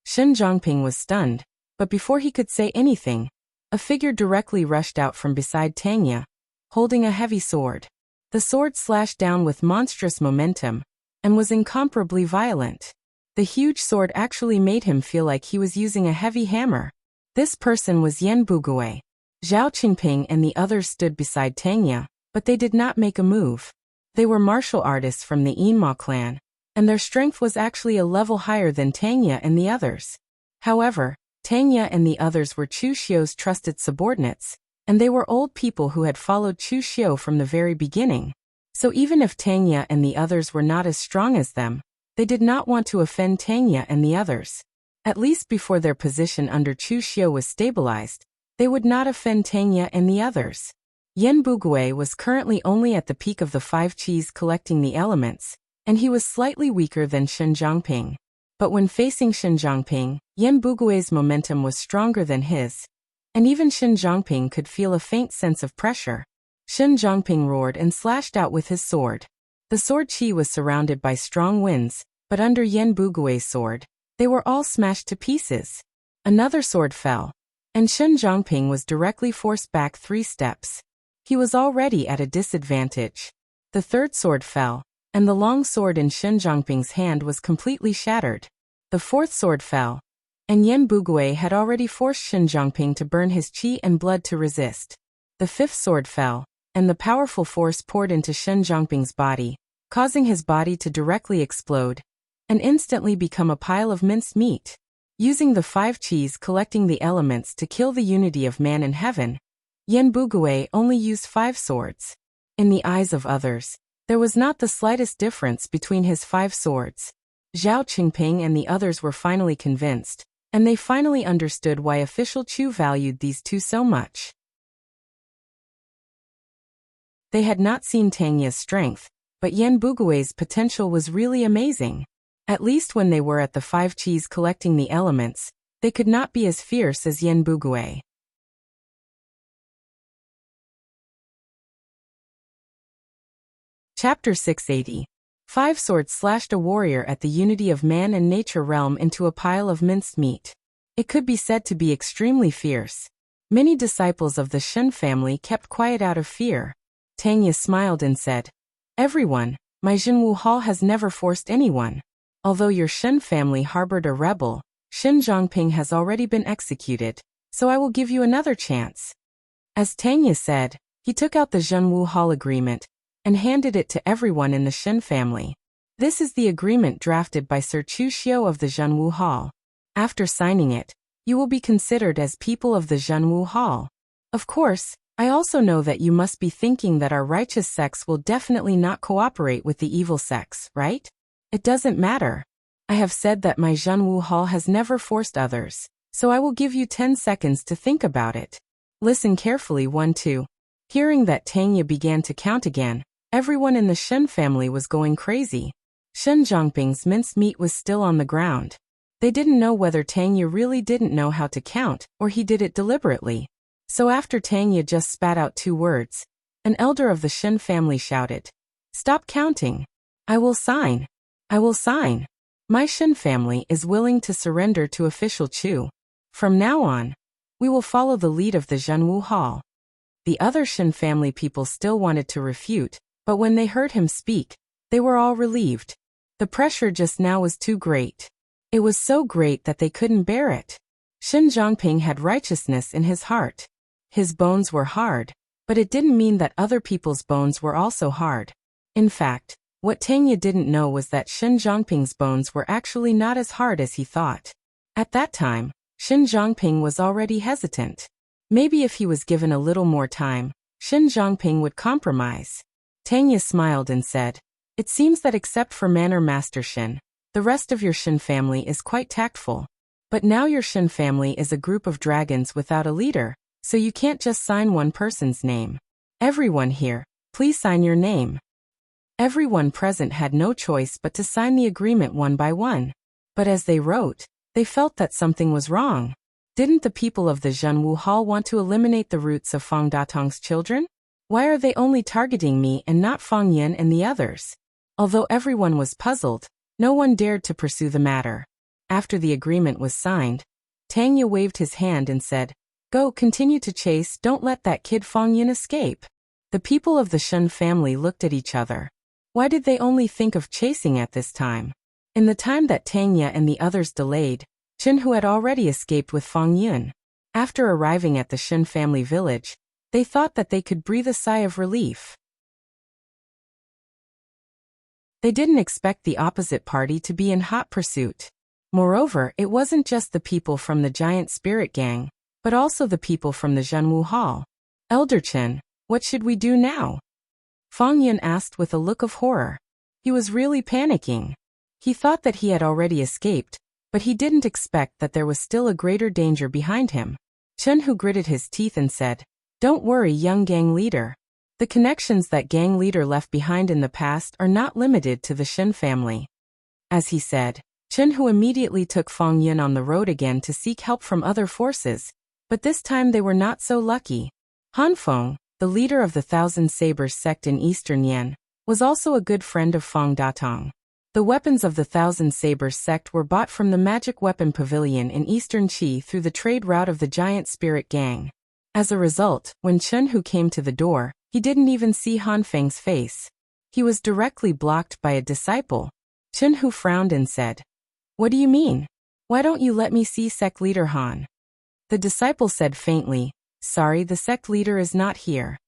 Shen Zhongping was stunned, but before he could say anything, a figure directly rushed out from beside Tanya, holding a heavy sword. The sword slashed down with monstrous momentum, and was incomparably violent. The huge sword actually made him feel like he was using a heavy hammer. This person was Yan Bugui. Zhao Qingping and the others stood beside Tanya, but they did not make a move. They were martial artists from the Yinma clan, and their strength was actually a level higher than Tanya and the others. However, Tanya and the others were Chu Xiu's trusted subordinates, and they were old people who had followed Chu Xiu from the very beginning. So even if Tanya and the others were not as strong as them, they did not want to offend Tanya and the others. At least before their position under Chu Xiu was stabilized, they would not offend Tanya and the others. Yan Bugui was currently only at the peak of the 5 Qis collecting the elements, and he was slightly weaker than Shen Zhongping. But when facing Shen Zhongping, Yan Bugui's momentum was stronger than his, and even Shen Zhongping could feel a faint sense of pressure. Shen Zhongping roared and slashed out with his sword. The sword qi was surrounded by strong winds, but under Yan Bugui's sword, they were all smashed to pieces. Another sword fell, and Shen Zhongping was directly forced back 3 steps. He was already at a disadvantage. The third sword fell, and the long sword in Shen Zhongping's hand was completely shattered. The fourth sword fell, and Yan Bugui had already forced Shen Zhongping to burn his qi and blood to resist. The fifth sword fell, and the powerful force poured into Shen Zhongping's body, causing his body to directly explode, and instantly become a pile of minced meat. Using the 5 qis collecting the elements to kill the unity of man and heaven, Yan Bugui only used 5 swords. In the eyes of others, there was not the slightest difference between his 5 swords. Zhao Qingping and the others were finally convinced, and they finally understood why official Chu valued these 2 so much. They had not seen Tanya's strength, but Yan Bugui's potential was really amazing. At least when they were at the 5 qis collecting the elements, they could not be as fierce as Yan Bugui. Chapter 680. 5 swords slashed a warrior at the unity of man and nature realm into a pile of minced meat. It could be said to be extremely fierce. Many disciples of the Shen family kept quiet out of fear. Tanya smiled and said, "Everyone, my Jinwu Hall has never forced anyone. Although your Shen family harbored a rebel, Shen Zhongping has already been executed, so I will give you another chance." As Tanya said, he took out the Jinwu Hall agreement and handed it to everyone in the Shen family. This is the agreement drafted by Sir Chu Xiu of the Jinwu Hall. After signing it, you will be considered as people of the Jinwu Hall. Of course, I also know that you must be thinking that our righteous sects will definitely not cooperate with the evil sects, right? It doesn't matter. I have said that my Zhenwu Hall has never forced others, so I will give you 10 seconds to think about it. Listen carefully. 1, 2. Hearing that, Tanya began to count again. Everyone in the Shen family was going crazy. Shen Zhongping's minced meat was still on the ground. They didn't know whether Tanya really didn't know how to count, or he did it deliberately. So after Tanya just spat out 2 words, an elder of the Shen family shouted, "Stop counting. I will sign. I will sign. My Shen family is willing to surrender to official Chu. From now on, we will follow the lead of the Zhenwu Hall." The other Shen family people still wanted to refute, but when they heard him speak, they were all relieved. The pressure just now was too great. It was so great that they couldn't bear it. Shen Zhongping had righteousness in his heart. His bones were hard, but it didn't mean that other people's bones were also hard. In fact, what Tanya didn't know was that Shen Zhongping's bones were actually not as hard as he thought. At that time, Shen Zhongping was already hesitant. Maybe if he was given a little more time, Shen Zhongping would compromise. Tanya smiled and said, "It seems that except for Manor Master Shen, the rest of your Shen family is quite tactful. But now your Shen family is a group of dragons without a leader, so you can't just sign one person's name. Everyone here, please sign your name." Everyone present had no choice but to sign the agreement one by one. But as they wrote, they felt that something was wrong. Didn't the people of the Zhenwu Hall want to eliminate the roots of Fang Datong's children? Why are they only targeting me and not Fang Yin and the others? Although everyone was puzzled, no one dared to pursue the matter. After the agreement was signed, Tanya waved his hand and said, "Go, continue to chase, don't let that kid Fang Yin escape." The people of the Shen family looked at each other. Why did they only think of chasing at this time? In the time that Tanya and the others delayed, Chen had already escaped with Fang Yin. After arriving at the Shen family village, they thought that they could breathe a sigh of relief. They didn't expect the opposite party to be in hot pursuit. Moreover, it wasn't just the people from the giant spirit gang, but also the people from the Zhenwu Hall. "Elder Chen, what should we do now?" Fang Yin asked with a look of horror. He was really panicking. He thought that he had already escaped, but he didn't expect that there was still a greater danger behind him. Chen Hu gritted his teeth and said, "Don't worry, young gang leader. The connections that gang leader left behind in the past are not limited to the Shen family." As he said, Chen Hu immediately took Fang Yin on the road again to seek help from other forces, but this time they were not so lucky. Han Feng, the leader of the Thousand Sabers sect in Eastern Yan, was also a good friend of Fang Datong. The weapons of the Thousand Sabers sect were bought from the Magic Weapon Pavilion in Eastern Qi through the trade route of the Giant Spirit Gang. As a result, when Chen Hu came to the door, he didn't even see Han Feng's face. He was directly blocked by a disciple. Chen Hu frowned and said, "What do you mean? Why don't you let me see sect leader Han?" The disciple said faintly, "Sorry, the sect leader is not here."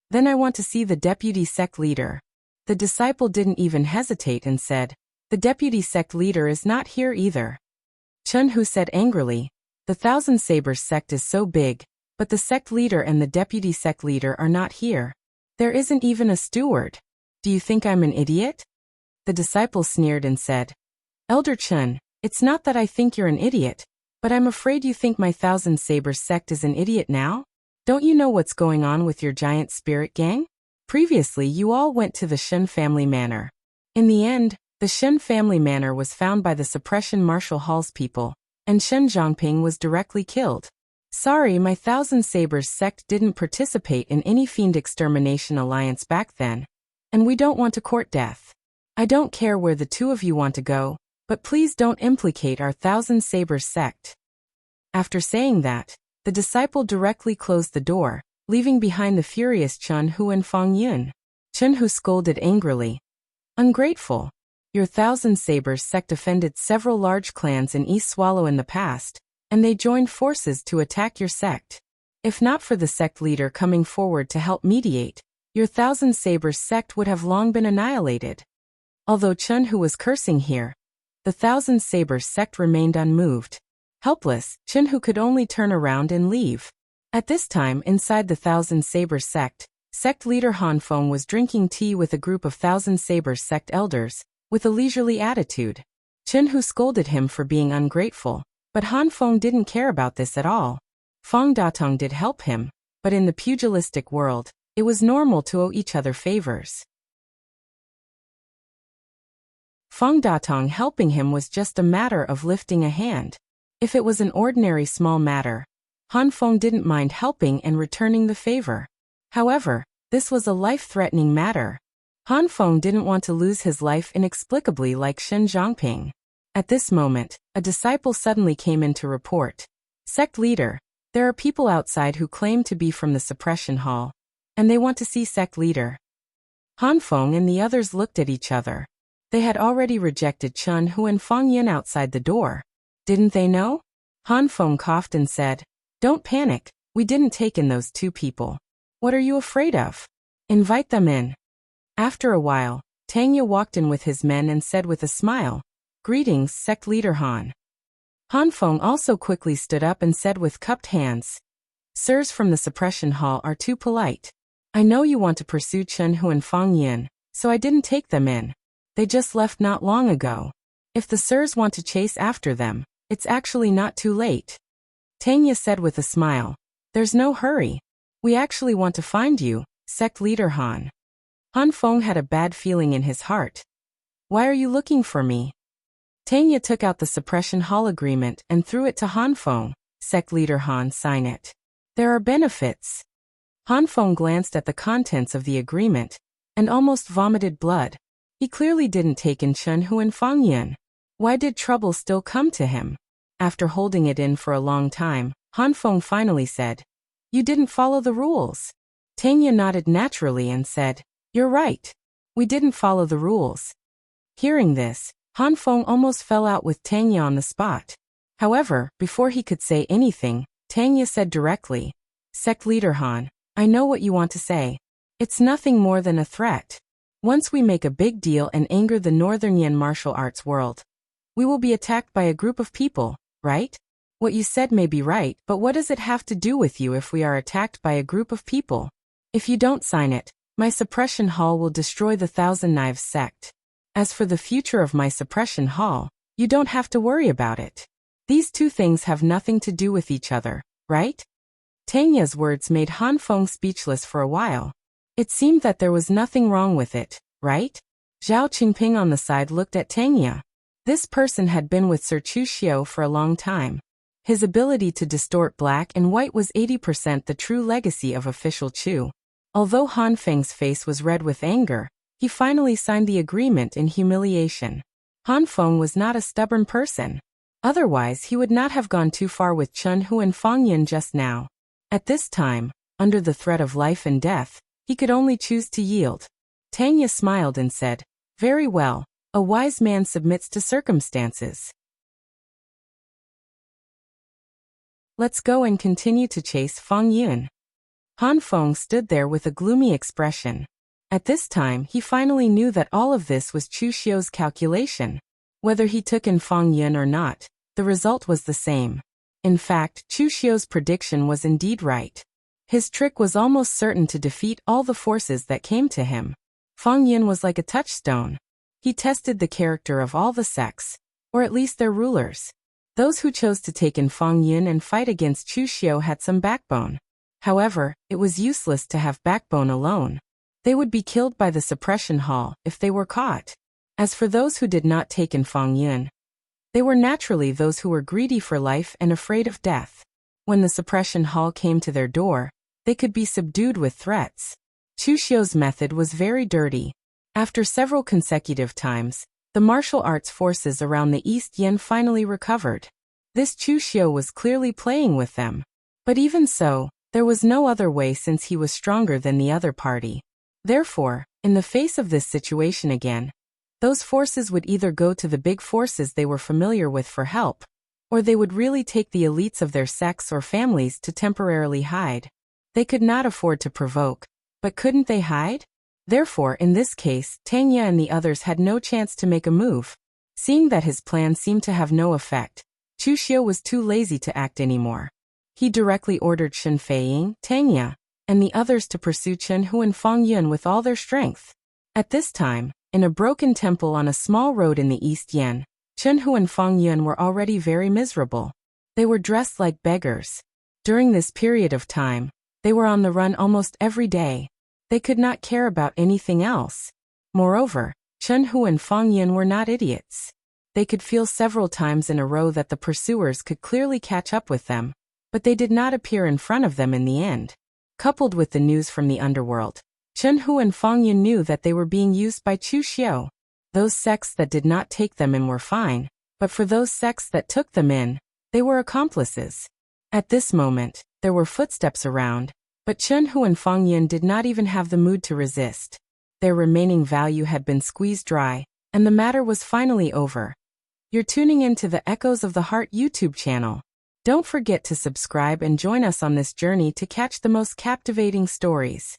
"Then I want to see the deputy sect leader." The disciple didn't even hesitate and said, "The deputy sect leader is not here either." Chen Hu said angrily, "The Thousand Sabers sect is so big, but the sect leader and the deputy sect leader are not here. There isn't even a steward. Do you think I'm an idiot?" The disciple sneered and said, "Elder Chen, it's not that I think you're an idiot, but I'm afraid you think my Thousand Sabers sect is an idiot now? Don't you know what's going on with your giant spirit gang? Previously you all went to the Shen family manor. In the end, the Shen family manor was found by the suppression martial hall's people, and Shen Zhongping was directly killed. Sorry, my Thousand Sabers sect didn't participate in any fiend extermination alliance back then, and we don't want to court death. I don't care where the two of you want to go, but please don't implicate our Thousand Sabers sect." After saying that, the disciple directly closed the door, leaving behind the furious Chen Hu and Fang Yun. Chen Hu scolded angrily, "Ungrateful! Your Thousand Sabers sect offended several large clans in East Swallow in the past, and they joined forces to attack your sect. If not for the sect leader coming forward to help mediate, your Thousand Sabers sect would have long been annihilated." Although Chen Hu was cursing here, the Thousand Sabers sect remained unmoved. Helpless, Chen Hu could only turn around and leave. At this time, inside the Thousand Sabers sect, sect leader Han Feng was drinking tea with a group of Thousand Sabers sect elders, with a leisurely attitude. Chen Hu scolded him for being ungrateful, but Han Feng didn't care about this at all. Feng Datong did help him, but in the pugilistic world, it was normal to owe each other favors. Feng Datong helping him was just a matter of lifting a hand. If it was an ordinary small matter, Han Feng didn't mind helping and returning the favor. However, this was a life-threatening matter. Han Feng didn't want to lose his life inexplicably like Shen Zhongping. At this moment, a disciple suddenly came in to report. Sect leader, there are people outside who claim to be from the suppression hall, and they want to see sect leader. Han Feng and the others looked at each other. They had already rejected Chen Hu and Fang Yin outside the door. Didn't they know? Han Feng coughed and said, "Don't panic, we didn't take in those two people. What are you afraid of? Invite them in." After a while, Tangya walked in with his men and said with a smile, "Greetings, sect leader Han." Han Feng also quickly stood up and said with cupped hands, "Sirs from the suppression hall are too polite. I know you want to pursue Chen Hu and Fang Yin, so I didn't take them in. They just left not long ago. If the sirs want to chase after them, it's actually not too late." Tangya said with a smile, "There's no hurry. We actually want to find you, sect leader Han." Han Feng had a bad feeling in his heart. "Why are you looking for me?" Tangya took out the suppression hall agreement and threw it to Han Feng. "Sect leader Han, sign it. There are benefits." Han Feng glanced at the contents of the agreement and almost vomited blood. He clearly didn't take in Chen Hu and Fang Yin. Why did trouble still come to him? After holding it in for a long time, Han Feng finally said, "You didn't follow the rules." Tangya nodded naturally and said, "You're right. We didn't follow the rules." Hearing this, Han Feng almost fell out with Tangya on the spot. However, before he could say anything, Tangya said directly, "Sect leader Han, I know what you want to say. It's nothing more than a threat. Once we make a big deal and anger the Northern Yen martial arts world, we will be attacked by a group of people, right? What you said may be right, but what does it have to do with you if we are attacked by a group of people? If you don't sign it, my suppression hall will destroy the Thousand Knives sect. As for the future of my suppression hall, you don't have to worry about it. These two things have nothing to do with each other, right?" Tangya's words made Han Feng speechless for a while. It seemed that there was nothing wrong with it, right? Zhao Qingping on the side looked at Tangya. This person had been with Sir Chu Xiu for a long time. His ability to distort black and white was 80% the true legacy of official Chu. Although Han Feng's face was red with anger, he finally signed the agreement in humiliation. Han Feng was not a stubborn person. Otherwise he would not have gone too far with Chen Hu and Fang Yin just now. At this time, under the threat of life and death, he could only choose to yield. Tangya smiled and said, "Very well, a wise man submits to circumstances. Let's go and continue to chase Fang Yun." Han Feng stood there with a gloomy expression. At this time he finally knew that all of this was Chu Xiu's calculation. Whether he took in Fang Yun or not, the result was the same. In fact, Chu Xiu's prediction was indeed right. His trick was almost certain to defeat all the forces that came to him. Fang Yin was like a touchstone. He tested the character of all the sects, or at least their rulers. Those who chose to take in Fang Yin and fight against Chu Xiu had some backbone. However, it was useless to have backbone alone. They would be killed by the suppression hall if they were caught. As for those who did not take in Fang Yin, they were naturally those who were greedy for life and afraid of death. When the suppression hall came to their door, they could be subdued with threats. Chu Xiu's method was very dirty. After several consecutive times, the martial arts forces around the East Yen finally recovered. This Chu Xiu was clearly playing with them. But even so, there was no other way since he was stronger than the other party. Therefore, in the face of this situation again, those forces would either go to the big forces they were familiar with for help, or they would really take the elites of their sects or families to temporarily hide. They could not afford to provoke, but couldn't they hide? Therefore, in this case, Tangya and the others had no chance to make a move. Seeing that his plan seemed to have no effect, Chu Xiu was too lazy to act anymore. He directly ordered Shen Feiying, Tangya, and the others to pursue Chen Hu and Fang Yun with all their strength. At this time, in a broken temple on a small road in the East Yen, Chunhu and Feng Yun were already very miserable. They were dressed like beggars. During this period of time, they were on the run almost every day. They could not care about anything else. Moreover, Chunhu and Feng Yun were not idiots. They could feel several times in a row that the pursuers could clearly catch up with them, but they did not appear in front of them in the end. Coupled with the news from the underworld, Chunhu and Feng Yun knew that they were being used by Chu Xiu. Those sects that did not take them in were fine, but for those sects that took them in, they were accomplices. At this moment, there were footsteps around, but Chunhu and Feng Yun did not even have the mood to resist. Their remaining value had been squeezed dry, and the matter was finally over. You're tuning in to the Echoes of the Heart YouTube channel. Don't forget to subscribe and join us on this journey to catch the most captivating stories.